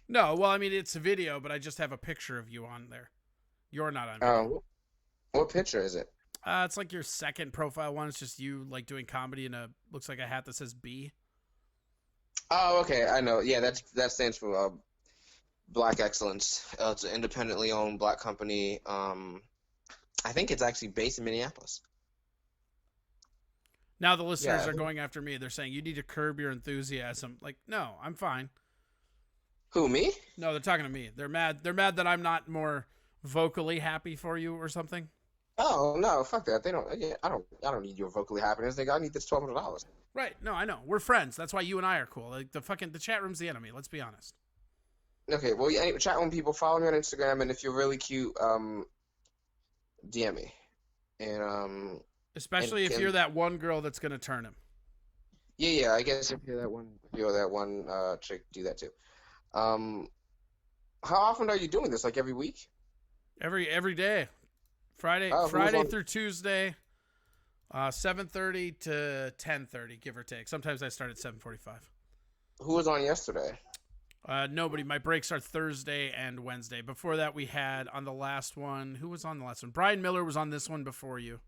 No, well, I mean it's a video, but I just have a picture of you on there. You're not on video. What picture is it? It's like your second profile one. It's just you like doing comedy in looks like a hat that says B. Oh, okay, I know. Yeah, that stands for Black Excellence. It's an independently owned black company. I think it's actually based in Minneapolis. Now the listeners are going after me. They're saying you need to curb your enthusiasm. Like, no, I'm fine. Who, me? No, they're talking to me. They're mad. They're mad that I'm not more vocally happy for you or something. Oh no, fuck that. They don't. Yeah, I don't need your vocally happiness. I need this $1,200. Right. No, I know. We're friends. That's why you and I are cool. Like the chat room's the enemy. Let's be honest. Okay. Well, anyway, chat room people, follow me on Instagram, and if you're really cute, DM me. And especially if you're that one girl that's gonna turn him. Yeah. I guess if you're that one chick, do that too. How often are you doing this? Like every week? Every day. Friday through Tuesday, 7:30 to 10:30, give or take. Sometimes I start at 7:45. Who was on yesterday? Nobody. My breaks are Thursday and Wednesday. Before that, we had on the last one. Who was on the last one? Brian Miller was on this one before you.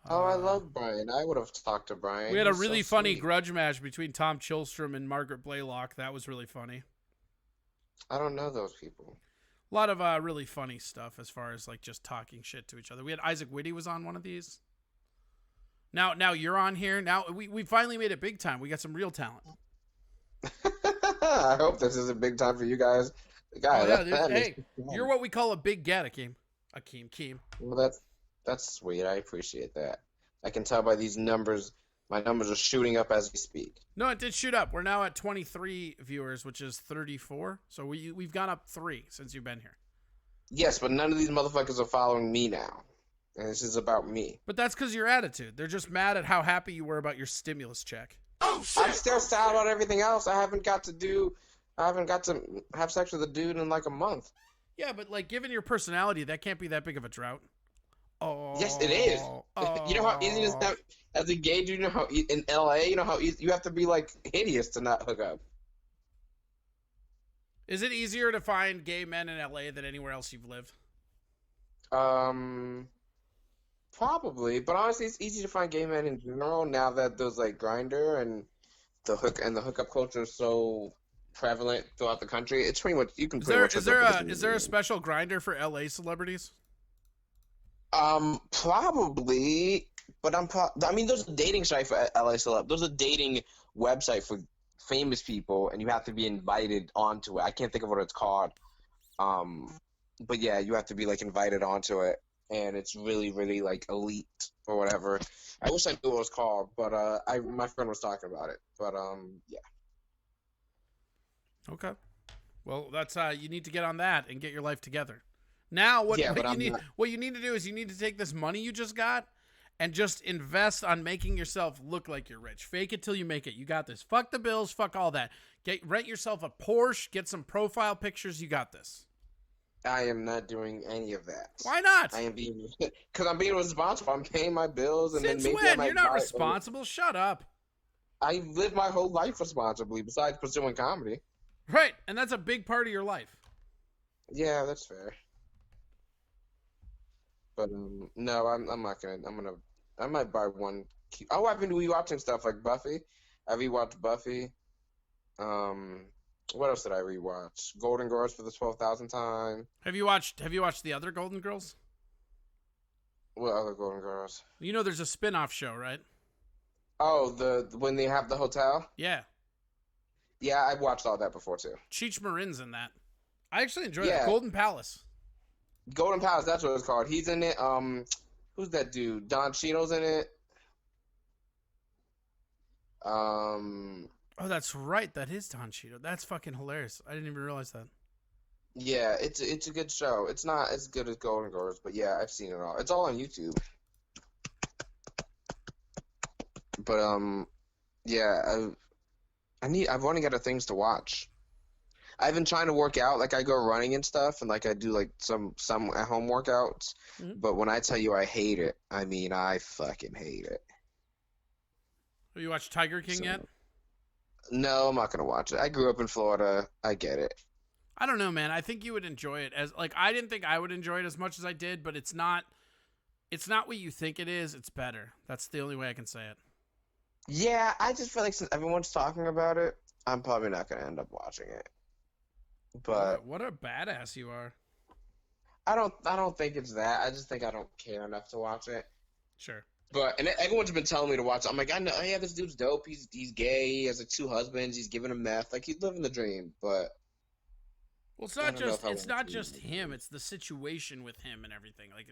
Oh, I love Brian. I would have talked to Brian. We had a really funny grudge match between Tom Chilstrom and Margaret Blaylock. That was really funny. I don't know those people. A lot of really funny stuff as far as like just talking shit to each other. We had Isaac Whitty was on one of these. Now you're on here. Now we finally made it big time. We got some real talent. I hope this is a big time for you guys. Hey, you're what we call a big get, Akeem. Well, that's sweet. I appreciate that. I can tell by these numbers. My numbers are shooting up as we speak. No, it did shoot up. We're now at 23 viewers, which is 34. So we've gone up 3 since you've been here. Yes, but none of these motherfuckers are following me now. And this is about me. But that's because your attitude. They're just mad at how happy you were about your stimulus check. Oh shit! I'm still sad about everything else. I haven't got to have sex with a dude in like a month. Yeah, but like given your personality, that can't be that big of a drought. Oh. Yes, it is. You know how easy it is that as a gay dude, you know how in LA, you know how easy, you have to be like hideous to not hook up. Is it easier to find gay men in LA than anywhere else you've lived? Probably, but honestly, it's easy to find gay men in general now that there's like Grindr and the hookup culture is so prevalent throughout the country. It's pretty much you can. Is there a special Grindr for LA celebrities? Probably, but I mean, there's a dating site for LA celeb. There's a dating website for famous people, and you have to be invited onto it. I can't think of what it's called. But yeah, you have to be like invited onto it, and it's really, really like elite or whatever. I wish I knew what it was called, but my friend was talking about it. But yeah. Okay. Well, that's you need to get on that and get your life together. Now, what you need to do is you need to take this money you just got and just invest on making yourself look like you're rich. Fake it till you make it. You got this. Fuck the bills. Fuck all that. Rent yourself a Porsche. Get some profile pictures. You got this. I am not doing any of that. Why not? I am because I'm being responsible. I'm paying my bills, and Since then maybe when? I might You're not buy responsible. Shut up. I live my whole life responsibly, besides pursuing comedy. Right, and that's a big part of your life. Yeah, that's fair. But no, I'm not gonna. I might buy one. Oh, I've been rewatching stuff like Buffy. I rewatched Buffy. What else did I rewatch? Golden Girls for the 12,000th time. Have you watched the other Golden Girls? What other Golden Girls? You know, there's a spin-off show, right? Oh, when they have the hotel. Yeah. Yeah, I've watched all that before too. Cheech Marin's in that. I actually enjoyed it. Golden Palace. Golden Palace, that's what it's called. He's in it. Who's that dude? Don Cheadle's in it. Oh, that's right. That is Don Cheadle. That's fucking hilarious. I didn't even realize that. Yeah, it's a good show. It's not as good as Golden Girls, but yeah, I've seen it all. It's all on YouTube. But yeah, I've only got things to watch. I've been trying to work out, like I go running and stuff, and like I do like some at home workouts. Mhm. But when I tell you I hate it, I mean I fucking hate it. Have you watched Tiger King So, yet? no, I'm not gonna watch it. I grew up in Florida. I get it. I don't know, man. I think you would enjoy it as like I didn't think I would enjoy it as much as I did, but it's not what you think it is. It's better. That's the only way I can say it. Yeah, I just feel like since everyone's talking about it, I'm probably not gonna end up watching it. But What a badass you are. I don't think it's that. I just think I don't care enough to watch it. Sure. But and everyone's been telling me to watch it. I'm like, I know, yeah, this dude's dope. He's gay. He has like 2 husbands. He's giving him meth. Like he's living the dream. But Well, it's I not don't know just if I it's want not to. just him. It's the situation with him and everything. Like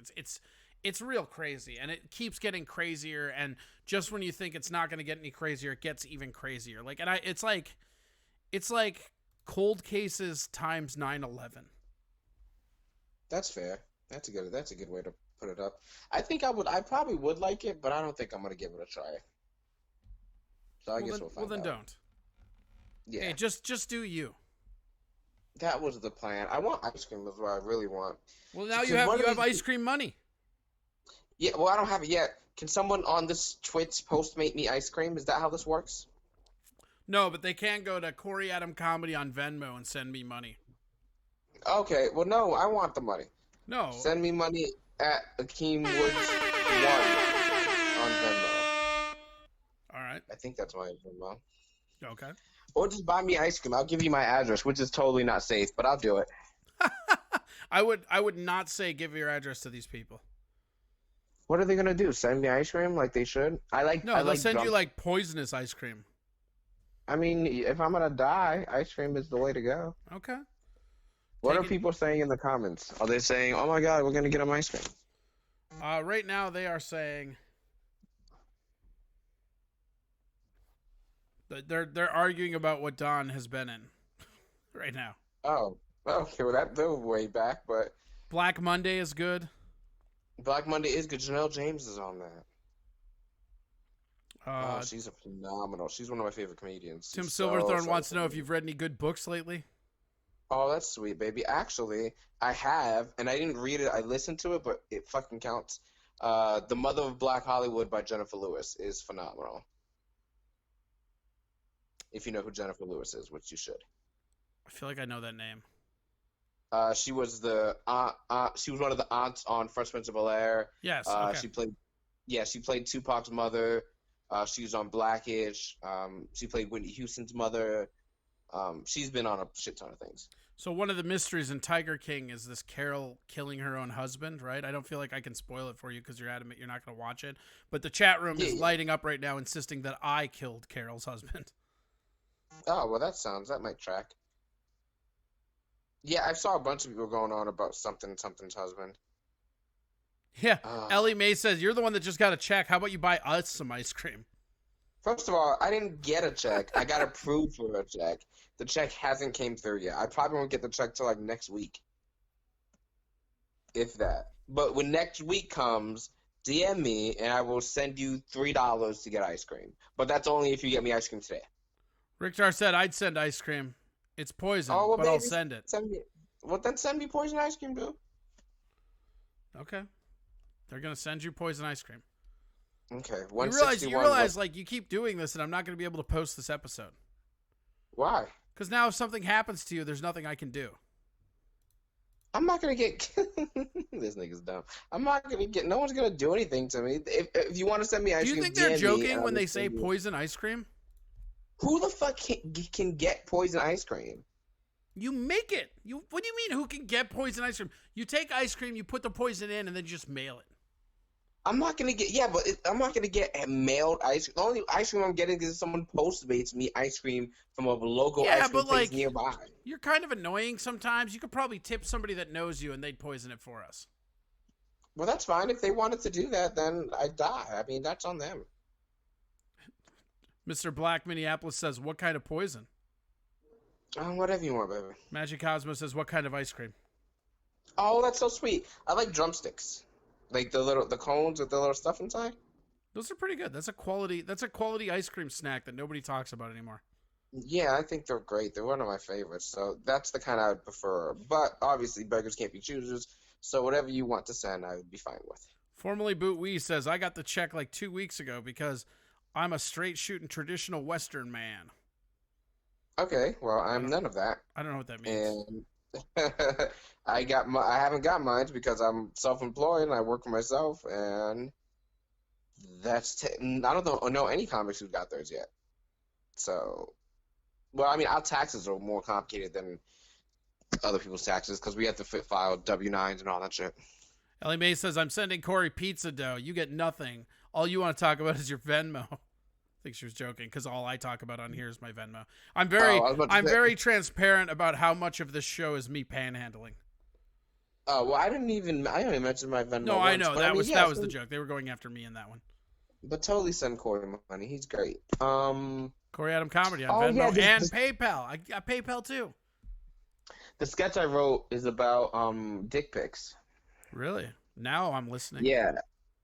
it's real crazy, and it keeps getting crazier. And just when you think it's not going to get any crazier, it gets even crazier. Like, and it's like cold cases times 9/11. That's fair. That's a good way to put it up. I probably would like it, but I don't think I'm gonna give it a try. So I guess we'll Well, find then out. don't. Yeah, Hey, just do you. that was the plan. I want ice cream is what I really want. Well, now Because you one of have these- ice cream money. Yeah, well, I don't have it yet. Can someone on this Twitch postmate me ice cream? Is that how this works? No, but they can go to Corey Adam Comedy on Venmo and send me money. Okay, well, no, I want the money. No. Send me money at Akeem Woods 1 on Venmo. All right. I think that's my Venmo. Okay. Or just buy me ice cream. I'll give you my address, which is totally not safe, but I'll do it. I would not say give your address to these people. What are they gonna do? Send me ice cream like they should? No, they'll send you like poisonous ice cream. I mean, if I'm gonna die, ice cream is the way to go. Okay. What Take are it- people saying in the comments? Are they saying, "Oh my God, we're gonna get them ice cream"? Right now they are saying that they're arguing about what Don has been in right now. Oh, okay. Well, they're way back, but Black Monday is good. Black Monday is good. Janelle James is on that. Uh, She's a phenomenal. She's one of my favorite comedians. Tim She's Silverthorne so wants to know if funny. you've read any good books lately. Oh, that's sweet, baby. Actually, I have, and I didn't read it. I listened to it, but it fucking counts. The Mother of Black Hollywood by Jennifer Lewis is phenomenal. If you know who Jennifer Lewis is, which you should. I feel like I know that name. She was she was one of the aunts on Fresh Prince of Bel-Air. Yes. Okay. She played Tupac's mother. She was on Blackish. She played Whitney Houston's mother. She's been on a shit ton of things. So one of the mysteries in Tiger King is this Carol killing her own husband, right? I don't feel like I can spoil it for you because you're adamant you're not going to watch it. But the chat room is lighting up right now, insisting that I killed Carol's husband. Oh, well, that might track. Yeah, I saw a bunch of people going on about something's husband. Yeah. Ellie Mae says, you're the one that just got a check. How about you buy us some ice cream? First of all, I didn't get a check. I got approved for a check. The check hasn't came through yet. I probably won't get the check till like next week. If that. But when next week comes, DM me and I will send you $3 to get ice cream. But that's only if you get me ice cream today. Richter said I'd send ice cream. It's poison, Oh, well, but I'll baby, send it. Well, then send me poison ice cream, dude. Okay. They're going to send you poison ice cream. Okay. You realize like you keep doing this and I'm not going to be able to post this episode. Why? Because now if something happens to you, there's nothing I can do. I'm not gonna get. This nigga's dumb. I'm not gonna get. No one's gonna do anything to me. If you want to send me ice Do you cream, think they're DM me, joking and when I'll they say send you. poison ice cream? Who the fuck can get poison ice cream? You make it. What do you mean? Who can get poison ice cream? You take ice cream, you put the poison in, and then just mail it. I'm not gonna get. Yeah, but I'm not gonna get a mailed ice cream. The only ice cream I'm getting is someone postmates me ice cream from a local ice cream place nearby. You're kind of annoying sometimes. You could probably tip somebody that knows you, and they'd poison it for us. Well, that's fine. If they wanted to do that, then I die. I mean, that's on them. Mr. Black Minneapolis says, what kind of poison? Whatever you want, baby. Magic Cosmo says, what kind of ice cream? Oh, that's so sweet. I like drumsticks, like the cones with the little stuff inside. Those are pretty good. That's a quality ice cream snack that nobody talks about anymore. Yeah, I think they're great. They're one of my favorites. So that's the kind I would prefer. But obviously, beggars can't be choosers. So whatever you want to send, I would be fine with. Formerly Boot Wee says, I got the check like 2 weeks ago because I'm a straight shooting traditional Western man. Okay, well, I'm none of that. I don't know what that means. And I haven't got mine because I'm self-employed and I work for myself, and I don't know any comics who got theirs yet. So, well, I mean, our taxes are more complicated than other people's taxes because we have to file W-9s and all that shit. Ellie Mae says, I'm sending Corey pizza dough. You get nothing. All you want to talk about is your Venmo. I think she was joking because all I talk about on here is my Venmo. I'm very transparent about how much of this show is me panhandling. Oh, well, I didn't even mention my Venmo. No, once, I know. That was the joke. They were going after me in that one. But totally send Corey money. He's great. Corey Adam Comedy on Venmo and PayPal. I got PayPal too. The sketch I wrote is about dick pics. Really? Now I'm listening. Yeah,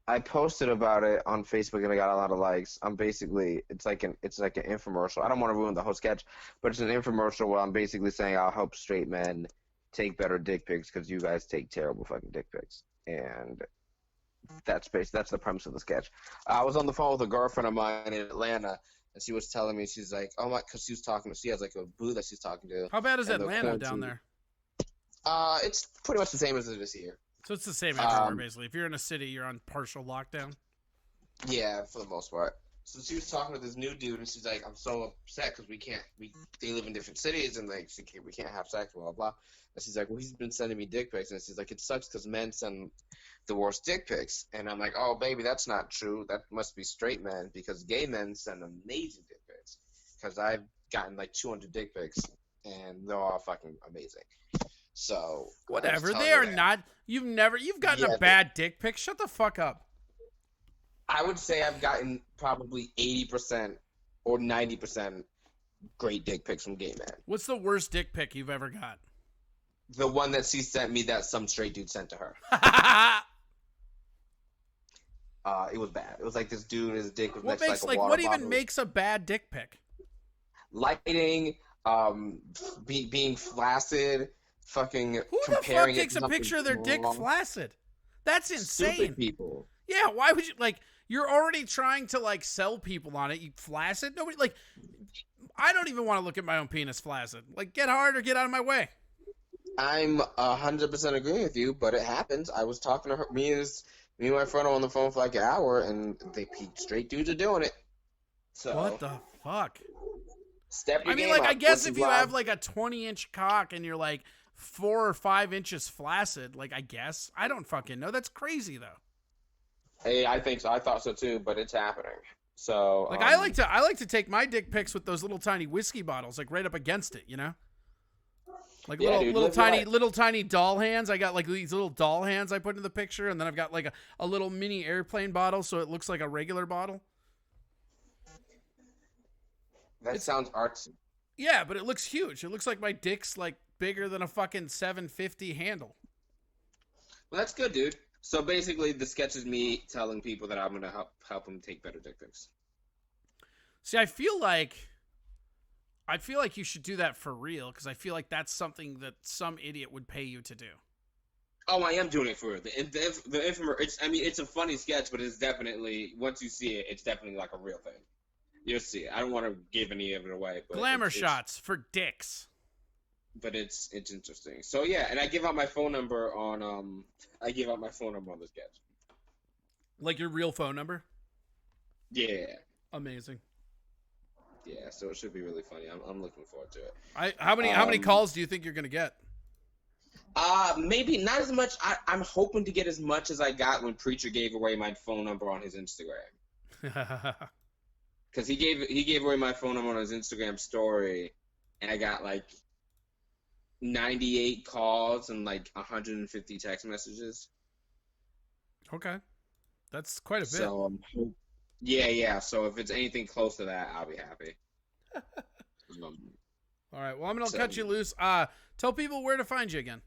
I posted about it on Facebook and I got a lot of likes. It's like an infomercial. I don't want to ruin the whole sketch, but it's an infomercial where I'm basically saying I'll help straight men take better dick pics because you guys take terrible fucking dick pics, and that's the premise of the sketch. I was on the phone with a girlfriend of mine in Atlanta, and she was telling me, she's like, oh my, because she has like a boo that she's talking to. How bad is Atlanta down there? It's pretty much the same as it is here. So it's the same everywhere, basically. If you're in a city, you're on partial lockdown. Yeah, for the most part. So she was talking to this new dude, and she's like, I'm so upset because they live in different cities, and like, we can't have sex, blah, blah, blah. And she's like, well, he's been sending me dick pics. And she's like, it sucks because men send the worst dick pics. And I'm like, oh, baby, that's not true. That must be straight men because gay men send amazing dick pics. Because I've gotten like 200 dick pics, and they're all fucking amazing. So whatever, they are not. You've gotten a bad dick pic. Shut the fuck up. I would say I've gotten probably 80% or 90% great dick pics from gay men. What's the worst dick pic you've ever got? The one that she sent me that some straight dude sent to her. It was bad. It was like this dude, his dick was next to like a water what bottle. even makes a bad dick pic? Lighting, being flaccid, fucking who comparing the fuck takes a picture of their dick flaccid? That's insane. Stupid people. Yeah, why would you, like, you're already trying to, like, sell people on it. You flaccid? Nobody, like, I don't even want to look at my own penis flaccid. Like, get hard or get out of my way. I'm 100% agreeing with you, but it happens. I was talking to her, me and my friend on the phone for like an hour, and straight dudes are doing it. So what the fuck? Step your game like, up. I guess if you have, like, a 20-inch cock and you're, like, 4 or 5 inches flaccid, like, I guess. I don't fucking know. That's crazy, though. Hey, I think so. I thought so too, but it's happening. So like, I like to take my dick pics with those little tiny whiskey bottles, like right up against it, you know, like little tiny doll hands. I got like these little doll hands I put in the picture, and then I've got like a little mini airplane bottle, so it looks like a regular bottle. That sounds artsy. Yeah, but it looks huge. It looks like my dick's like bigger than a fucking 750 handle. Well, that's good, dude. So basically, the sketch is me telling people that I'm gonna help them take better dick pics. See, I feel like you should do that for real, because I feel like that's something that some idiot would pay you to do. Oh, I am doing it for real. The infomercial. It's a funny sketch, but it's definitely, once you see it, it's definitely like a real thing. You'll see it. I don't want to give any of it away. But glamour shots for dicks. But it's interesting. So yeah, and I give out my phone number on the sketch. Like your real phone number? Yeah. Amazing. Yeah, so it should be really funny. I'm looking forward to it. How many calls do you think you're gonna get? Maybe not as much. I'm hoping to get as much as I got when Preacher gave away my phone number on his Instagram. Because he gave away my phone number on his Instagram story, and I got like 98 calls and like 150 text messages. Okay, that's quite a bit. So yeah. So if it's anything close to that, I'll be happy. All right. Well, I'm gonna So- cut you loose. Tell people where to find you again.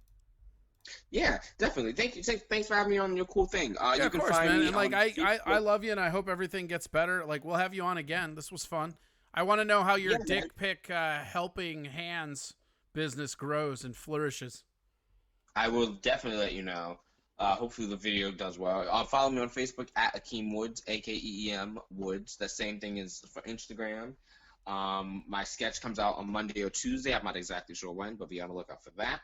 Yeah, definitely. Thank you. Thanks for having me on your cool thing. Yeah, you of can course, find man. me And like, on I Facebook. love you, and I hope everything gets better. Like, we'll have you on again. This was fun. I want to know how your Yeah, man. dick pic helping hands business grows and flourishes. I will definitely let you know. Hopefully the video does well. Follow me on Facebook at Akeem Woods, AKEEM Woods. The same thing is for Instagram. My sketch comes out on Monday or Tuesday. I'm not exactly sure when, but be on the lookout for that.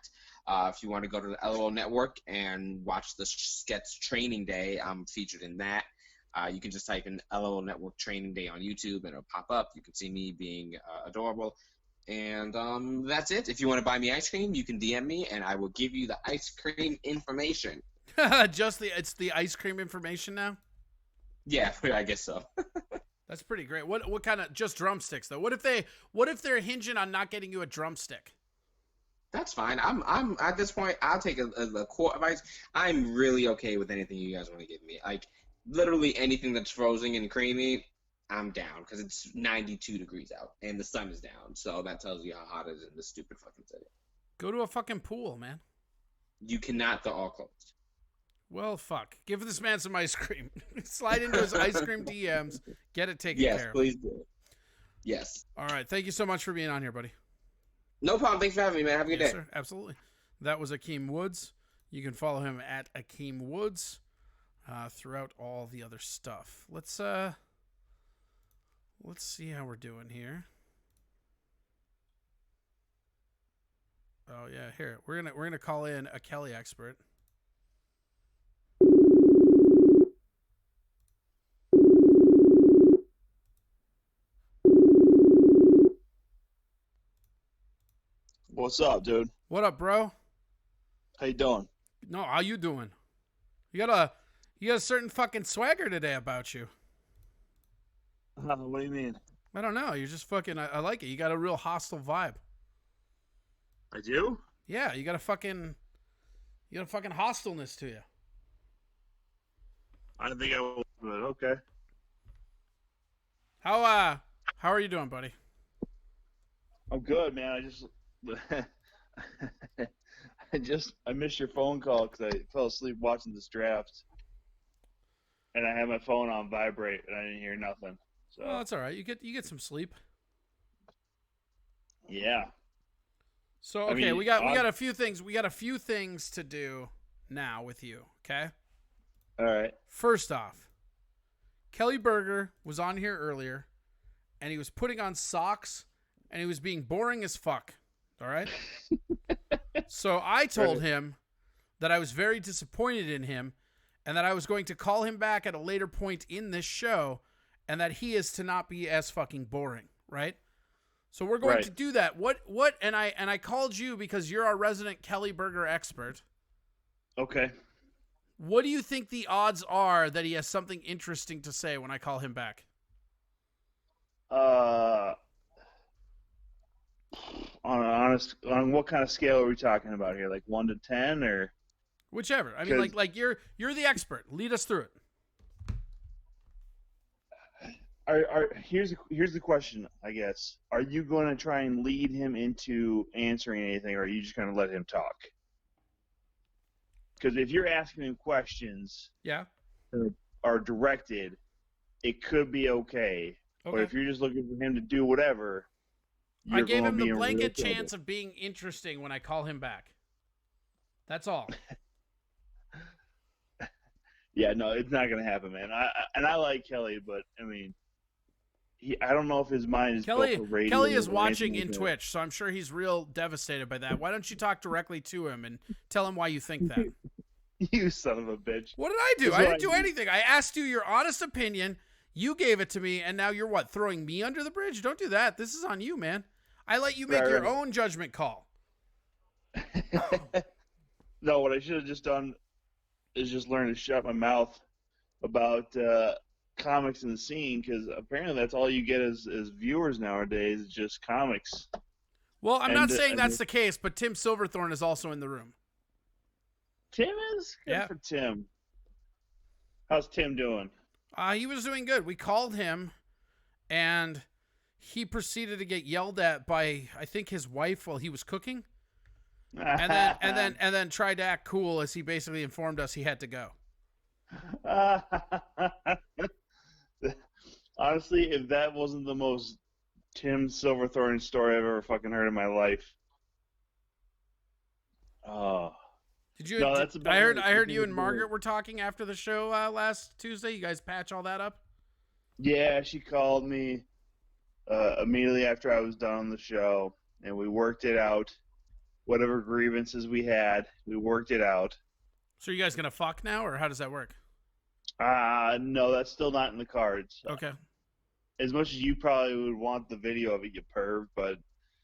If you want to go to the LOL Network and watch the sketch training day, I'm featured in that. You can just type in LOL Network Training Day on YouTube and it'll pop up. You can see me being adorable. And that's it. If you want to buy me ice cream, you can DM me and I will give you the ice cream information. It's the ice cream information now. Yeah, I guess so. That's pretty great. What kind of just drumsticks though? What if they're hinging on not getting you a drumstick? That's fine. I'm at this point. I'll take a quart of ice. I'm really okay with anything you guys want to give me. Like literally anything that's frozen and creamy, I'm down because it's 92 degrees out and the sun is down. So that tells you how hot it is in this stupid fucking city. Go to a fucking pool, man. You cannot. They're all closed. Well, fuck. Give this man some ice cream. Slide into his ice cream DMs. Get it taken Yes, care of. please do. Yes. All right. Thank you so much for being on here, buddy. No problem. Thanks for having me, man. Have a good Yes, day. sir. Absolutely. That was Akeem Woods. You can follow him at Akeem Woods throughout all the other stuff. Let's see how we're doing here. Oh yeah, here we're gonna call in a Kelly expert. What's up, dude? What up, bro? How you doing? No, how you doing? You got a certain fucking swagger today about you. What do you mean? I don't know. You're just fucking. I like it. You got a real hostile vibe. I do? Yeah, you got a fucking hostileness to you. I didn't think I would, but okay. How are you doing, buddy? I'm good, man. I missed your phone call because I fell asleep watching this draft, and I had my phone on vibrate and I didn't hear nothing. So Well, that's all right. You get some sleep. yeah. So I okay, mean, we got a few things. We got a few things to do now with you. Okay. All right. First off, Kelly Berger was on here earlier, and he was putting on socks, and he was being boring as fuck. All right. So I told him that I was very disappointed in him, and that I was going to call him back at a later point in this show, and that he is to not be as fucking boring. Right. So we're going to do that. What and I called you because you're our resident Kelly Berger expert. Okay. What do you think the odds are that he has something interesting to say when I call him back? On what kind of scale are we talking about here? Like 1 to 10 or? Whichever. I mean, like you're the expert. Lead us through it. Here's the question, I guess. Are you going to try and lead him into answering anything, or are you just going to let him talk? Because if you're asking him questions, yeah, that are directed, it could be okay. But if you're just looking for him to do whatever, I gave him the blanket chance of being interesting when I call him back. That's all. Yeah, no, it's not going to happen, man. I like Kelly, but I mean, I don't know if his mind is built for radio. Kelly is watching in Twitch, so I'm sure he's real devastated by that. Why don't you talk directly to him and tell him why you think that? You son of a bitch. What did I do? I didn't do anything. I asked you your honest opinion. You gave it to me, and now you're what? Throwing me under the bridge? Don't do that. This is on you, man. I let you make your own judgment call. No, what I should have just done is just learn to shut my mouth about comics in the scene, because apparently that's all you get as viewers nowadays is just comics. Well, I'm not saying that's the case, but Tim Silverthorne is also in the room. Tim is? Good for Tim. How's Tim doing? He was doing good. We called him, and he proceeded to get yelled at by, I think, his wife while he was cooking, and then tried to act cool as he basically informed us he had to go. Honestly, if that wasn't the most Tim Silverthorne story I've ever fucking heard in my life. Oh. Did you? No, that's about I it. heard you and Margaret were talking after the show last Tuesday. You guys patch all that up? Yeah, she called me immediately after I was done on the show, and we worked it out. Whatever grievances we had, we worked it out. So are you guys gonna fuck now, or how does that work? No, that's still not in the cards. Okay. As much as you probably would want the video of it, you perv, but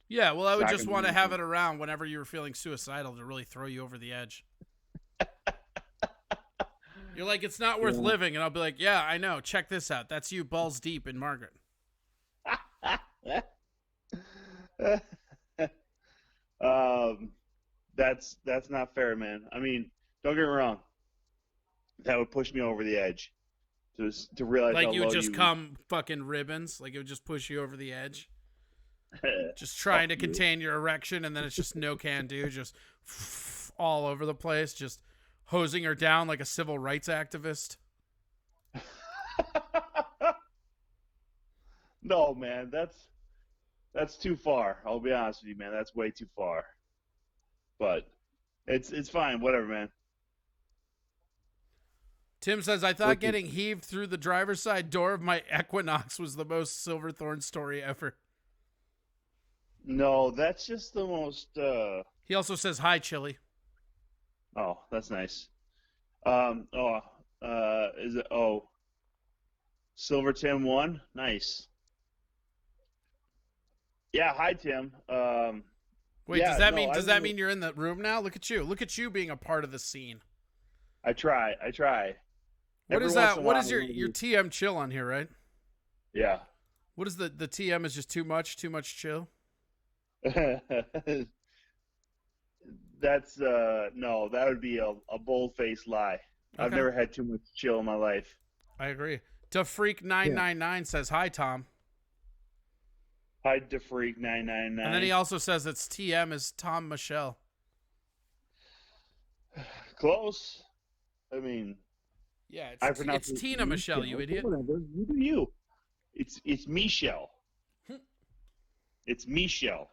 yeah, well, I would just want to have it around whenever you were feeling suicidal to really throw you over the edge. You're like, it's not worth living, and I'll be like, yeah, I know. Check this out. That's you balls deep in Margaret. That's not fair, man. I mean, don't get me wrong. That would push me over the edge to realize like how you would low just come fucking ribbons, like it would just push you over the edge. Just trying to contain your erection, and then it's just no can do, just all over the place, just hosing her down like a civil rights activist. No, man, that's too far. I'll be honest with you, man. That's way too far. But it's fine. Whatever, man. Tim says, I thought getting heaved through the driver's side door of my Equinox was the most Silverthorne story ever. No, that's just the most... He also says, hi, Chili. Oh, that's nice. Is it... Oh. Silver Tim 1? Nice. Yeah, hi, Tim. Wait, yeah, does that mean you're in the room now? Look at you. Look at you being a part of the scene. I try. What is that? What is your TM chill on here, right? Yeah. What is the TM is just too much chill? That's no, that would be a bold-faced lie. Okay. I've never had too much chill in my life. I agree. DeFreak999 says, hi, Tom. Hi, DeFreak999. And then he also says it's TM is Tom Michelle. Close. I mean... Yeah, it's Tina Michelle, you idiot. Whatever. You do you. It's Michelle. It's Michelle.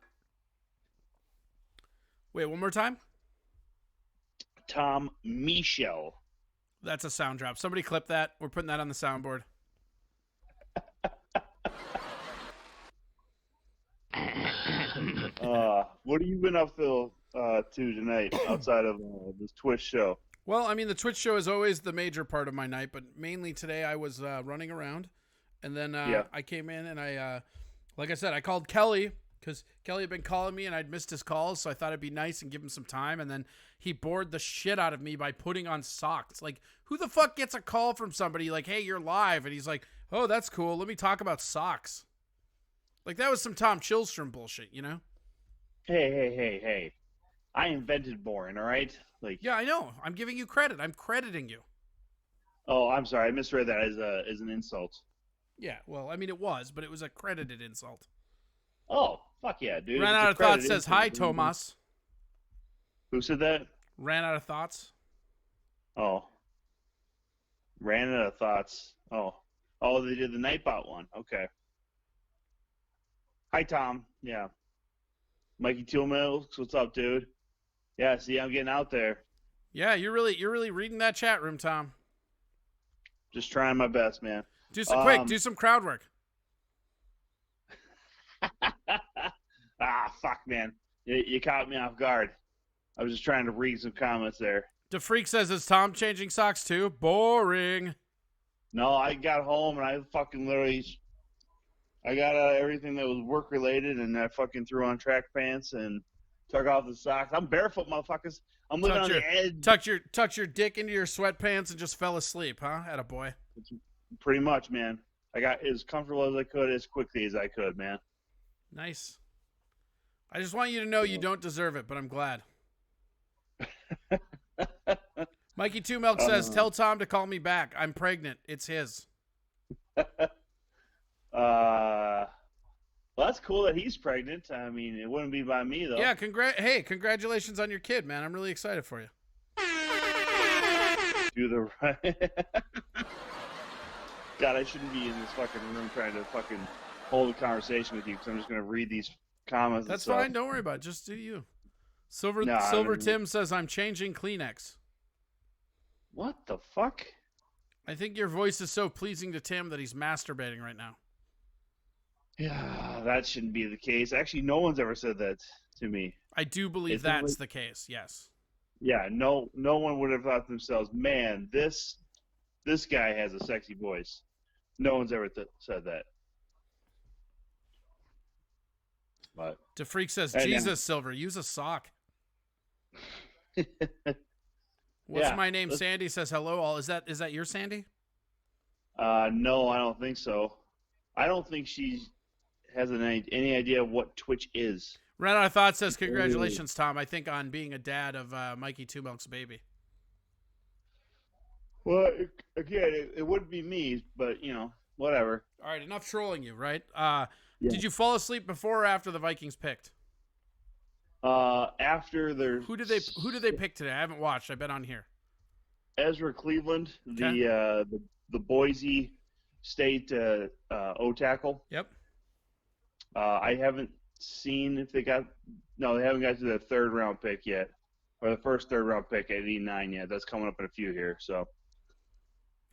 Wait, one more time? Tom Michelle. That's a sound drop. Somebody clip that. We're putting that on the soundboard. What have you been up to tonight outside of this Twitch show? Well, I mean, the Twitch show is always the major part of my night, but mainly today I was running around, and then I came in and I, like I said, I called Kelly because Kelly had been calling me and I'd missed his calls, so I thought it'd be nice and give him some time, and then he bored the shit out of me by putting on socks. Like, who the fuck gets a call from somebody like, hey, you're live, and he's like, oh, that's cool, let me talk about socks. Like, that was some Tom Chillstrom bullshit, you know? Hey. I invented boring, all right? Like, yeah, I know. I'm giving you credit. I'm crediting you. Oh, I'm sorry. I misread that as an insult. Yeah, well, I mean, it was, but it was a credited insult. Oh, fuck yeah, dude. Ran Out of Thoughts says, hi, Tomas. Who said that? Ran Out of Thoughts. Oh. Ran Out of Thoughts. Oh, they did the Nightbot one. Okay. Hi, Tom. Yeah. Mikey Toolmills, what's up, dude? Yeah, see, I'm getting out there. Yeah, you're really reading that chat room, Tom. Just trying my best, man. Do some crowd work. Fuck, man. You caught me off guard. I was just trying to read some comments there. DeFreak says, is Tom changing socks too? Boring. No, I got home and I fucking literally... I got everything that was work-related, and I fucking threw on track pants and took off the socks. I'm barefoot, motherfuckers. I'm living on the edge. Tucked your dick into your sweatpants and just fell asleep, huh? Attaboy. Pretty much, man. I got as comfortable as I could, as quickly as I could, man. Nice. I just want you to know you don't deserve it, but I'm glad. Mikey Two Milk says, tell Tom to call me back. I'm pregnant. It's his. Well, that's cool that he's pregnant. I mean, it wouldn't be by me though. Yeah, congratulations on your kid, man. I'm really excited for you. Do the right. God, I shouldn't be in this fucking room trying to fucking hold a conversation with you because I'm just gonna read these comments. That's and stuff. fine. Don't worry about it. Just do you. Silver No, Tim says I'm changing Kleenex. What the fuck? I think your voice is so pleasing to Tim that he's masturbating right now. Yeah, that shouldn't be the case. Actually, no one's ever said that to me. I do believe that's the case. Yes. Yeah, no one would have thought to themselves, man, this guy has a sexy voice. No one's ever said that. But DeFreak says, And Jesus, Silver, use a sock. What's Yeah, my name? Sandy says hello all. Is that your Sandy? no, I don't think so. I don't think she has any idea what Twitch is. Red Out of Thought says, congratulations, Tom. I think on being a dad of Mikey Two Milk's baby. Well, again, it wouldn't be me, but whatever. All right, enough trolling you, right? Yeah. Did you fall asleep before or after the Vikings picked? After their Who did they pick today? I haven't watched. I've been on here. Ezra Cleveland, Okay. the Boise State O tackle. Yep. I haven't seen if they haven't got to the third round pick yet, or the first third round pick at 89 yet. That's coming up in a few here. So.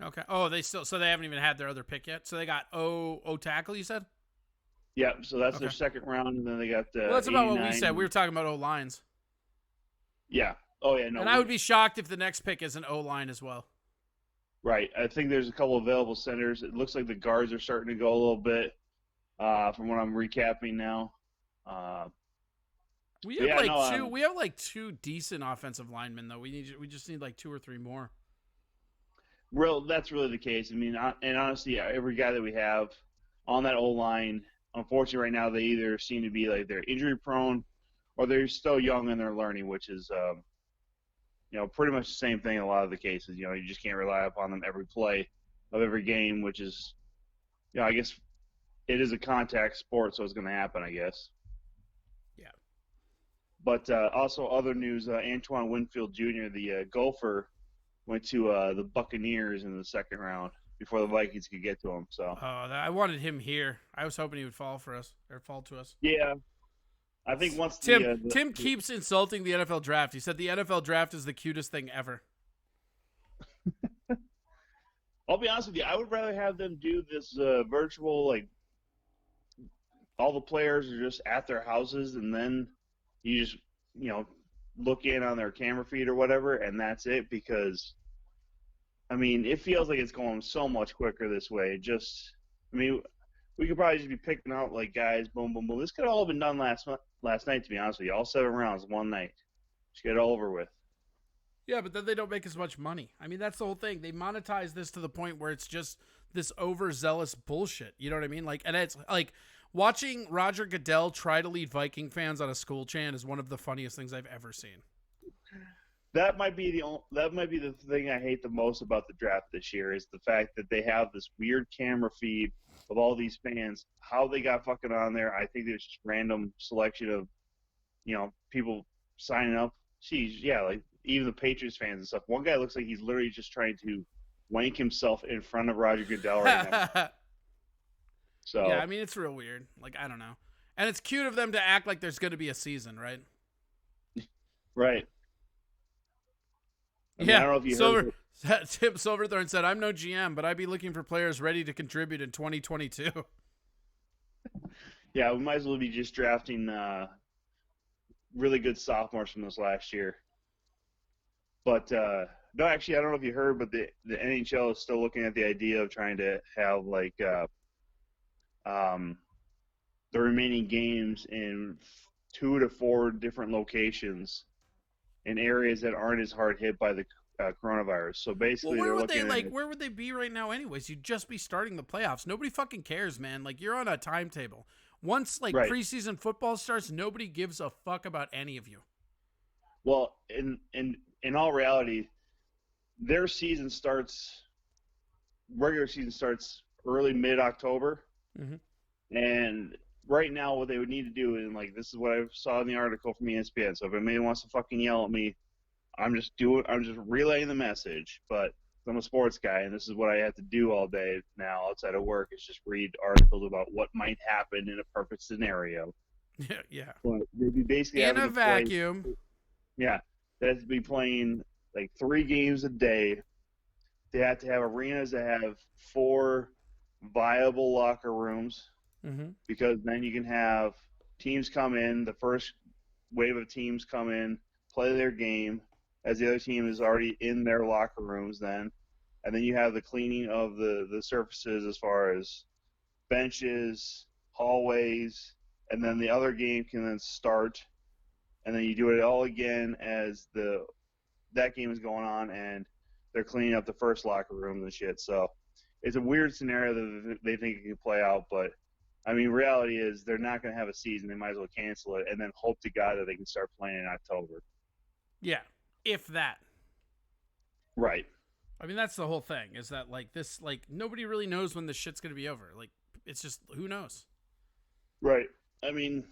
Okay. Oh, they haven't even had their other pick yet. So they got O tackle. You said. Yeah. So that's Okay. their second round, and then they got. Well, that's about what we 89. said. We were talking about O lines. Yeah. Oh yeah. No. And I would be shocked if the next pick is an O line as well. Right. I think there's a couple available centers. It looks like the guards are starting to go a little bit, from what I'm recapping now. We have like two decent offensive linemen though. We just need like 2 or 3 more. That's really the case. I mean, and honestly, every guy that we have on that O line, unfortunately, right now they either seem to be like they're injury prone, or they're still young and they're learning, which is, pretty much the same thing in a lot of the cases. You just can't rely upon them every play of every game, which is, I guess it is a contact sport, so it's going to happen, I guess. Yeah. But also other news, Antoine Winfield Jr., the golfer, went to the Buccaneers in the second round before the Vikings could get to him. So. I wanted him here. I was hoping he would fall to us. Yeah. I think once Tim keeps insulting the NFL draft. He said the NFL draft is the cutest thing ever. I'll be honest with you. I would rather have them do this virtual, like, all the players are just at their houses, and then you just, look in on their camera feed or whatever, and that's it. Because, I mean, it feels like it's going so much quicker this way. We could probably just be picking out, like, guys, boom, boom, boom. This could all have been done last night, to be honest with you. All 7 rounds, one night. Just get it over with. Yeah, but then they don't make as much money. I mean, that's the whole thing. They monetize this to the point where it's just this overzealous bullshit. You know what I mean? Like, and it's like watching Roger Goodell try to lead Viking fans on a school chant is one of the funniest things I've ever seen. That might be the thing I hate the most about the draft this year is the fact that they have this weird camera feed of all these fans. How they got fucking on there, I think there's just random selection of, people signing up. Geez, yeah, like even the Patriots fans and stuff. One guy looks like he's literally just trying to wank himself in front of Roger Goodell right now. So yeah, I mean, it's real weird. Like, I don't know. And it's cute of them to act like there's going to be a season, right? Right. I don't know if you Silver, heard Tim Silverthorne said, I'm no GM, but I'd be looking for players ready to contribute in 2022. Yeah, we might as well be just drafting really good sophomores from this last year. But, no, actually, I don't know if you heard, but the NHL is still looking at the idea of trying to have, like, the remaining games in 2 to 4 different locations in areas that aren't as hard hit by the coronavirus. So basically, where would they be right now anyways? You'd just be starting the playoffs. Nobody fucking cares, man. Like, you're on a timetable. Once, Right. preseason football starts, nobody gives a fuck about any of you. Well, in all reality, their regular season starts early mid-October, Mhm. and right now what they would need to do, and like this is what I saw in the article from ESPN. So if anybody wants to fucking yell at me, I'm just relaying the message. But I'm a sports guy, and this is what I have to do all day now outside of work is just read articles about what might happen in a perfect scenario. Yeah, yeah. But they'd be basically In having a to play- vacuum. yeah, they have to be playing like 3 games a day. They have to have arenas that have 4 viable locker rooms Mm-hmm. because then you can have teams come in, the first wave of teams come in, play their game as the other team is already in their locker rooms then. And then you have the cleaning of the surfaces as far as benches, hallways, and then the other game can then start. And then you do it all again as that game is going on and they're cleaning up the first locker rooms and shit. So it's a weird scenario that they think it can play out, but I mean, reality is they're not going to have a season. They might as well cancel it and then hope to God that they can start playing in October. Yeah, if that. Right. I mean, that's the whole thing. Is that like this? Like nobody really knows when this shit's gonna be over. Like it's just who knows. Right. I mean,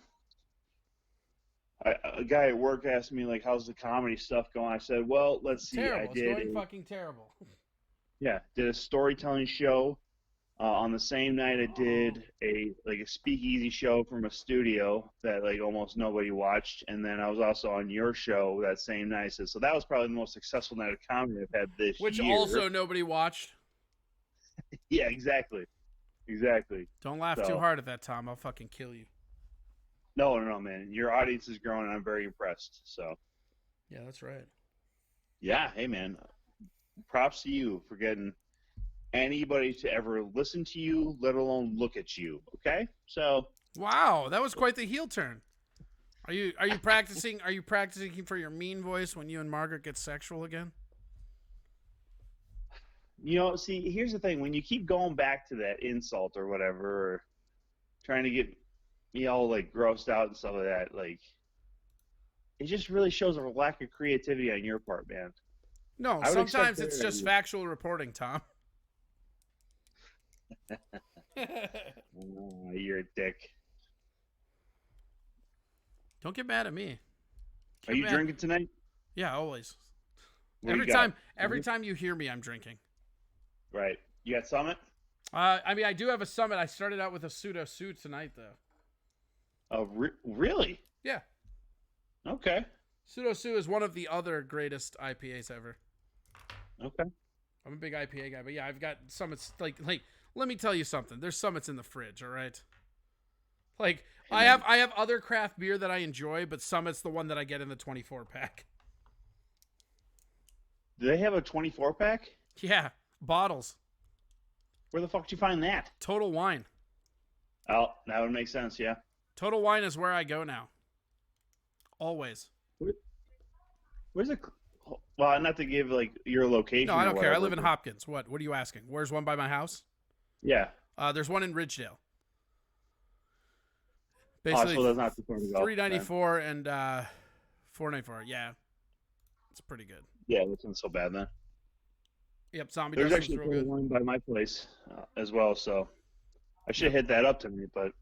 a guy at work asked me like, "How's the comedy stuff going?" I said, "Well, let's see. Terrible. I It's did going fucking terrible. did a storytelling show." On the same night, I did a speakeasy show from a studio that like almost nobody watched, and then I was also on your show that same night. So that was probably the most successful night of comedy I've had this Which year. also nobody watched. Yeah, exactly. Don't laugh So- too hard at that, Tom. I'll fucking kill you. No, man. Your audience is growing, and I'm very impressed. So Yeah, that's right. yeah, hey man, props to you for getting anybody to ever listen to you, let alone look at you. Okay, so Wow, that was quite the heel turn. Are you practicing? Are you practicing for your mean voice when you and Margaret get sexual again? see, here's the thing: when you keep going back to that insult or whatever, or trying to get me all like grossed out and stuff like that, like it just really shows a lack of creativity on your part, man. No, I would expect sometimes it's better just of you. factual reporting, Tom. Oh, you're a dick. Don't get mad at me. Are you drinking tonight? Yeah, always. What do Every you got? time you hear me, I'm drinking. Right. You got Summit? I mean, I do have a Summit. I started out with a Pseudo Sue tonight, though. Oh, really? Yeah. Okay. Pseudo Sue is one of the other greatest IPAs ever. Okay. I'm a big IPA guy, but yeah, I've got Summits. Like, let me tell you something. There's Summits in the fridge, all right? Like, I have other craft beer that I enjoy, but Summit's the one that I get in the 24 pack. Do they have a 24 pack? Yeah, bottles. Where the fuck did you find that? Total Wine. Oh, that would make sense, yeah. Total Wine is where I go now. Always. Where's it? Well, not to give like your location. No, I don't or care. I whatever, live in but- Hopkins. What are you asking? Where's one by my house? Yeah. There's one in Ridgedale. Oh, Basically, so that's not too far to go. 394 and 494. Yeah, it's pretty good. Yeah, that's not so bad then. Yep, Zombie There's Dustin's actually real good. one by my place as well, so I should have hit that up tonight, but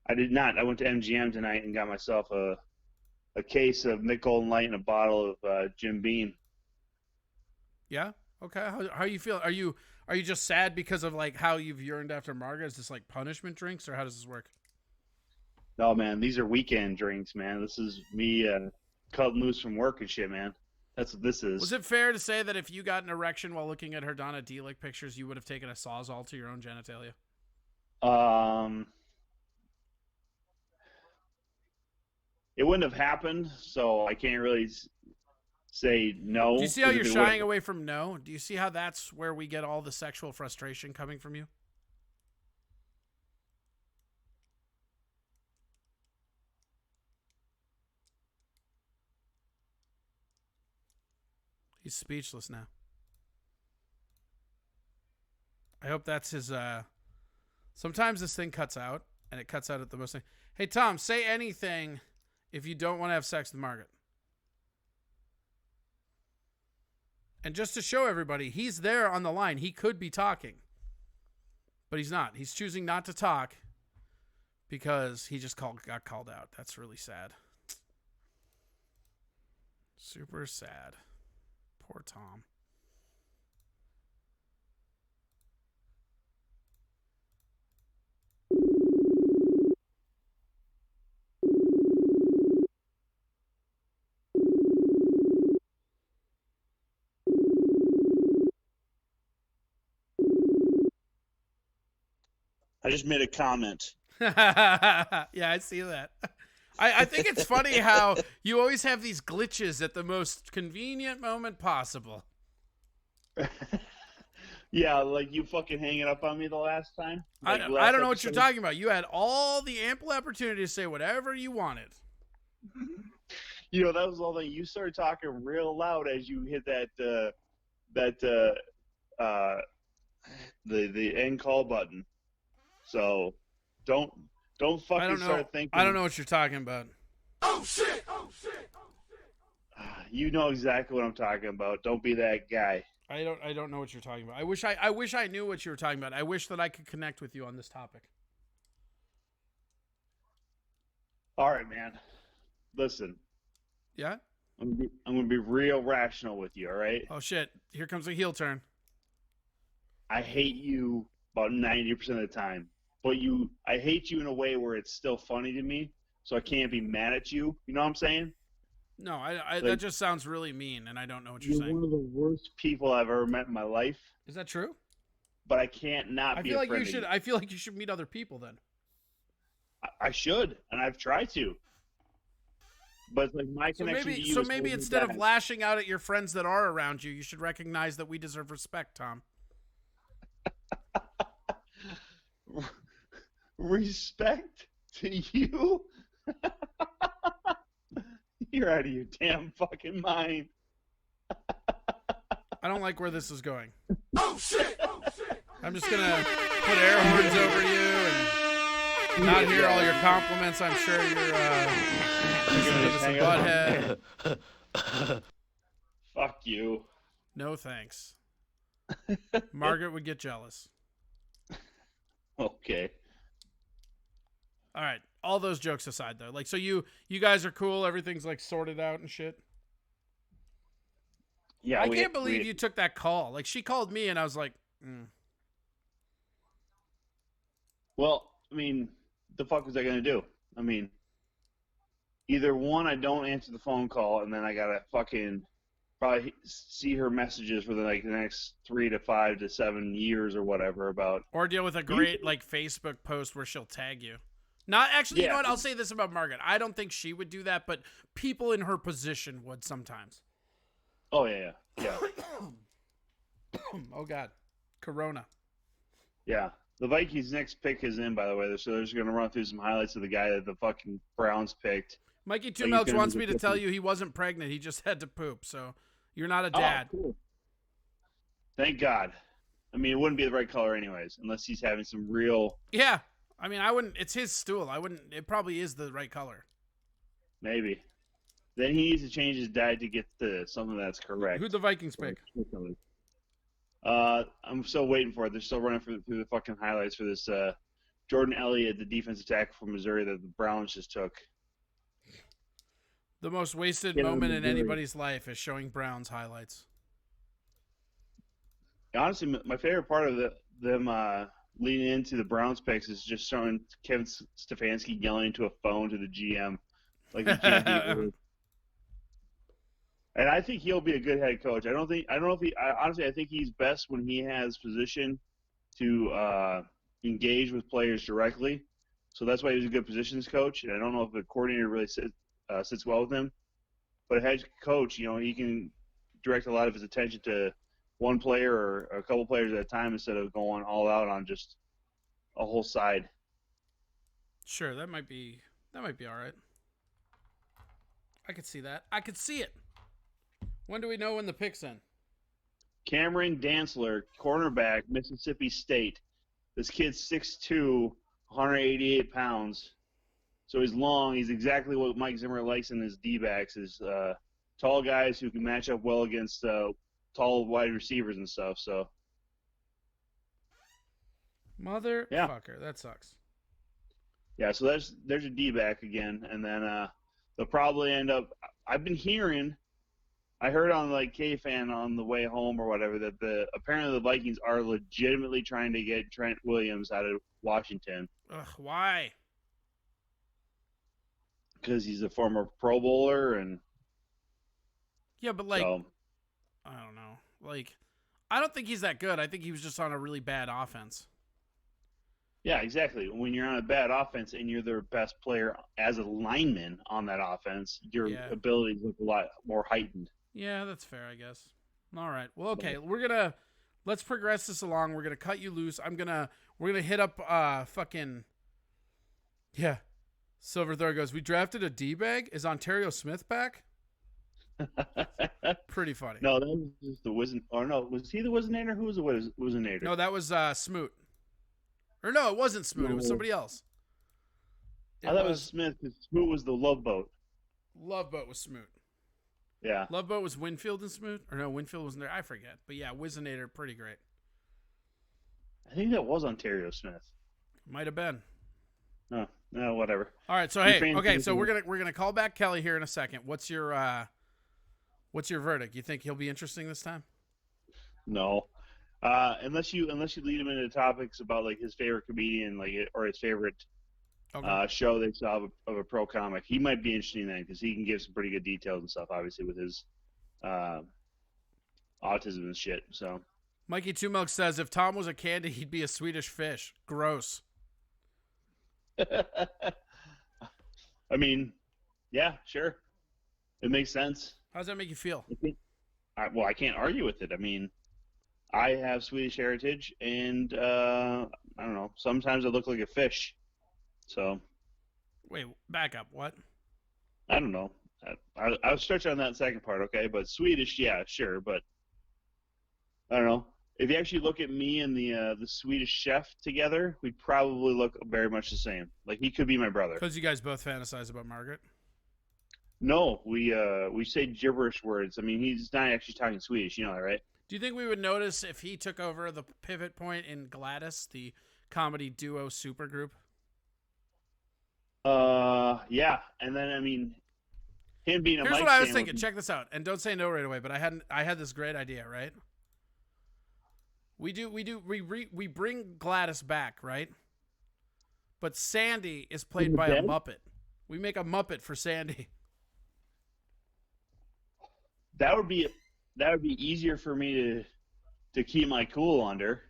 I did not. I went to MGM tonight and got myself a case of Mick Golden Light and a bottle of Jim Beam. Yeah. Okay. How you feel? Are you just sad because of like how you've yearned after Margaret? Is this like punishment drinks, or how does this work? No, man, these are weekend drinks, man. This is me cutting loose from work and shit, man. That's what this is. Was it fair to say that if you got an erection while looking at Herdana Delic pictures, you would have taken a Sawzall to your own genitalia? It wouldn't have happened, so I can't really say no. Do you see how you're because if it shying would've- away from no? Do you see how that's where we get all the sexual frustration coming from you? He's speechless now. I hope that's his sometimes this thing cuts out and it cuts out at the most thing. Hey Tom, say anything if you don't want to have sex with Margaret. And just to show everybody, he's there on the line. He could be talking. But he's not. He's choosing not to talk because he just got called out. That's really sad. Super sad. Poor Tom. I just made a comment. Yeah, I see that. I think it's funny how you always have these glitches at the most convenient moment possible. Yeah, like you fucking hanging up on me the last time. Like I don't know what you're talking about. You had all the ample opportunity to say whatever you wanted. You know, that was all that you started talking real loud as you hit the end call button. So don't fucking start thinking. I don't know what you're talking about. Oh shit! Oh shit! You know exactly what I'm talking about. Don't be that guy. I don't know what you're talking about. I wish I knew what you were talking about. I wish that I could connect with you on this topic. All right, man. Listen. Yeah? I'm gonna be real rational with you, all right? Oh shit. Here comes a heel turn. I hate you about 90% of the time. But I hate you in a way where it's still funny to me, so I can't be mad at you. You know what I'm saying? No, that just sounds really mean, and I don't know what you're saying. You're one of the worst people I've ever met in my life. Is that true? But I can't not be a friend of you. I feel like you should meet other people then. I should, and I've tried to. But like my connection to you. So maybe instead of lashing out at your friends that are around you, you should recognize that we deserve respect, Tom. Respect to you? You're out of your damn fucking mind. I don't like where this is going. Oh shit! Oh shit! I'm just gonna put air horns over you and not hear all your compliments. I'm sure you're gonna give us a butthead. Fuck you. No thanks. Margaret would get jealous. Okay. All right. All those jokes aside, though, like, so you guys are cool. Everything's like sorted out and shit. Yeah. I can't believe you took that call. Like, she called me, and I was like, Well, I mean, the fuck was I gonna do? I mean, either one, I don't answer the phone call, and then I gotta fucking probably see her messages for the next 3 to 5 to 7 years or whatever about. Or deal with a great like Facebook post where she'll tag you. Not actually, You know what? I'll say this about Margaret. I don't think she would do that, but people in her position would sometimes. Oh yeah. Oh God, Corona. Yeah. The Vikings' next pick is in, by the way. So they're just going to run through some highlights of the guy that the fucking Browns picked. Mikey Two Milks wants me to tell you he wasn't pregnant. He just had to poop. So you're not a dad. Oh, cool. Thank God. I mean, it wouldn't be the right color anyways, unless he's having some real... Yeah. I mean, I wouldn't... It's his stool. I wouldn't... It probably is the right color. Maybe. Then he needs to change his diet to get to something that's correct. Who'd the Vikings pick? I'm still waiting for it. They're still running through the fucking highlights for this Jordan Elliott, the defensive tackle from Missouri that the Browns just took. The most wasted moment in anybody's life is showing Browns highlights. Honestly, my favorite part of them leading into the Browns picks is just showing Kevin Stefanski yelling into a phone to the GM. Like he can't be. And I think he'll be a good head coach. I don't know if he. Honestly, I think he's best when he has position to engage with players directly. So that's why he's a good positions coach. And I don't know if the coordinator really sits well with him. But a head coach, he can direct a lot of his attention to one player or a couple players at a time instead of going all out on just a whole side. Sure, that might be all right. I could see that. I could see it. When do we know when the pick's in? Cameron Dantzler, cornerback, Mississippi State. This kid's 6'2", 188 pounds. So he's long. He's exactly what Mike Zimmer likes in his D-backs, is tall guys who can match up well against tall wide receivers and stuff. So, motherfucker, that sucks. Yeah, so there's a D back again, and then they'll probably end up. I've been hearing, I heard on like K-Fan on the way home or whatever that apparently the Vikings are legitimately trying to get Trent Williams out of Washington Ugh, why? because he's a former Pro Bowler, and Yeah, but like, so I don't know. Like, I don't think he's that good. I think he was just on a really bad offense. yeah, exactly. When you're on a bad offense and you're their best player as a lineman on that offense, your Yeah. abilities look a lot more heightened. Yeah, that's fair, I guess. All right. Well, okay. Let's progress this along. We're gonna cut you loose. We're gonna hit up fucking. Yeah. Silver Thor goes, we drafted a D-bag? Is Ontario Smith back? Pretty funny. No, that was just the Wizen. Or no, was he the Wizinator? Who was the Wizinator? No, that was Smoot. Or no, it wasn't Smoot. It was somebody else. I thought it was Smith because Smoot was the Love Boat. Love Boat was Smoot. Yeah. Love Boat was Winfield and Smoot? Or no, Winfield wasn't there. I forget. But yeah, Wizinator, pretty great. I think that was Ontario Smith. Might have been. No, whatever. All right, so hey, okay, so we're gonna call back Kelly here in a second. What's your verdict? You think he'll be interesting this time? No, unless you lead him into topics about like his favorite comedian, or his favorite show they saw of a pro comic, he might be interesting then because he can give some pretty good details and stuff. Obviously with his autism and shit. So, Mikey Two Milk says if Tom was a candy, he'd be a Swedish fish. Gross. I mean, yeah, sure, it makes sense. How does that make you feel? I can't argue with it. I mean, I have Swedish heritage, and I don't know. Sometimes I look like a fish. So. Wait, back up. What? I don't know. I was stretching on that second part, okay? But Swedish, yeah, sure. But I don't know. If you actually look at me and the Swedish chef together, we probably look very much the same. Like he could be my brother. Because you guys both fantasize about Margaret. No, we say gibberish words. I mean, he's not actually talking Swedish. You know that, right? Do you think we would notice if he took over the pivot point in Gladys, the comedy duo supergroup? Yeah. And then I mean, him being a Here's mic what I was stand thinking. Check this out, and don't say no right away. But I had this great idea, right? We bring Gladys back, right? But Sandy is played by a Muppet. We make a Muppet for Sandy. That would be easier for me to keep my cool under.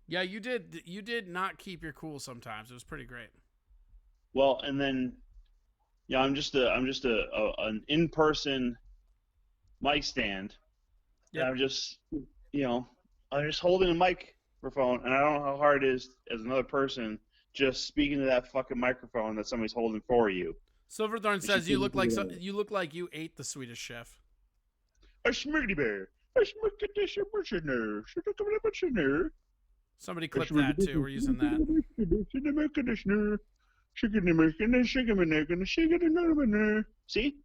Yeah, you did not keep your cool sometimes. It was pretty great. Well, and then yeah, I'm just an in-person mic stand. Yeah. I'm just I'm just holding a microphone, and I don't know how hard it is as another person just speaking to that fucking microphone that somebody's holding for you. Silverthorn says you look like you ate the Swedish chef. A schmiggity bear. A schmiggity. Somebody clip that too. We're using that. See?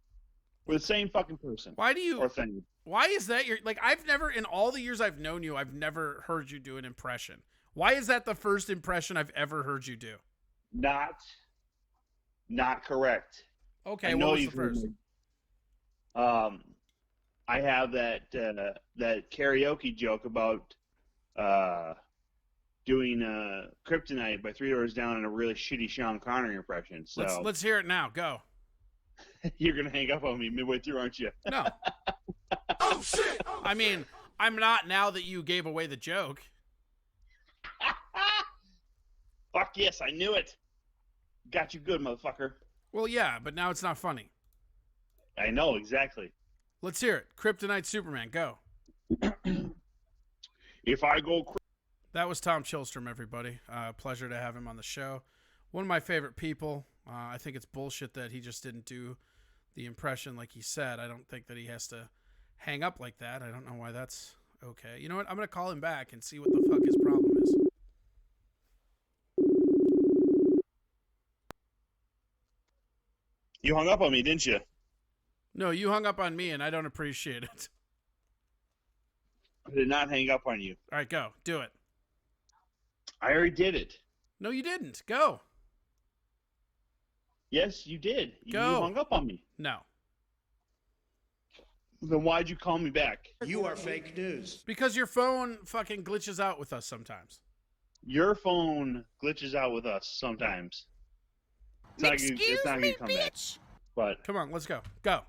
We're the same fucking person. Why do you? Or thing. Why is that your like? I've never in all the years I've known you, I've never heard you do an impression. Why is that the first impression I've ever heard you do? Not correct. Okay, what was the first? I have that karaoke joke about doing Kryptonite by Three Doors Down in a really shitty Sean Connery impression. So let's hear it now. Go. You're gonna hang up on me midway through, aren't you? No. Oh shit! I mean, I'm not now that you gave away the joke. Fuck yes, I knew it. Got you good, motherfucker. Well, yeah, but now it's not funny. I know, exactly. Let's hear it. Kryptonite Superman, go. If I go... That was Tom Chilstrom, everybody. Pleasure to have him on the show. One of my favorite people. I think it's bullshit that he just didn't do the impression like he said. I don't think that he has to hang up like that. I don't know why that's okay. You know what? I'm going to call him back and see what the fuck his problem is. You hung up on me, didn't you? No, you hung up on me, and I don't appreciate it. I did not hang up on you. All right, go. Do it. I already did it. No, you didn't. Go. Yes, you did. Go. You hung up on me. No. Then why'd you call me back? You are fake news. Because your phone fucking glitches out with us sometimes. Your phone glitches out with us sometimes. Excuse me, come back. bitch. But Come on, let's go. Go.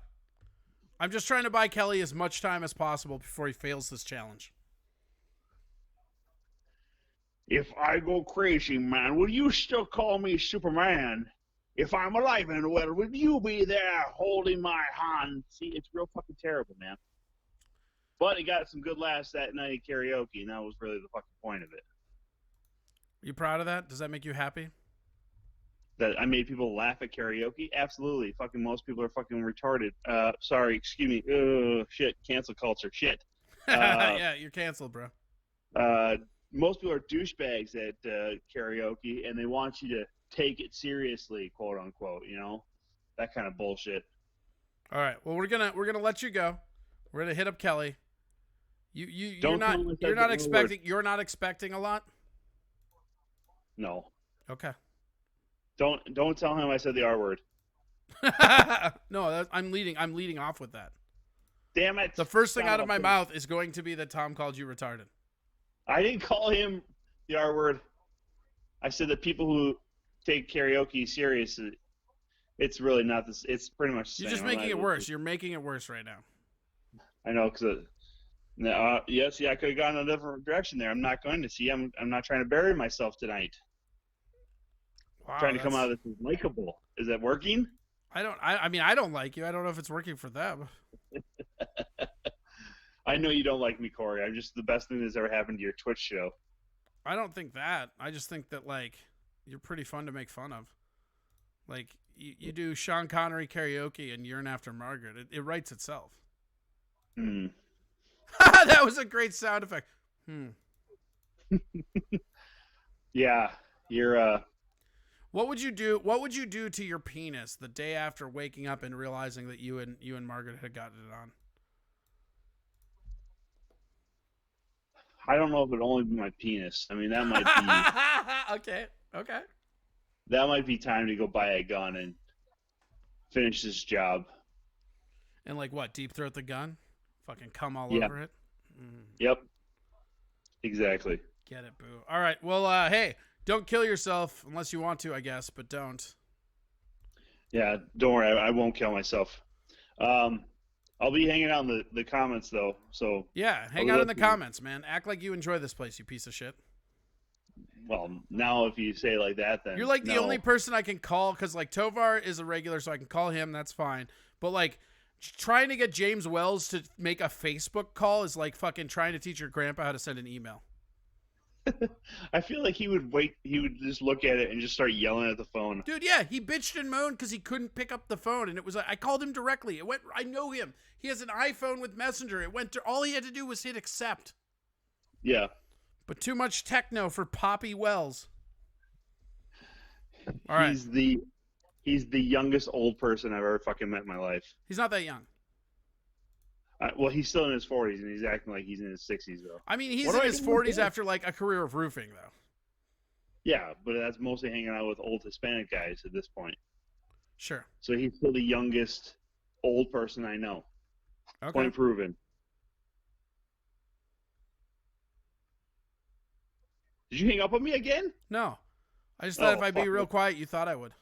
I'm just trying to buy Kelly as much time as possible before he fails this challenge. if I go crazy, man, will you still call me Superman? If I'm alive and well, will you be there holding my hand? See, it's real fucking terrible, man. But it got some good laughs that night at karaoke, and that was really the fucking point of it. You proud of that? Does that make you happy? That I made people laugh at karaoke? Absolutely. Fucking most people are fucking retarded. Sorry, excuse me. Shit, cancel culture. Shit. Yeah, you're canceled, bro. Most people are douchebags at karaoke, and they want you to take it seriously, quote unquote. You know, that kind of bullshit. All right. Well, we're gonna let you go. We're gonna hit up Kelly. You're Don't tell me not that's expecting you're not expecting a lot. No. Okay. Don't tell him I said the R word. No, I'm leading off with that. Damn it! The first thing out of my mouth is going to be that Tom called you retarded. I didn't call him the R word. I said that people who take karaoke seriously, it's really not this. It's pretty much the You're same. just making it worse. You're making it worse right now. I know, because yes, I could have gone a different direction there. I'm not going to see. I'm not trying to bury myself tonight. Wow, Trying to come out of this as likable. Is that working? I mean, I don't like you. I don't know if it's working for them. I know you don't like me, Corey. I'm just the best thing that's ever happened to your Twitch show. I don't think that. I just think that, like, you're pretty fun to make fun of. Like, you do Sean Connery karaoke and Yearn After Margaret. It writes itself. That was a great sound effect. Yeah, you're What would you do? What would you do to your penis the day after waking up and realizing that you and Margaret had gotten it on? I don't know if it'd only be my penis. I mean, that might be Okay. that might be time to go buy a gun and finish this job. And like what? Deep throat the gun? Fucking come all Yeah. over it? Yep. Exactly. Get it, boo. All right. Well, hey, don't kill yourself unless you want to, I guess, but don't. Yeah, don't worry. I won't kill myself. I'll be hanging out in the comments, though. So Yeah, hang out in the comments, man. Act like you enjoy this place, you piece of shit. Well, now if you say it like that, then You're like the no. only person I can call because, like, Tovar is a regular, so I can call him. That's fine. But, like, trying to get James Wells to make a Facebook call is like fucking trying to teach your grandpa how to send an email. I feel like he would wait. He would just look at it and just start yelling at the phone. Dude, yeah, he bitched and moaned because he couldn't pick up the phone, and it was like I called him directly. It went. I know him. He has an iPhone with Messenger. It went to all he had to do was hit accept. Yeah. But too much techno for Poppy Wells. All right. He's the youngest old person I've ever fucking met in my life. He's not that young. Well, he's still in his 40s, and he's acting like he's in his 60s, though. I mean, he's in his 40s after, like, a career of roofing, though. Yeah, but that's mostly hanging out with old Hispanic guys at this point. Sure. So he's still the youngest old person I know. Okay. Point proven. Did you hang up on me again? No. I just thought if I'd be real quiet, you thought I would.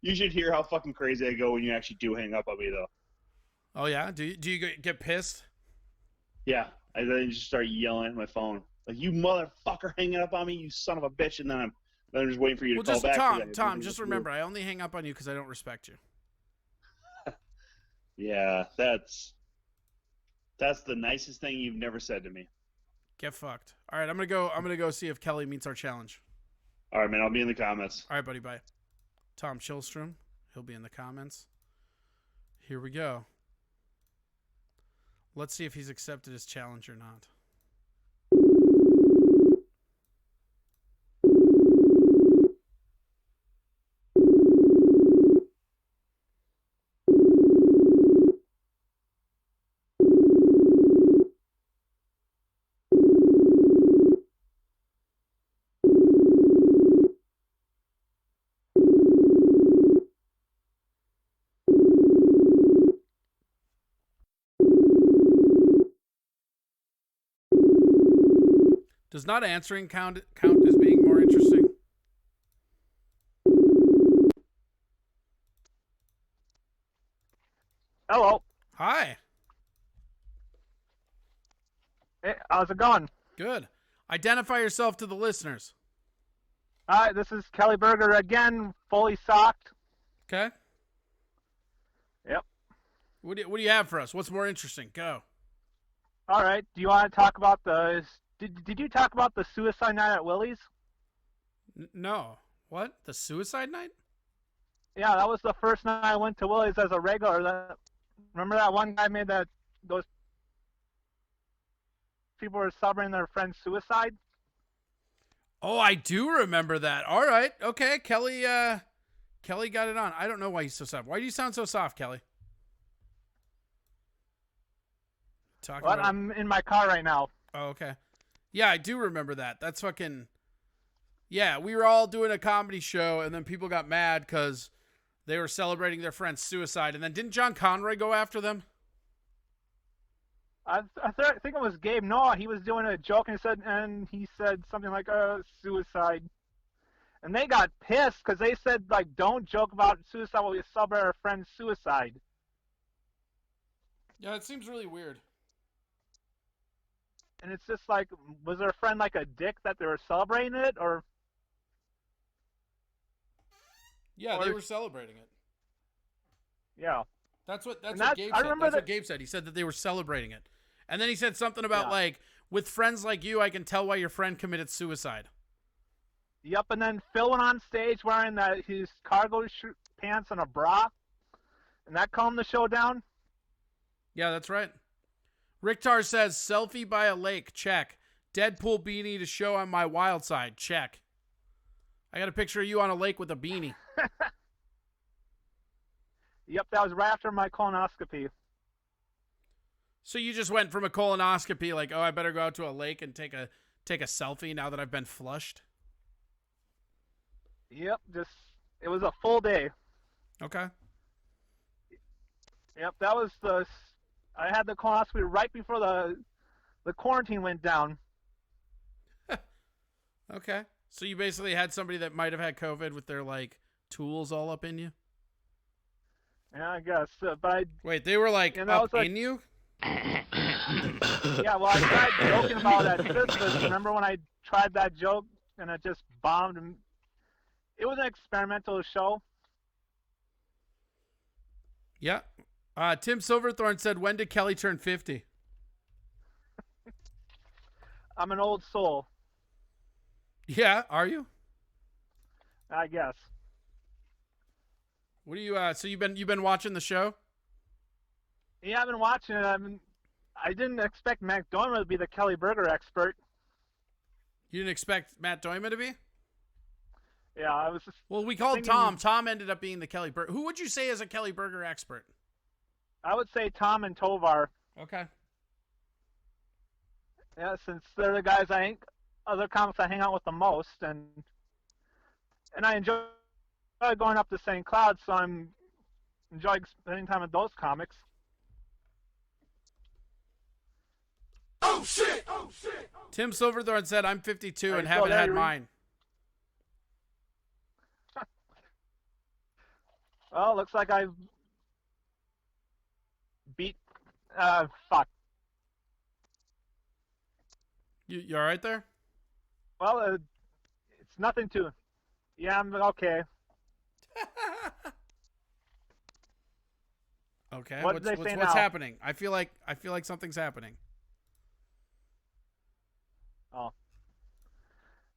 You should hear how fucking crazy I go when you actually do hang up on me, though. Oh, yeah? Do you get pissed? Yeah. I then just start yelling at my phone. Like, you motherfucker hanging up on me, you son of a bitch, and then I'm just waiting for you to call back. Tom, just remember, I only hang up on you because I don't respect you. Yeah, that's the nicest thing you've never said to me. Get fucked. All right, I'm gonna go see if Kelly meets our challenge. All right, man, I'll be in the comments. All right, buddy, bye. Tom Chillstrom, he'll be in the comments. Here we go. Let's see if he's accepted his challenge or not. Does not answering count as being more interesting? Hello. Hi. Hey, how's it going? Good. Identify yourself to the listeners. Hi, this is Kelly Berger again, fully socked. Okay. Yep. What do you have for us? What's more interesting? Go. All right. Do you want to talk about the? Did you talk about the suicide night at Willie's? No. What? The suicide night? Yeah, that was the first night I went to Willie's as a regular. Remember that one guy made those people were celebrating their friend's suicide? Oh, I do remember that. All right. Okay. Kelly got it on. I don't know why he's so soft. Why do you sound so soft, Kelly? What? I'm in my car right now. Oh, okay. Yeah, I do remember that. That's fucking... Yeah, we were all doing a comedy show, and then people got mad because they were celebrating their friend's suicide. And then didn't John Conroy go after them? I think it was Gabe Noah. He was doing a joke, and he said something like suicide. And they got pissed because they said, like, don't joke about suicide while we celebrate our friend's suicide. Yeah, it seems really weird. And it's just like, was their friend like a dick that they were celebrating it, or? Yeah, they were celebrating it. Yeah. That's what Gabe said. That's what Gabe said. He said that they were celebrating it. And then he said something about, like, with friends like you, I can tell why your friend committed suicide. Yep, and then Phil went on stage wearing his cargo pants and a bra, and that calmed the show down. Yeah, that's right. Ricktar says, selfie by a lake, check. Deadpool beanie to show on my wild side, check. I got a picture of you on a lake with a beanie. Yep, that was right after my colonoscopy. So you just went from a colonoscopy like, oh, I better go out to a lake and take a selfie now that I've been flushed? Yep, it was a full day. Okay. Yep, I had the colonoscopy right before the quarantine went down. Okay. So you basically had somebody that might have had COVID with their, like, tools all up in you? Yeah, I guess. But wait, they were, like, up in you? Yeah, well, I tried joking about it at Christmas. Remember when I tried that joke and it just bombed? It was an experimental show. Yeah. Tim Silverthorne said, when did Kelly turn 50? I'm an old soul. Yeah, are you? I guess. What do you so you've been watching the show? Yeah, I've been watching it. I didn't expect Matt Dormer to be the Kelly Berger expert. You didn't expect Matt Doima to be? Yeah, I was just... Well, we called Tom. Tom ended up being the Kelly Berger. Who would you say is a Kelly Berger expert? I would say Tom and Tovar. Okay. Yeah, since they're the guys other comics I hang out with the most, and I enjoy going up to St. Cloud, so I'm enjoying spending time with those comics. Oh shit! Oh shit! Tim Silverthorne said, I'm 52 and haven't had mine. Well, looks like I've beat... fuck. You all right there? Well, it's nothing to... Yeah, I'm okay. Okay. What did they say what's now? happening? I feel like something's happening. Oh.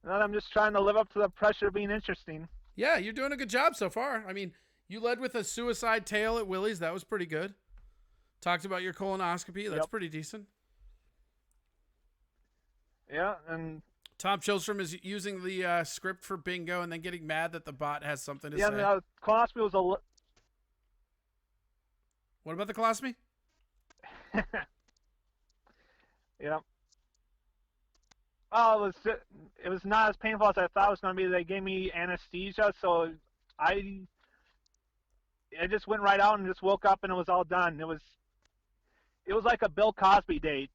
No, I'm just trying to live up to the pressure of being interesting. Yeah, you're doing a good job so far. I mean, you led with a suicide tale at Willie's. That was pretty good. Talked about your colonoscopy. That's pretty decent. Yeah, and... Tom Chilstrom is using the script for bingo and then getting mad that the bot has something to say. Yeah, colonoscopy was a... What about the colostomy? Yeah. Well, it was not as painful as I thought it was going to be. They gave me anesthesia, so I just went right out and just woke up and it was all done. It was like a Bill Cosby date.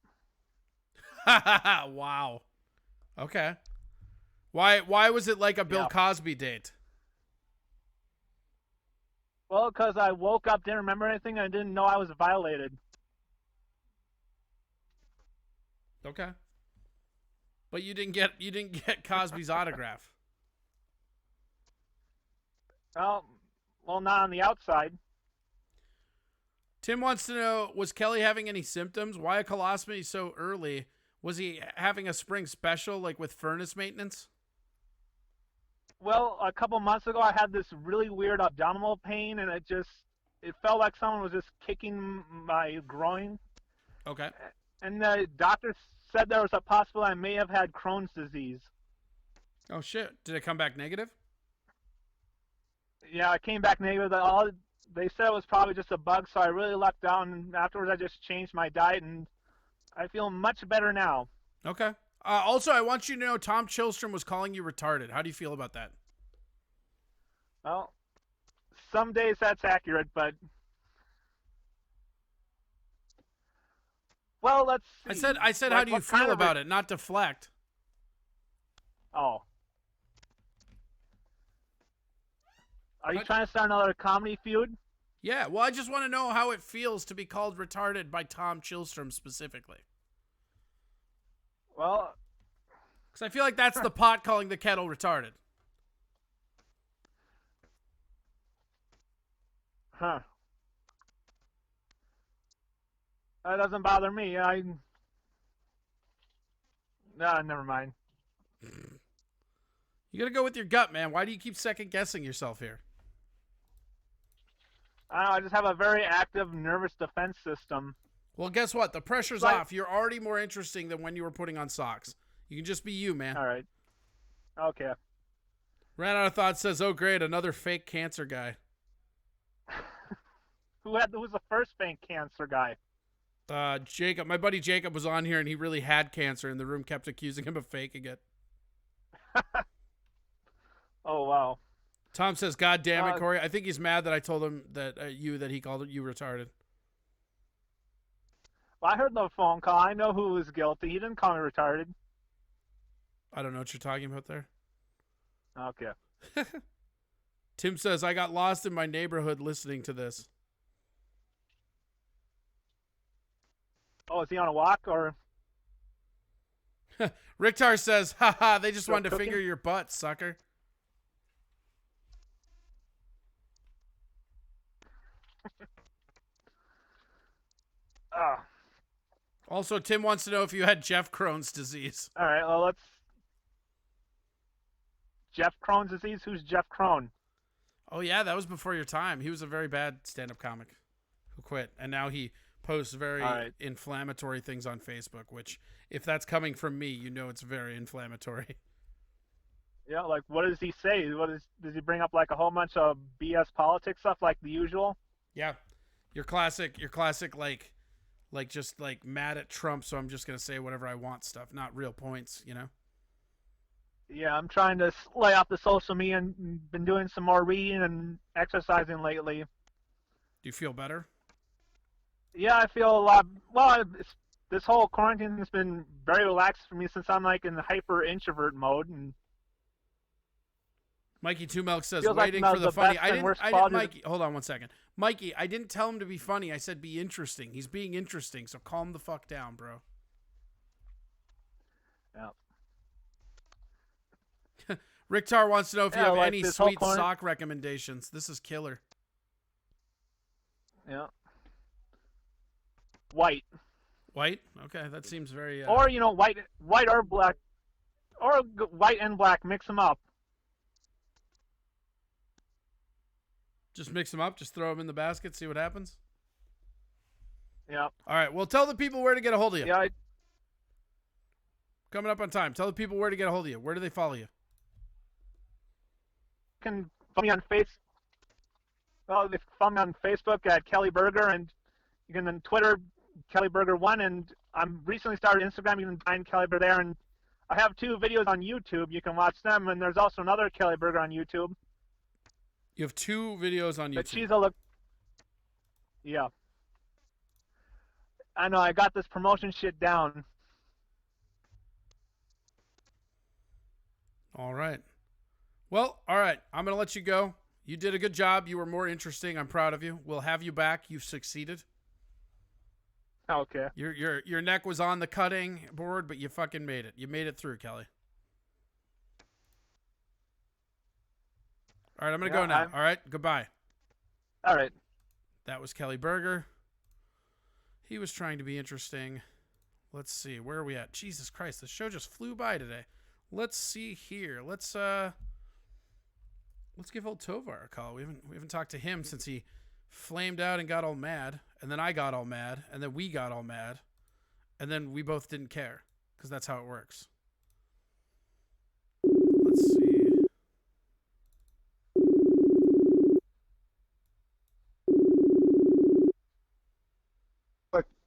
Wow. Okay. Why was it like a Bill Yeah. Cosby date? Well, because I woke up, didn't remember anything, and I didn't know I was violated. Okay. But you didn't get Cosby's autograph. Well, not on the outside. Tim wants to know, was Kelly having any symptoms? Why a colostomy so early? Was he having a spring special, like with furnace maintenance? Well, a couple months ago, I had this really weird abdominal pain, and it felt like someone was just kicking my groin. Okay. And the doctor said there was a possibility I may have had Crohn's disease. Oh, shit. Did it come back negative? Yeah, I came back negative. They said it was probably just a bug, so I really lucked out, and afterwards I just changed my diet, and I feel much better now. Okay. Also, I want you to know Tom Chilstrom was calling you retarded. How do you feel about that? Well, some days that's accurate, but... Well, let's see. I said, how do you feel about it, not deflect. Oh. Are you trying to start another comedy feud? Yeah, well, I just want to know how it feels to be called retarded by Tom Chilstrom specifically. Well... Because I feel like that's the pot calling the kettle retarded. Huh. That doesn't bother me. Nah, never mind. You gotta go with your gut, man. Why do you keep second guessing yourself here? I don't know, I just have a very active nervous defense system. Well, guess what? The pressure's off. You're already more interesting than when you were putting on socks. You can just be you, man. All right. Okay. Ran Out of Thought says, oh, great, another fake cancer guy. Who was the first fake cancer guy? Jacob. My buddy Jacob was on here, and he really had cancer, and the room kept accusing him of faking it. Oh, wow. Tom says, God damn it, Corey. I think he's mad that I told him that he called you retarded. Well, I heard the phone call. I know who was guilty. He didn't call me retarded. I don't know what you're talking about there. Okay. Tim says, I got lost in my neighborhood listening to this. Oh, is he on a walk or? Ricktar says, haha, they just Still wanted to cooking? finger your butt, sucker. Also, Tim wants to know if you had Jeff Crohn's disease. All right, well, let's... Jeff Crohn's disease? Who's Jeff Crone? Oh, yeah, that was before your time. He was a very bad stand-up comic who quit, and now he posts very inflammatory things on Facebook, which, if that's coming from me, you know it's very inflammatory. Yeah, like, what does he say? Does he bring up, like, a whole bunch of BS politics stuff like the usual? Yeah. Your classic, like just, like, mad at Trump, so I'm just going to say whatever I want stuff, not real points, you know? Yeah, I'm trying to lay off the social media and been doing some more reading and exercising lately. Do you feel better? Yeah, I feel a lot... Well, this whole quarantine has been very relaxed for me since I'm, like, in the hyper-introvert mode, and... Mikey Two Milk says, Feels like waiting the for the funny. best I and didn't, worst Mikey, quality- hold on one second. Mikey, I didn't tell him to be funny. I said be interesting. He's being interesting, so calm the fuck down, bro. Yeah. Ricktar wants to know if you have like any this whole sweet sock recommendations. This is killer. Yeah. White. White? Okay, that seems very... Or, you know, white or black. Or white and black. Mix them up. Just mix them up. Just throw them in the basket. See what happens. Yeah. All right. Well, tell the people where to get a hold of you. Yeah. Coming up on time. Tell the people where to get a hold of you. Where do they follow you? You can follow me on Well, they follow me on Facebook at Kelly Burger, and you can on Twitter Kelly Burger 1, and I'm recently started Instagram. You can find Kelly Burger there, and I have 2 videos on YouTube. You can watch them, and there's also another Kelly Burger on YouTube. You have 2 videos on YouTube. But she's a look. Yeah. I know. I got this promotion shit down. All right. Well, all right. I'm going to let you go. You did a good job. You were more interesting. I'm proud of you. We'll have you back. You've succeeded. Okay. Your neck was on the cutting board, but you fucking made it. You made it through, Kelly. All right, I'm going to go now. All right, goodbye. All right. That was Kelly Berger. He was trying to be interesting. Let's see. Where are we at? Jesus Christ, the show just flew by today. Let's see here. Let's give old Tovar a call. We haven't talked to him since he flamed out and got all mad, and then I got all mad, and then we got all mad, and then we both didn't care because that's how it works. Let's see.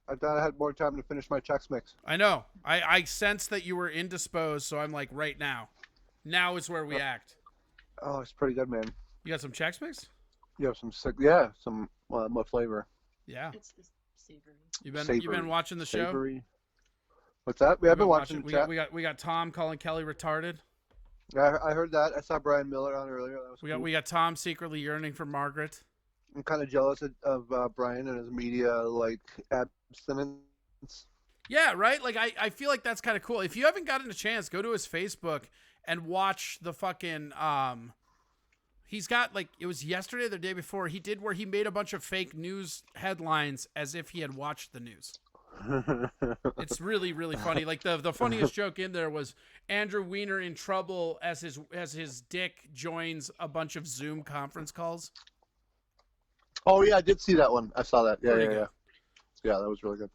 I thought I had more time to finish my Chex Mix. I know. I sensed that you were indisposed, so I'm like, right now. Now is where we act. Oh, it's pretty good, man. You got some Chex Mix? You have some sick, yeah, some what flavor? Yeah. It's savory. You've been watching the show? Savory. What's that? I've been watching the chat. We got Tom calling Kelly retarded. I heard that. I saw Brian Miller on earlier. That was cool. We got Tom secretly yearning for Margaret. I'm kind of jealous of Brian and his media abstinence. Yeah, right? Like I feel like that's kind of cool. If you haven't gotten a chance, go to his Facebook and watch the fucking he's got it was yesterday or the day before he did where he made a bunch of fake news headlines as if he had watched the news. It's really, really funny. Like the funniest joke in there was Andrew Weiner in trouble as his dick joins a bunch of Zoom conference calls. Oh yeah, I did see that one. I saw that. Yeah, Pretty yeah. Yeah, that was really good.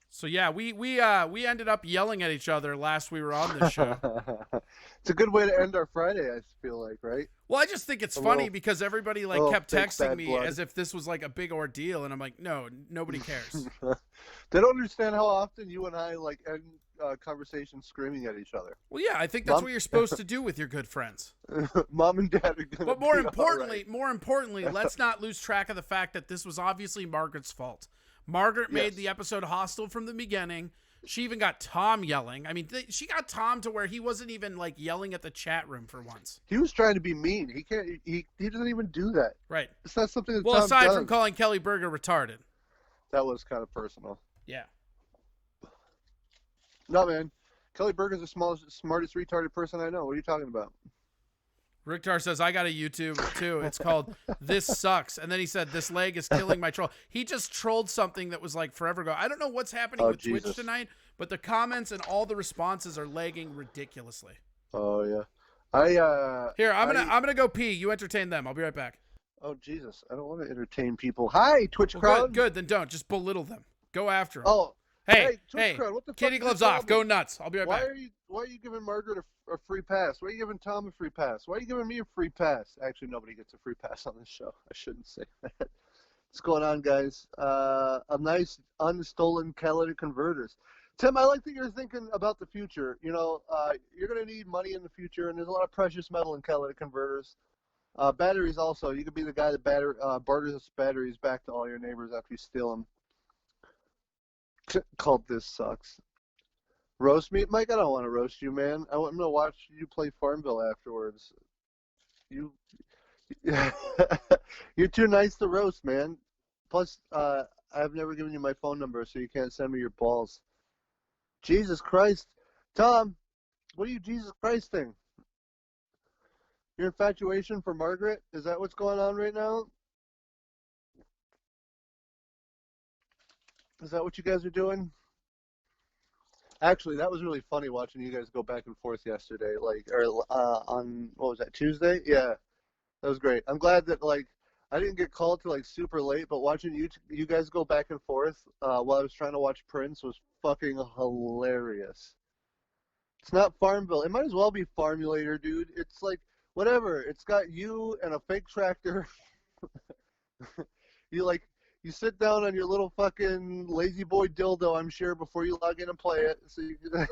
So yeah, we ended up yelling at each other last we were on this show. It's a good way to end our Friday, I feel like, right? Well, I just think it's funny because everybody kept texting me as if this was like a big ordeal, and I'm like, no, nobody cares. They don't understand how often you and I end conversations screaming at each other. Well, yeah, I think that's what you're supposed to do with your good friends. Mom and Dad are gonna. But more importantly, let's not lose track of the fact that this was obviously Margaret's fault. Margaret made the episode hostile from the beginning. She even got Tom yelling. I mean, she got Tom to where he wasn't even yelling at the chat room for once. He was trying to be mean. He can't. He doesn't even do that. Right. It's not something that Well, Tom aside does. from calling Kelly Berger retarded. That was kind of personal. Yeah. No, man. Kelly Berger's the smartest retarded person I know. What are you talking about? Ricktar says, I got a YouTube too. It's called This Sucks. And then he said, this leg is killing my troll. He just trolled something that was forever ago. I don't know what's happening with Jesus. Twitch tonight, but the comments and all the responses are lagging ridiculously. Oh, yeah. Here, I'm gonna go pee. You entertain them. I'll be right back. Oh, Jesus. I don't want to entertain people. Hi, Twitch crowd. Good, then don't. Just belittle them. Go after them. Oh. Hey, crowd, what the kitty fuck gloves is off. Go nuts. I'll be right back. Why are you giving Margaret a free pass? Why are you giving Tom a free pass? Why are you giving me a free pass? Actually, nobody gets a free pass on this show. I shouldn't say that. What's going on, guys? A nice unstolen catalytic converters. Tim, I like that you're thinking about the future. You know, you're going to need money in the future, and there's a lot of precious metal in catalytic converters. Batteries also. You could be the guy that barters batteries back to all your neighbors after you steal them. Called This Sucks. Roast me? Mike, I don't want to roast you, man. I'm going to watch you play Farmville afterwards. You're too nice to roast, man. Plus, I've never given you my phone number, so you can't send me your balls. Jesus Christ. Tom, what are you Jesus Christ thing? Your infatuation for Margaret? Is that what's going on right now? Is that what you guys are doing? Actually, that was really funny watching you guys go back and forth yesterday, on, what was that, Tuesday? Yeah, that was great. I'm glad that, I didn't get called till, super late, but watching you guys go back and forth while I was trying to watch Prince was fucking hilarious. It's not Farmville. It might as well be Farmulator, dude. It's whatever. It's got you and a fake tractor. You sit down on your little fucking lazy boy dildo, I'm sure, before you log in and play it. So you can...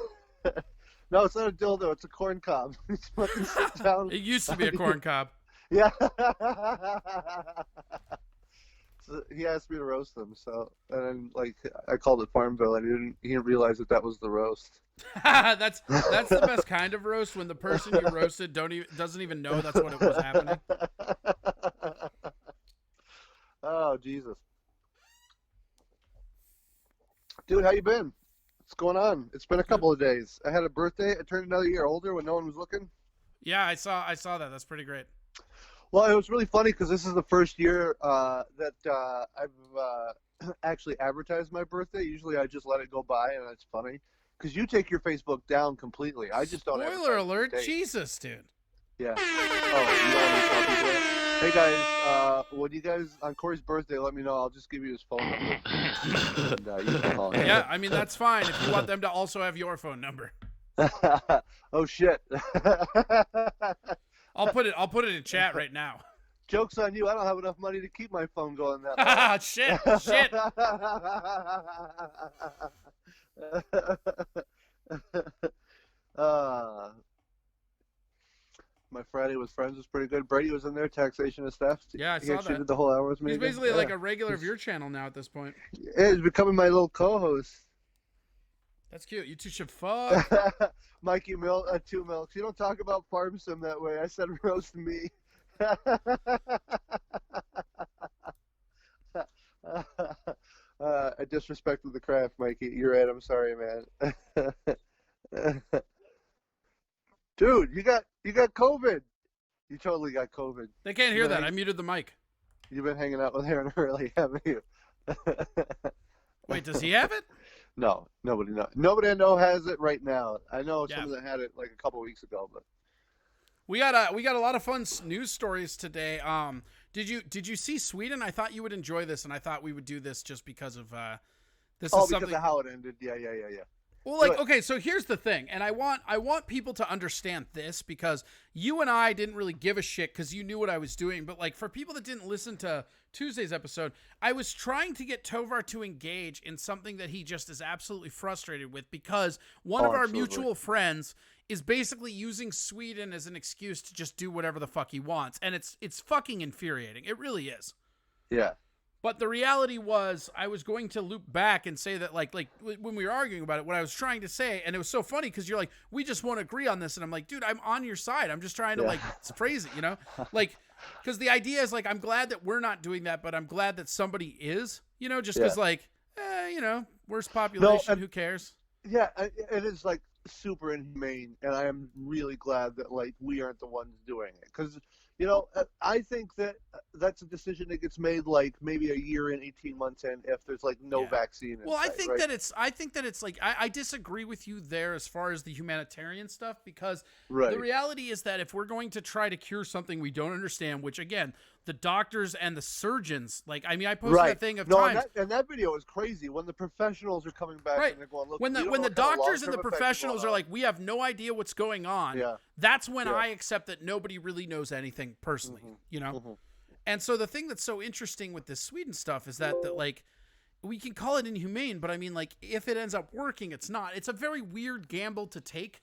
No, it's not a dildo. It's a corn cob. You fucking sit down. It used to be a corn cob. Yeah. So he asked me to roast them, so and then I called it Farmville, and he didn't realize that was the roast. that's the best kind of roast, when the person you roasted doesn't even know that's what it was happening. Oh, Jesus. Dude, how you been? What's going on? It's been a couple of days. I had a birthday. I turned another year older when no one was looking. Yeah, I saw that. That's pretty great. Well, it was really funny because this is the first year that I've actually advertised my birthday. Usually I just let it go by, and it's funny because you take your Facebook down completely. I just don't. Spoiler alert! Jesus, dude. Yeah. Oh, you don't want to tell people that? Hey guys, when you guys on Corey's birthday, let me know. I'll just give you his phone number. And, you can call him. Yeah, I mean that's fine if you want them to also have your phone number. Oh shit. I'll put it in chat right now. Joke's on you. I don't have enough money to keep my phone going that long. Shit. My Friday with Friends was pretty good. Brady was in there, taxation and stuff. Yeah, I he saw actually that. did the whole hour with me. He's again. basically like a regular of your channel now at this point. Yeah, he's becoming my little co-host. That's cute. You two should fuck. Mikey Two Milks. You don't talk about Farm Sim that way. I said roast me. I disrespected the craft, Mikey. You're right. I'm sorry, man. Dude, you got COVID. You totally got COVID. They can't hear that. I muted the mic. You've been hanging out with Aaron early, haven't you? Wait, does he have it? No, nobody I know has it right now. I know someone that had it like a couple weeks ago, but we got a lot of fun news stories today. Did you see Sweden? I thought you would enjoy this, and I thought we would do this just because of this. Oh, is because something... of how it ended. Yeah. Well, like, okay, so here's the thing, and I want people to understand this because you and I didn't really give a shit because you knew what I was doing, but like for people that didn't listen to Tuesday's episode, I was trying to get Tovar to engage in something that he just is absolutely frustrated with because one of our mutual friends is basically using Sweden as an excuse to just do whatever the fuck he wants, and it's fucking infuriating. It really is. Yeah. But the reality was I was going to loop back and say that like when we were arguing about it, what I was trying to say, and it was so funny because you're like, we just won't agree on this. And I'm like, dude, I'm on your side. I'm just trying to like phrase it, you know? Like, because the idea is like, I'm glad that we're not doing that, but I'm glad that somebody is, you know, just because like, you know, worst population, who cares? Yeah, it is like super inhumane. And I am really glad that like we aren't the ones doing it because, you know, I think that that's a decision that gets made like maybe a year and 18 months in if there's like no vaccine. Well, I think that it's like I disagree with you there as far as the humanitarian stuff because the reality is that if we're going to try to cure something we don't understand, which again, the doctors and the surgeons, like I mean, I posted that thing of times. And that video is crazy when the professionals are coming back and they're going, look, when the doctors and the professionals are like, we have no idea what's going on. Yeah. That's when I accept that nobody really knows anything personally, you know? And so the thing that's so interesting with this Sweden stuff is that like, we can call it inhumane, but I mean, like, if it ends up working, it's not. It's a very weird gamble to take.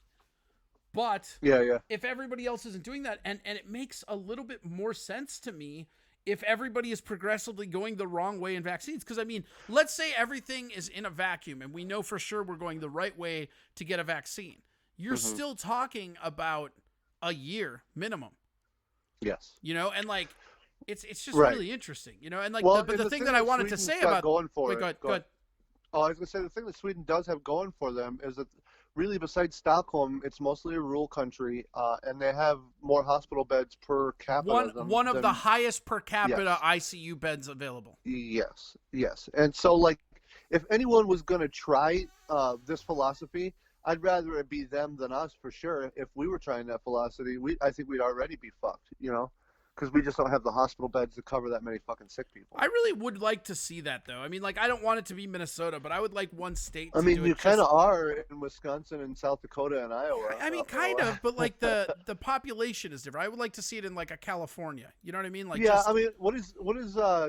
But if everybody else isn't doing that, and it makes a little bit more sense to me if everybody is progressively going the wrong way in vaccines. Because, I mean, let's say everything is in a vacuum and we know for sure we're going the right way to get a vaccine. You're still talking about a year minimum. Yes. You know, and like, it's just really interesting, you know, and like, but the thing that I wanted to say about going for wait, it. go ahead. Oh, I was gonna say the thing that Sweden does have going for them is that really besides Stockholm, it's mostly a rural country, and they have more hospital beds per capita. One of the highest per capita ICU beds available. Yes, and so like, if anyone was gonna try this philosophy, I'd rather it be them than us for sure. If we were trying that philosophy, I think we'd already be fucked, you know. Because we just don't have the hospital beds to cover that many fucking sick people. I really would like to see that, though. I mean, like, I don't want it to be Minnesota, but I would like one state to I mean, do it. you kind of are in Wisconsin and South Dakota and Iowa. I mean, kind of, but, like, the population is different. I would like to see it in, like, a California. You know what I mean? Like, I mean, what is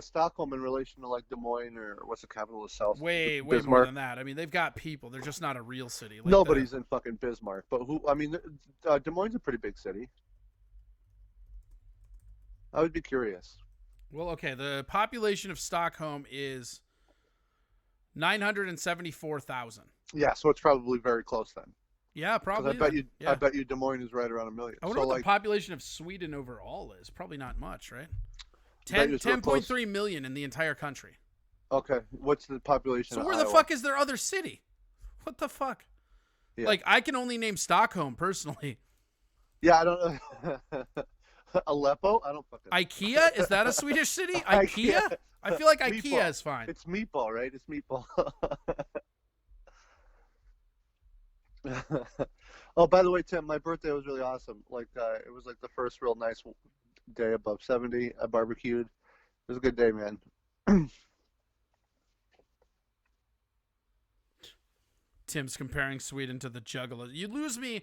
Stockholm in relation to, like, Des Moines or what's the capital of South? Way more than that. I mean, they've got people. They're just not a real city. Like Nobody's in fucking Bismarck. But I mean, Des Moines is a pretty big city. I would be curious. Well, okay, the population of Stockholm is 974,000. Yeah, so it's probably very close then. Yeah, 'Cause probably. I bet you Des Moines is right around 1 million. I wonder So, what like, the population of Sweden overall is. Probably not much, right? bet you it's real close. 10.3 million in the entire country. Okay, what's the population So of where Iowa? the fuck is their other city? What the fuck? Yeah. Like, I can only name Stockholm personally. Yeah, I don't know. Aleppo? I don't fucking. IKEA? Is that a Swedish city? IKEA? I feel like IKEA Meatball. is fine. It's meatball, right? It's meatball. Oh, by the way, Tim, my birthday was really awesome. Like, it was like the first real nice day above 70. I barbecued. It was a good day, man. Tim's comparing Sweden to the Juggalos. You lose me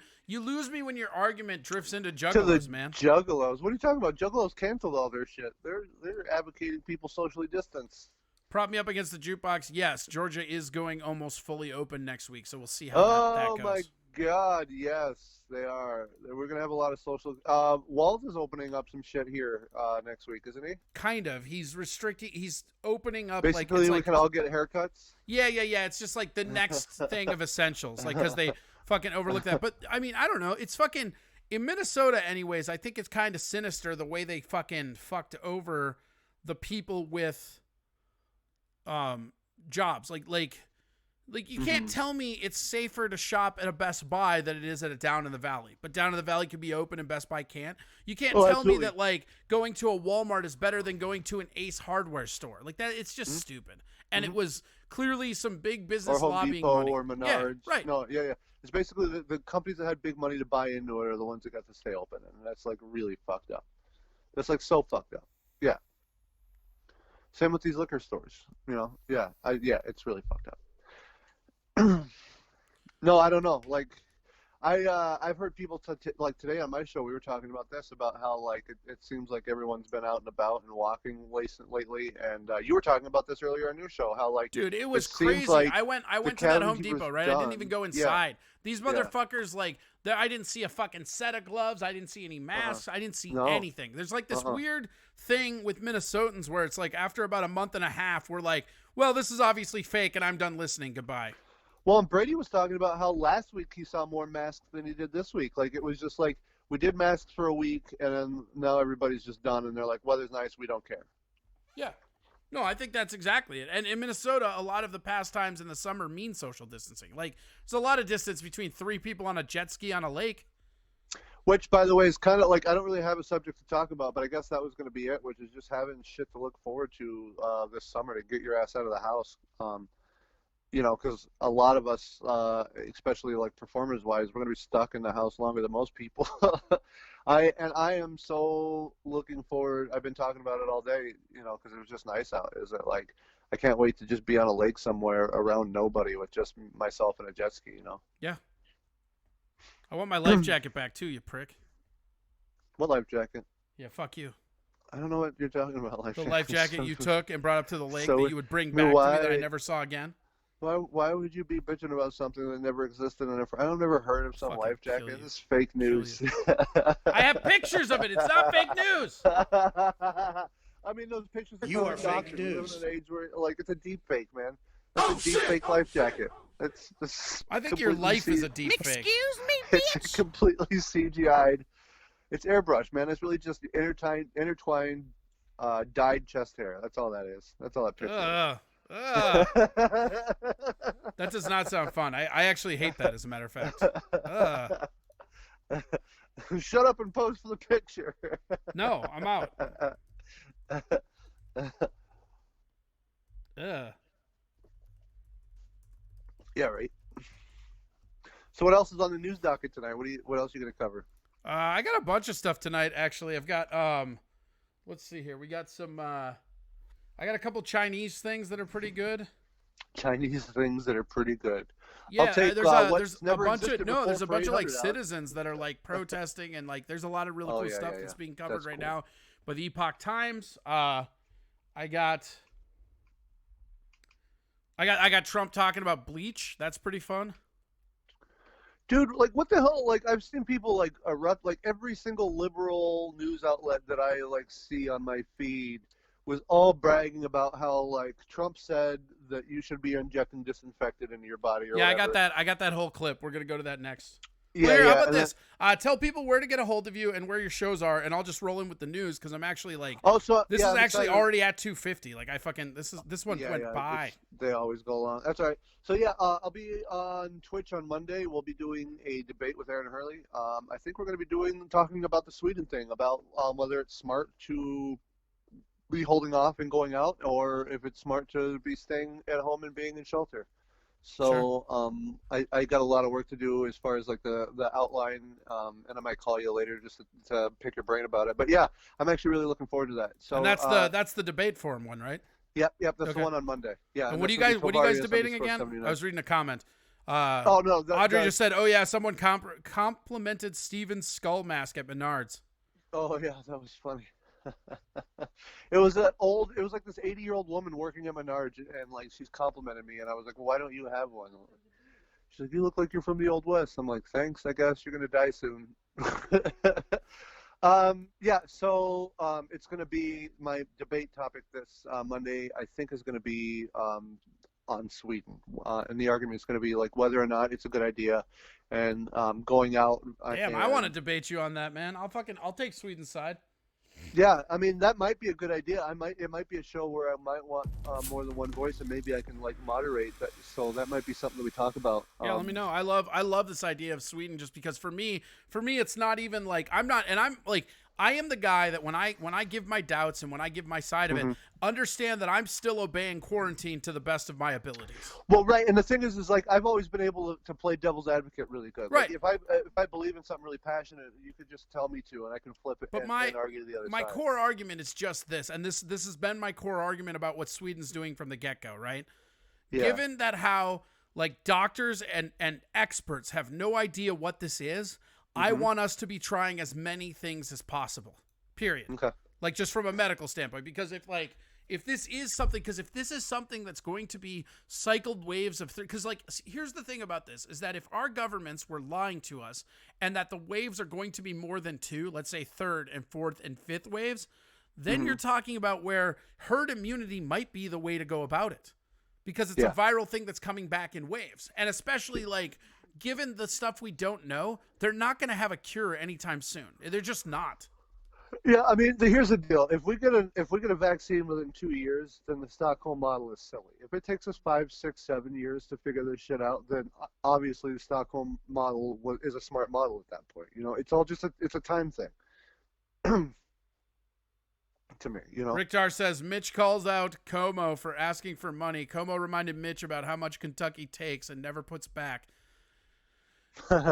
when your argument drifts into Juggalos, To the man. Juggalos. What are you talking about? Juggalos canceled all their shit. They're advocating people socially distance. Prop me up against the jukebox. Yes, Georgia is going almost fully open next week, so we'll see how that Oh goes. my God, yes, they are. We're gonna have a lot of social. Walt is opening up some shit here next week, isn't he? Kind of. He's restricting. He's opening up. Basically, like, it's we like, can all get haircuts. Yeah. It's just like the next thing of essentials, like because they fucking overlook that. But I mean, I don't know. It's fucking in Minnesota, anyways. I think it's kind of sinister the way they fucking fucked over the people with jobs. Like you can't tell me it's safer to shop at a Best Buy than it is at a Down in the Valley. But Down in the Valley can be open and Best Buy can't. You can't tell absolutely. me that like going to a Walmart is better than going to an Ace Hardware store. Like that, it's just stupid. And it was clearly some big business Or Home lobbying Depot money. or Menards. Yeah, right. No, yeah. It's basically the companies that had big money to buy into it are the ones that got to stay open, and that's like really fucked up. That's like so fucked up. Yeah. Same with these liquor stores. You know. Yeah. It's really fucked up. No, I don't know. Like, I've heard people like today on my show we were talking about this, about how like it seems like everyone's been out and about and walking lately, and you were talking about this earlier on your show, how like dude, it was seems crazy. like I went the to that cabin Home keeper's Depot, right? I didn't done. even go Yeah. inside. These motherfuckers, like, I didn't see a fucking set of gloves. I didn't see any masks. I didn't see anything. There's like this weird thing with Minnesotans where it's like after about a month and a half, we're like, well, this is obviously fake, and I'm done listening. Goodbye. Well, and Brady was talking about how last week he saw more masks than he did this week. Like, it was just like, we did masks for a week, and then now everybody's just done, and they're like, weather's nice, we don't care. Yeah. No, I think that's exactly it. And in Minnesota, a lot of the pastimes in the summer mean social distancing. Like, there's a lot of distance between 3 people on a jet ski on a lake. Which, by the way, is kind of like, I don't really have a subject to talk about, but I guess that was going to be it, which is just having shit to look forward to this summer to get your ass out of the house. You know, because a lot of us, especially like performers-wise, we're going to be stuck in the house longer than most people. I am so looking forward. I've been talking about it all day, you know, because it was just nice out. Is it like, I can't wait to just be on a lake somewhere around nobody with just myself and a jet ski, you know? Yeah. I want my life jacket back too, you prick. What life jacket? Yeah, fuck you. I don't know what you're talking about. The life jacket you took and brought up to the lake So that you would bring back to me that I never saw again. Why would you be bitching about something that never existed? I've never heard of some life jacket. This is fake news. I have pictures of it. It's not fake news. I mean, those pictures. You are fake doctors. news. We live in an age where, like, it's a deep fake, man. That's a deep fake life jacket. I think your life is a deep fake. Excuse me, bitch. It's completely CGI'd. It's airbrush, man. It's really just intertwined, dyed chest hair. That's all that is. That's all that picture is. That does not sound fun. I actually hate that, as a matter of fact. Shut up and pose for the picture. No, I'm out. Yeah, right. So what else is on the news docket tonight? What else are you going to cover? I got a bunch of stuff tonight, actually. I've got, let's see here. We got some, I got a couple Chinese things that are pretty good. Chinese things that are pretty good. Yeah, I'll take, there's a bunch of there's a bunch of like citizens that are like protesting, and like there's a lot of really cool stuff that's being covered right now by the Epoch Times. I got Trump talking about bleach. That's pretty fun. Dude, like, what the hell? Like, I've seen people like erupt. Like, every single liberal news outlet that I like see on my feed was all bragging about how like Trump said that you should be injecting disinfectant into your body or Yeah, whatever. I got that. I got that whole clip. We're gonna go to that next. Yeah, Well, here, yeah, how about and this? Tell people where to get a hold of you and where your shows are, and I'll just roll in with the news because I'm actually like, this is I'm actually excited. already at 250. Like this one went by. They always go long. That's all right. So yeah, I'll be on Twitch on Monday. We'll be doing a debate with Aaron Hurley. I think we're going to be talking about the Sweden thing, about whether it's smart to be holding off and going out, or if it's smart to be staying at home and being in shelter. So I got a lot of work to do as far as like the outline, and I might call you later just to pick your brain about it. But yeah, I'm actually really looking forward to that. So and that's the debate forum one, right? Yep, that's the one on Monday. Yeah. And what are you guys debating again? I was reading a comment. Oh no, Audrey just said, "Oh yeah, someone complimented Steven's skull mask at Menards." Oh yeah, that was funny. It was like this 80-year-old woman working at Menards, and like she's complimented me, and I was like, well, why don't you have one? She's like, you look like you're from the Old West. I'm like, thanks, I guess you're gonna die soon. So it's gonna be my debate topic this Monday. I think is gonna be on Sweden, and the argument is gonna be like whether or not it's a good idea, and going out. Damn, I want to debate you on that, man. I'll take Sweden's side. Yeah, I mean that might be a good idea. It might be a show where I might want more than one voice, and maybe I can like moderate that. So that might be something that we talk about. Yeah, let me know. I love this idea of Sweden just because for me it's not even like I am the guy that when I give my doubts and when I give my side of it, understand that I'm still obeying quarantine to the best of my abilities. Well, right, and the thing is like I've always been able to play devil's advocate really good. Right. Like, if I believe in something really passionate, you could just tell me to, and I can flip it and argue the other side. My core argument is just this, and this has been my core argument about what Sweden's doing from the get-go, right? Yeah. Given that how like doctors and experts have no idea what this is, I want us to be trying as many things as possible. Period. Okay. Like just from a medical standpoint, because if this is something that's going to be cycled waves of, because like here's the thing about this is that if our governments were lying to us and that the waves are going to be more than two, let's say third and fourth and fifth waves, then you're talking about where herd immunity might be the way to go about it, because it's a viral thing that's coming back in waves, and especially like. Given the stuff we don't know, they're not going to have a cure anytime soon. They're just not. Yeah, I mean, here's the deal. If we get a vaccine within 2 years, then the Stockholm model is silly. If it takes us 5, 6, 7 years to figure this shit out, then obviously the Stockholm model is a smart model at that point. You know, it's all just it's a time thing. To me, you know. Rick Dar says Mitch calls out Como for asking for money. Como reminded Mitch about how much Kentucky takes and never puts back.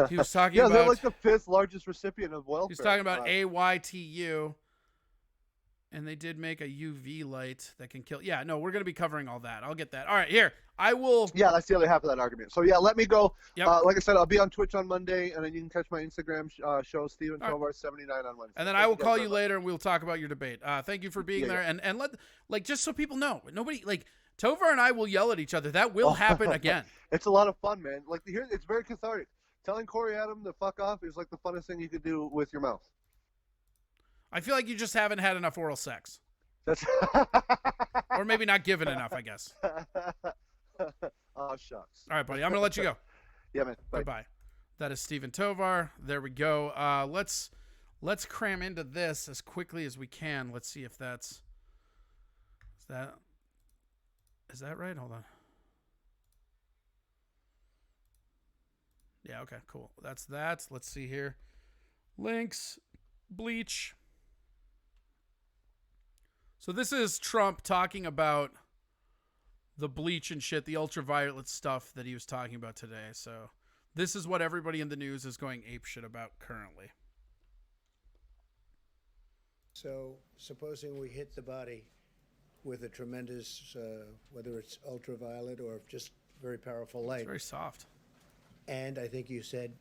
He was talking about... they're like the 5th largest recipient of welfare. He's talking about AYTU, and they did make a UV light that can kill... Yeah, no, we're going to be covering all that. I'll get that. All right, here. I will... Yeah, that's the other half of that argument. So, yeah, let me go. Yep. Like I said, I'll be on Twitch on Monday, and then you can catch my Instagram show, Steven Tovar 79 on Wednesday. And then I will call you later, and we'll talk about your debate. Thank you for being there. And let, like, just so people know, nobody, like... Tovar and I will yell at each other. That will happen again. It's a lot of fun, man. Like, it's very cathartic. Telling Corey Adam to fuck off is like the funnest thing you could do with your mouth. I feel like you just haven't had enough oral sex. That's or maybe not given enough, I guess. Oh, shucks. All right, buddy. I'm going to let you go. Yeah, man. Bye-bye. That is Steven Tovar. There we go. Let's cram into this as quickly as we can. Let's see if that's... Is that right? Hold on. Yeah, okay, cool. That's that. Let's see here. Links. Bleach. So this is Trump talking about the bleach and shit, the ultraviolet stuff that he was talking about today. So this is what everybody in the news is going apeshit about currently. So supposing we hit the body with a tremendous, whether it's ultraviolet or just very powerful light. It's very soft. And I think you said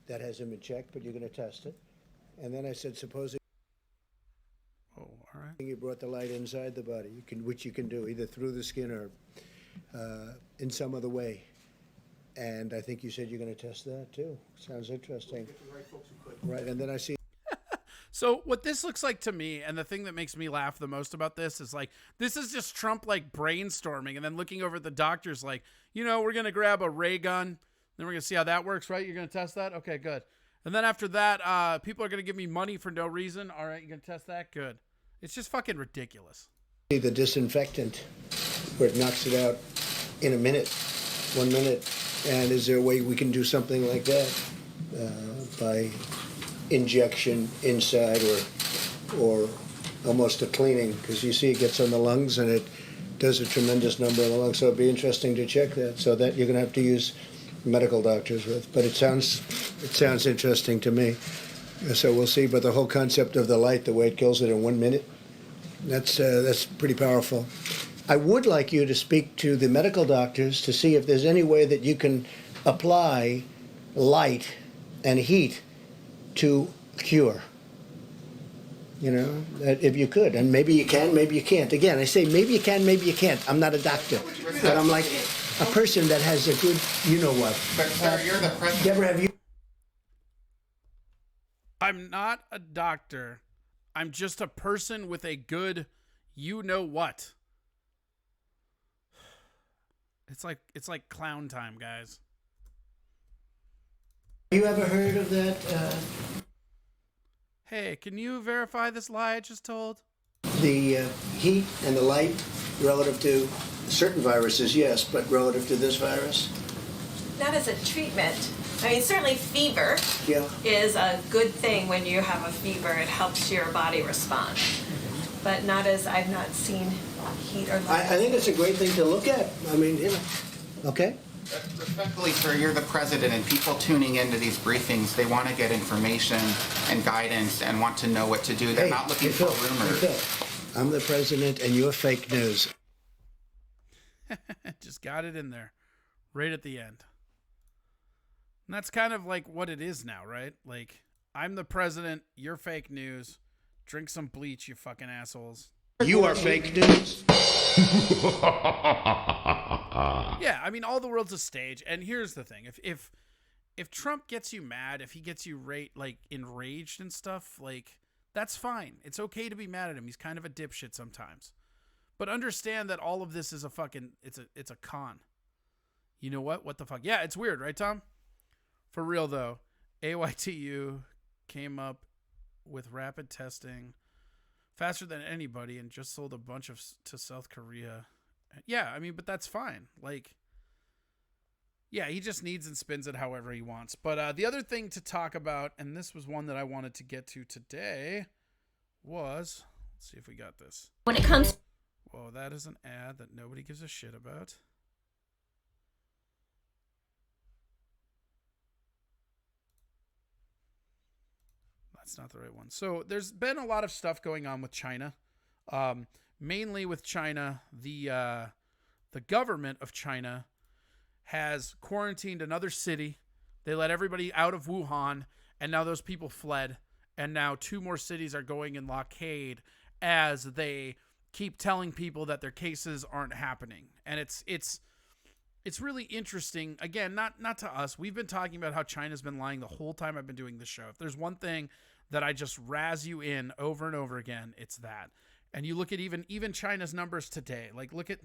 that hasn't been checked, but you're going to test it. And then I said, supposing all right. You brought the light inside the body, which you can do either through the skin or in some other way. And I think you said you're going to test that too. Sounds interesting. Right, and then I see. So what this looks like to me, and the thing that makes me laugh the most about this is like, this is just Trump like brainstorming and then looking over at the doctors like, you know, we're going to grab a ray gun. Then we're going to see how that works, right? You're going to test that? Okay, good. And then after that, people are going to give me money for no reason. All right, you're going to test that? Good. It's just fucking ridiculous. The disinfectant, where it knocks it out in a minute, 1 minute. And is there a way we can do something like that by injection inside or almost a cleaning? Because you see it gets on the lungs and it does a tremendous number in the lungs. So it'd be interesting to check that. So that you're going to have to use medical doctors with. But it sounds interesting to me. So we'll see. But the whole concept of the light, the way it kills it in 1 minute, that's pretty powerful. I would like you to speak to the medical doctors to see if there's any way that you can apply light and heat to cure. You know, if you could. And maybe you can, maybe you can't. Again, I say maybe you can, maybe you can't. I'm not a doctor. But I'm like a person that has a good, you know what. But sir, you're the president. Deborah, have you? I'm not a doctor. I'm just a person with a good you know what. It's like clown time, guys. You ever heard of that? Hey, can you verify this lie I just told? The heat and the light relative to certain viruses, yes, but relative to this virus? Not as a treatment. I mean, certainly fever is a good thing when you have a fever. It helps your body respond. But not as, I've not seen heat or light. I think it's a great thing to look at. I mean, you know, okay? Respectfully, sir, you're the president, and people tuning into these briefings, they want to get information and guidance and want to know what to do. They're not looking for rumors. Phil, I'm the president, and you're fake news. Just got it in there, right at the end. And that's kind of like what it is now, right? Like, I'm the president, you're fake news. Drink some bleach, you fucking assholes. You are fake news. Yeah, I mean, all the world's a stage. And here's the thing: if Trump gets you mad, if he gets you enraged and stuff, like, that's fine. It's okay to be mad at him. He's kind of a dipshit sometimes. But understand that all of this is a fucking it's a con. You know what? What the fuck? Yeah, it's weird, right, Tom? For real though, AYTU came up with rapid testing faster than anybody and just sold a bunch to South Korea. Yeah, I mean, but that's fine. Like, yeah, he just needs and spins it however he wants. But the other thing to talk about, and this was one that I wanted to get to today, was, let's see if we got this. When it comes... Whoa, that is an ad that nobody gives a shit about. That's not the right one. So there's been a lot of stuff going on with China. Mainly with China, the government of China has quarantined another city. They let everybody out of Wuhan, and now those people fled. And now 2 more cities are going in blockade as they keep telling people that their cases aren't happening. And it's really interesting. Again, not to us. We've been talking about how China's been lying the whole time I've been doing this show. If there's one thing that I just razz you in over and over again, it's that. And you look at even China's numbers today. Like, look at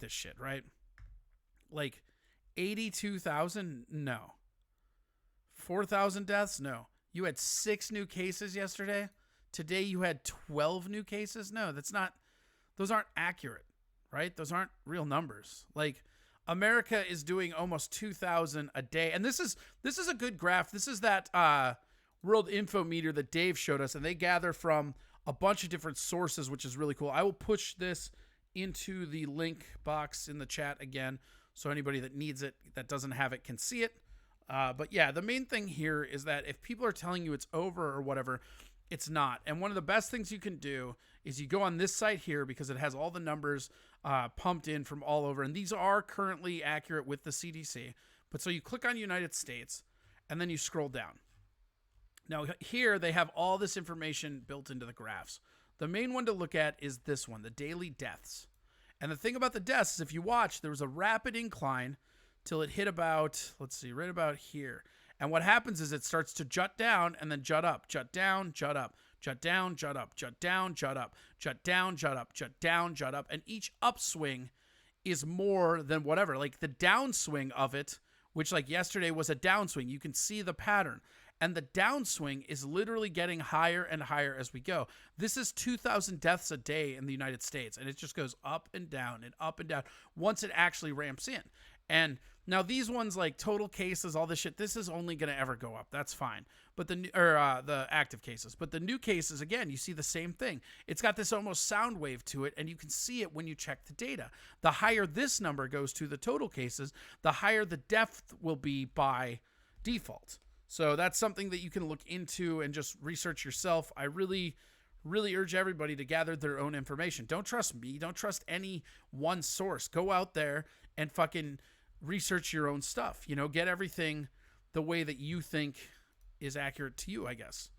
this shit, right? Like 82,000? No. 4,000 deaths? No. You had 6 new cases yesterday. Today you had 12 new cases. No, those aren't accurate, right? Those aren't real numbers. Like, America is doing almost 2,000 a day. And this is a good graph. This is that World Info Meter that Dave showed us, and they gather from a bunch of different sources, which is really cool. I will push this into the link box in the chat again, so anybody that needs it, that doesn't have it, can see it. But yeah, the main thing here is that if people are telling you it's over or whatever, it's not. And one of the best things you can do is you go on this site here, because it has all the numbers pumped in from all over. And these are currently accurate with the CDC. But so you click on United States, and then you scroll down. Now here they have all this information built into the graphs. The main one to look at is this one, the daily deaths. And the thing about the deaths is, if you watch, there was a rapid incline till it hit about, let's see, right about here. And what happens is it starts to jut down and then jut up, jut down, jut up. Jut down, jut up, jut down, jut up, jut down, jut up, jut down, jut up. And each upswing is more than whatever. Like the downswing of it, which like yesterday was a downswing. You can see the pattern. And the downswing is literally getting higher and higher as we go. This is 2,000 deaths a day in the United States. And it just goes up and down and up and down once it actually ramps in. And now these ones like total cases, all this shit, this is only going to ever go up. That's fine. But the active cases, but the new cases, again, you see the same thing. It's got this almost sound wave to it, and you can see it when you check the data. The higher this number goes to the total cases, the higher the death will be by default. So that's something that you can look into and just research yourself. I really urge everybody to gather their own information. Don't trust me. Don't trust any one source. Go out there and fucking research your own stuff. You know, get everything the way that you think is accurate to you, I guess.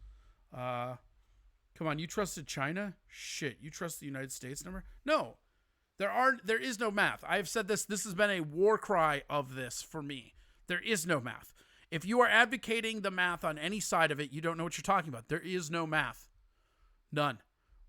Come on, you trusted China? Shit, you trust the United States number? No. There is no math. I've said this. This has been a war cry of this for me. There is no math. If you are advocating the math on any side of it, you don't know what you're talking about. There is no math. None.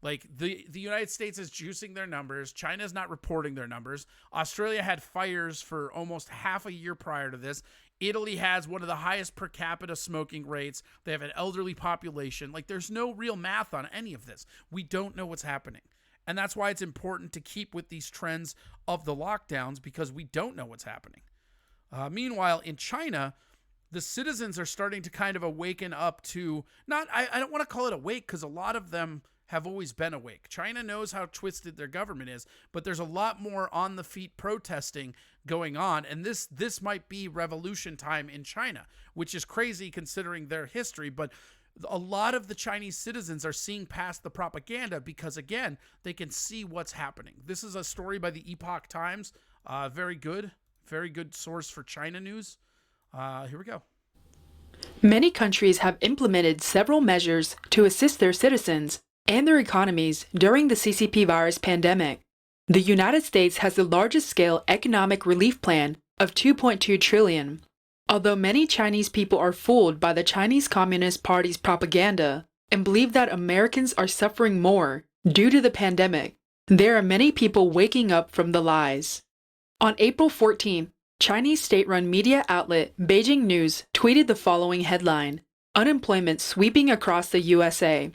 Like, the United States is juicing their numbers. China's not reporting their numbers. Australia had fires for almost half a year prior to this. Italy has one of the highest per capita smoking rates. They have an elderly population. Like, there's no real math on any of this. We don't know what's happening. And that's why it's important to keep with these trends of the lockdowns, because we don't know what's happening. Meanwhile, in China, the citizens are starting to kind of awaken up to, I don't want to call it awake, because a lot of them have always been awake. China knows how twisted their government is, but there's a lot more on the feet protesting going on, and this might be revolution time in China, which is crazy considering their history, but a lot of the Chinese citizens are seeing past the propaganda because, again, they can see what's happening. This is a story by the Epoch Times. Very good source for China news. Here we go. Many countries have implemented several measures to assist their citizens and their economies during the CCP virus pandemic. The United States has the largest scale economic relief plan of $2.2 trillion. Although many Chinese people are fooled by the Chinese Communist Party's propaganda and believe that Americans are suffering more due to the pandemic, there are many people waking up from the lies. On April 14th, Chinese state-run media outlet Beijing News tweeted the following headline: "Unemployment sweeping across the USA."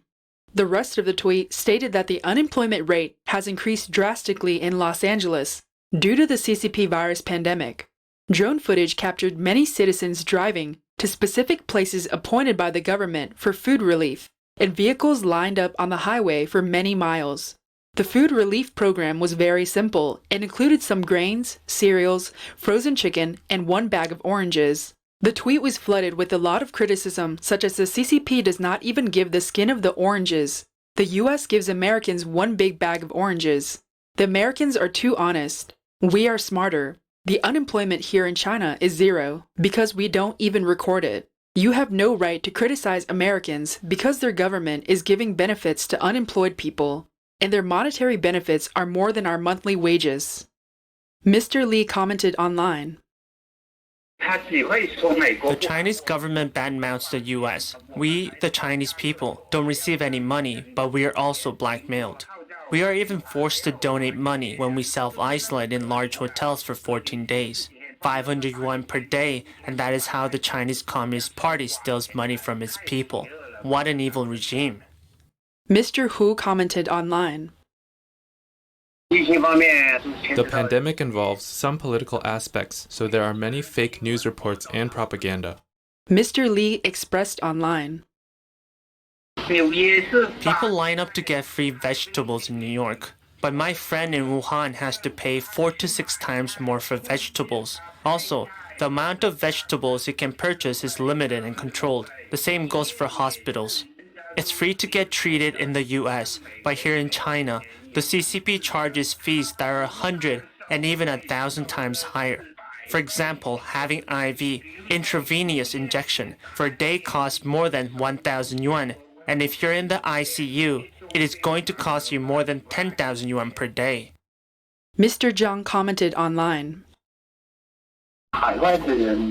The rest of the tweet stated that the unemployment rate has increased drastically in Los Angeles due to the CCP virus pandemic. Drone footage captured many citizens driving to specific places appointed by the government for food relief, and vehicles lined up on the highway for many miles. The food relief program was very simple and included some grains, cereals, frozen chicken, and one bag of oranges. The tweet was flooded with a lot of criticism, such as the CCP does not even give the skin of the oranges. The US gives Americans one big bag of oranges. The Americans are too honest. We are smarter. The unemployment here in China is zero, because we don't even record it. You have no right to criticize Americans because their government is giving benefits to unemployed people, and their monetary benefits are more than our monthly wages. Mr. Lee commented online. The Chinese government badmouths the US. We, the Chinese people, don't receive any money, but we are also blackmailed. We are even forced to donate money when we self-isolate in large hotels for 14 days. 500 yuan per day, and that is how the Chinese Communist Party steals money from its people. What an evil regime. Mr. Hu commented online. The pandemic involves some political aspects, so there are many fake news reports and propaganda. Mr. Lee expressed online. People line up to get free vegetables in New York, but my friend in Wuhan has to pay 4 to 6 times more for vegetables. Also, the amount of vegetables he can purchase is limited and controlled. The same goes for hospitals. It's free to get treated in the US, but here in China, the CCP charges fees that are 100 and even 1,000 times higher. For example, having IV, intravenous injection, for a day costs more than 1,000 yuan, and if you're in the ICU, it is going to cost you more than 10,000 yuan per day. Mr. Zhang commented online.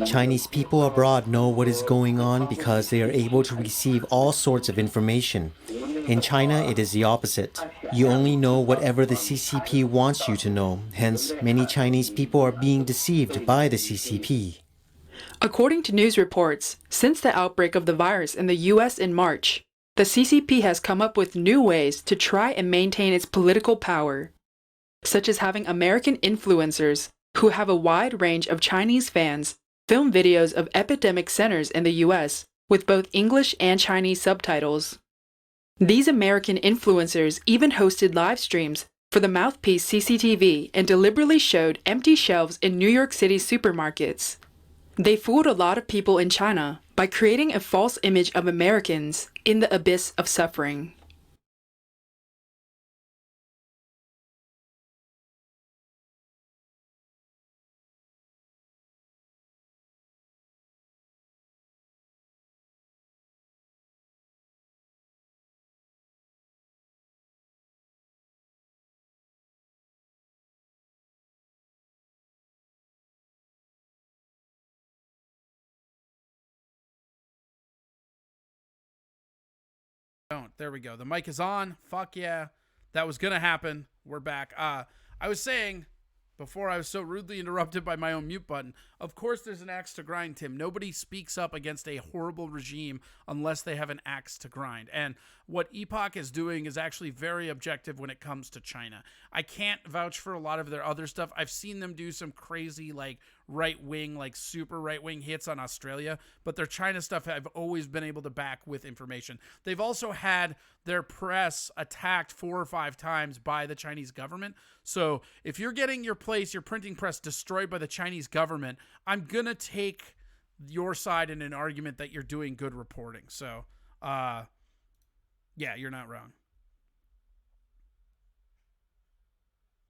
Chinese people abroad know what is going on because they are able to receive all sorts of information. In China, it is the opposite. You only know whatever the CCP wants you to know. Hence, many Chinese people are being deceived by the CCP. According to news reports, since the outbreak of the virus in the US in March, the CCP has come up with new ways to try and maintain its political power, such as having American influencers who have a wide range of Chinese fans film videos of epidemic centers in the US with both English and Chinese subtitles. These American influencers even hosted live streams for the Mouthpiece CCTV and deliberately showed empty shelves in New York City supermarkets. They fooled a lot of people in China by creating a false image of Americans in the abyss of suffering. Don't. There we go. The mic is on. Fuck yeah. That was going to happen. We're back. I was saying before I was so rudely interrupted by my own mute button, of course there's an axe to grind, Tim. Nobody speaks up against a horrible regime unless they have an axe to grind. And what Epoch is doing is actually very objective when it comes to China. I can't vouch for a lot of their other stuff. I've seen them do some crazy, like, right-wing, like, super right-wing hits on Australia, but their China stuff I've always been able to back with information. They've also had their press attacked 4 or 5 times by the Chinese government. So if you're getting your printing press destroyed by the Chinese government, I'm going to take your side in an argument that you're doing good reporting. So, yeah, you're not wrong.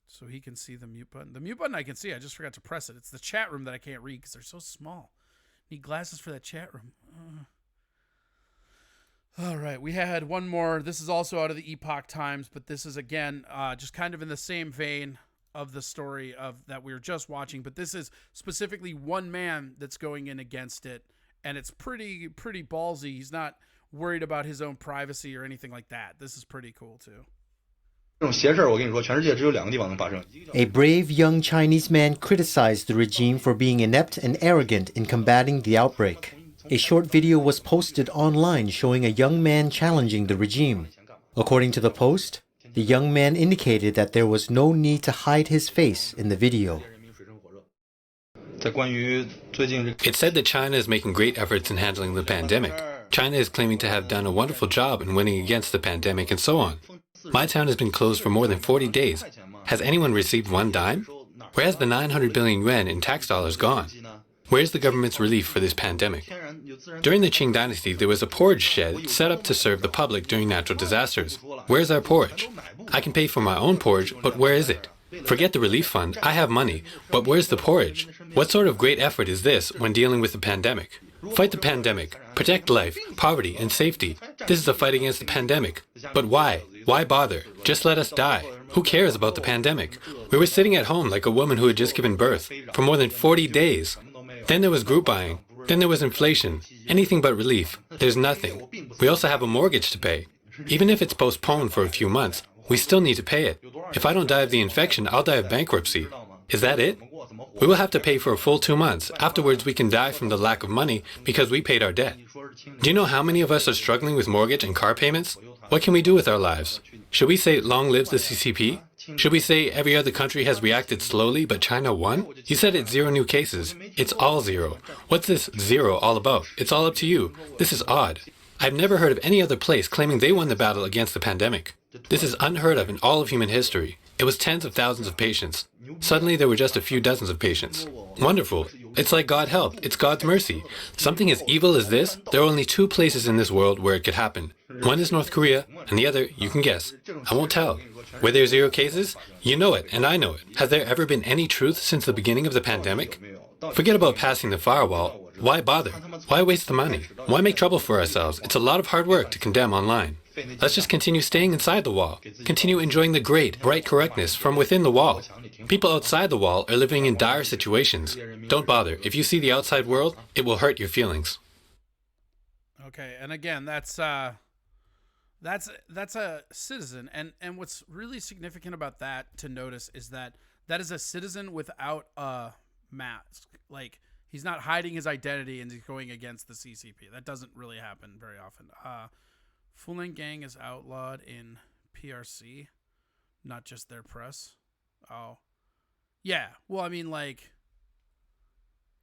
So he can see the mute button. The mute button I can see. I just forgot to press it. It's the chat room that I can't read because they're so small. Need glasses for that chat room. All right, we had one more. This is also out of the Epoch Times, but this is, again, just kind of in the same vein of the story of that we were just watching. But this is specifically one man that's going in against it, and it's pretty ballsy. He's not worried about his own privacy or anything like that. This is pretty cool, too. A brave young Chinese man criticized the regime for being inept and arrogant in combating the outbreak. A short video was posted online showing a young man challenging the regime. According to the post, the young man indicated that there was no need to hide his face in the video. It said that China is making great efforts in handling the pandemic. China is claiming to have done a wonderful job in winning against the pandemic and so on. My town has been closed for more than 40 days. Has anyone received one dime? Where has the 900 billion yuan in tax dollars gone? Where's the government's relief for this pandemic? During the Qing dynasty, there was a porridge shed set up to serve the public during natural disasters. Where's our porridge? I can pay for my own porridge, but where is it? Forget the relief fund, I have money, but where's the porridge? What sort of great effort is this when dealing with the pandemic? Fight the pandemic, protect life, poverty, and safety. This is a fight against the pandemic. But why? Why bother? Just let us die. Who cares about the pandemic? We were sitting at home like a woman who had just given birth for more than 40 days. Then there was group buying. Then there was inflation. Anything but relief. There's nothing. We also have a mortgage to pay. Even if it's postponed for a few months, we still need to pay it. If I don't die of the infection, I'll die of bankruptcy. Is that it? We will have to pay for a full 2 months. Afterwards, we can die from the lack of money because we paid our debt. Do you know how many of us are struggling with mortgage and car payments? What can we do with our lives? Should we say, long live the CCP? Should we say every other country has reacted slowly, but China won? You said it's 0 new cases. It's all 0. What's this 0 all about? It's all up to you. This is odd. I've never heard of any other place claiming they won the battle against the pandemic. This is unheard of in all of human history. It was tens of thousands of patients. Suddenly there were just a few dozens of patients. Wonderful. It's like God helped. It's God's mercy. Something as evil as this, there are only 2 places in this world where it could happen. One is North Korea, and the other, you can guess. I won't tell. Where there are 0 cases, you know it, and I know it. Has there ever been any truth since the beginning of the pandemic? Forget about passing the firewall. Why bother? Why waste the money? Why make trouble for ourselves? It's a lot of hard work to condemn online. Let's just continue staying inside the wall. Continue enjoying the great, bright correctness from within the wall. People outside the wall are living in dire situations. Don't bother. If you see the outside world, it will hurt your feelings. Okay, and again, that's That's a citizen, and what's really significant about that to notice is that is a citizen without a mask. Like, he's not hiding his identity and he's going against the CCP. That doesn't really happen very often. Full-length gang is outlawed in PRC, not just their press. Oh, yeah. Well, I mean, like,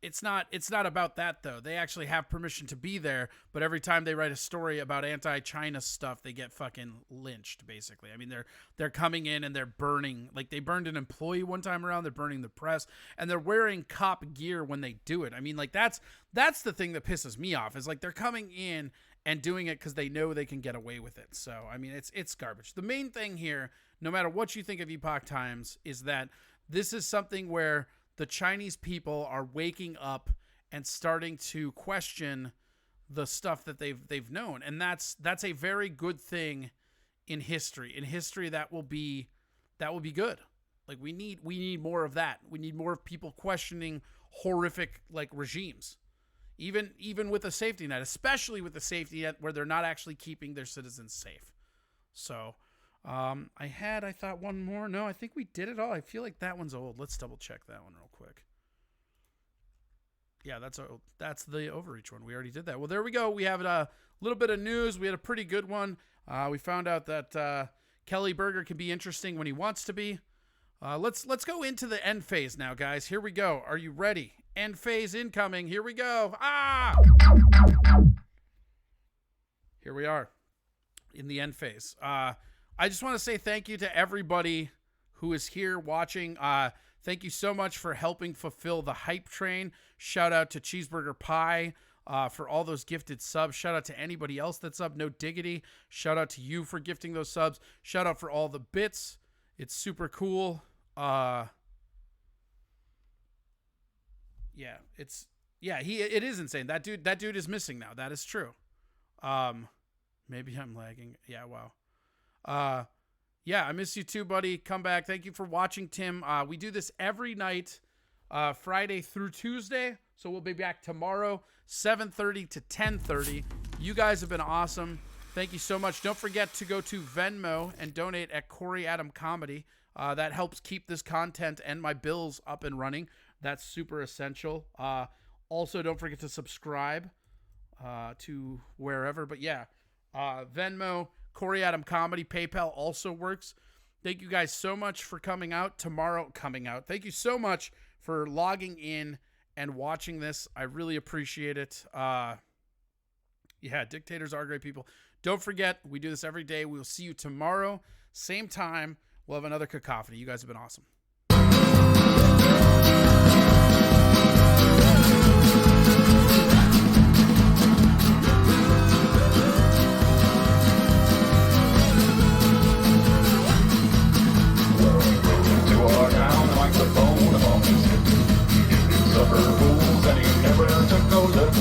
it's not about that though. They actually have permission to be there, but every time they write a story about anti-China stuff, they get fucking lynched, basically. I mean, they're coming in and they're burning, like they burned an employee one time around, they're burning the press, and they're wearing cop gear when they do it. I mean, like that's the thing that pisses me off, is like they're coming in and doing it because they know they can get away with it. So, I mean, it's garbage. The main thing here, no matter what you think of Epoch Times, is that this is something where the Chinese people are waking up and starting to question the stuff that they've known, and that's a very good thing in history. In history, that will be good. Like, we need more of that. We need more of people questioning horrific, like, regimes, even with a safety net, especially with the safety net where they're not actually keeping their citizens safe. So. I thought one more. No, I think we did it all. I feel like that one's old. Let's double check that one real quick. Yeah, that's the overreach one. We already did that. Well, there we go. We have a little bit of news. We had a pretty good one. We found out that Kelly Berger can be interesting when he wants to be. Let's go into the end phase now, guys. Here we go. Are you ready? End phase incoming. Here we go. Here we are in the end phase. I just want to say thank you to everybody who is here watching. Thank you so much for helping fulfill the hype train. Shout out to Cheeseburger Pie for all those gifted subs. Shout out to anybody else that's up. No diggity. Shout out to you for gifting those subs. Shout out for all the bits. It's super cool. It is insane. That dude is missing now. That is true. Maybe I'm lagging. Yeah, wow. I miss you too, buddy. Come back. Thank you for watching, Tim. We do this every night, Friday through Tuesday. So we'll be back tomorrow, 7:30 to 10:30. You guys have been awesome. Thank you so much. Don't forget to go to Venmo and donate at Corey Adam Comedy. That helps keep this content and my bills up and running. That's super essential. Also, don't forget to subscribe to wherever. But yeah, Venmo, Corey Adam Comedy, PayPal also works. Thank you guys so much for coming out. Thank you so much for logging in and watching this. I really appreciate it. Dictators are great people. Don't forget, we do this every day. We will see you tomorrow, same time. We'll have another cacophony. You guys have been awesome. Microphone among his hips. He did his upper fools and he never took no lip.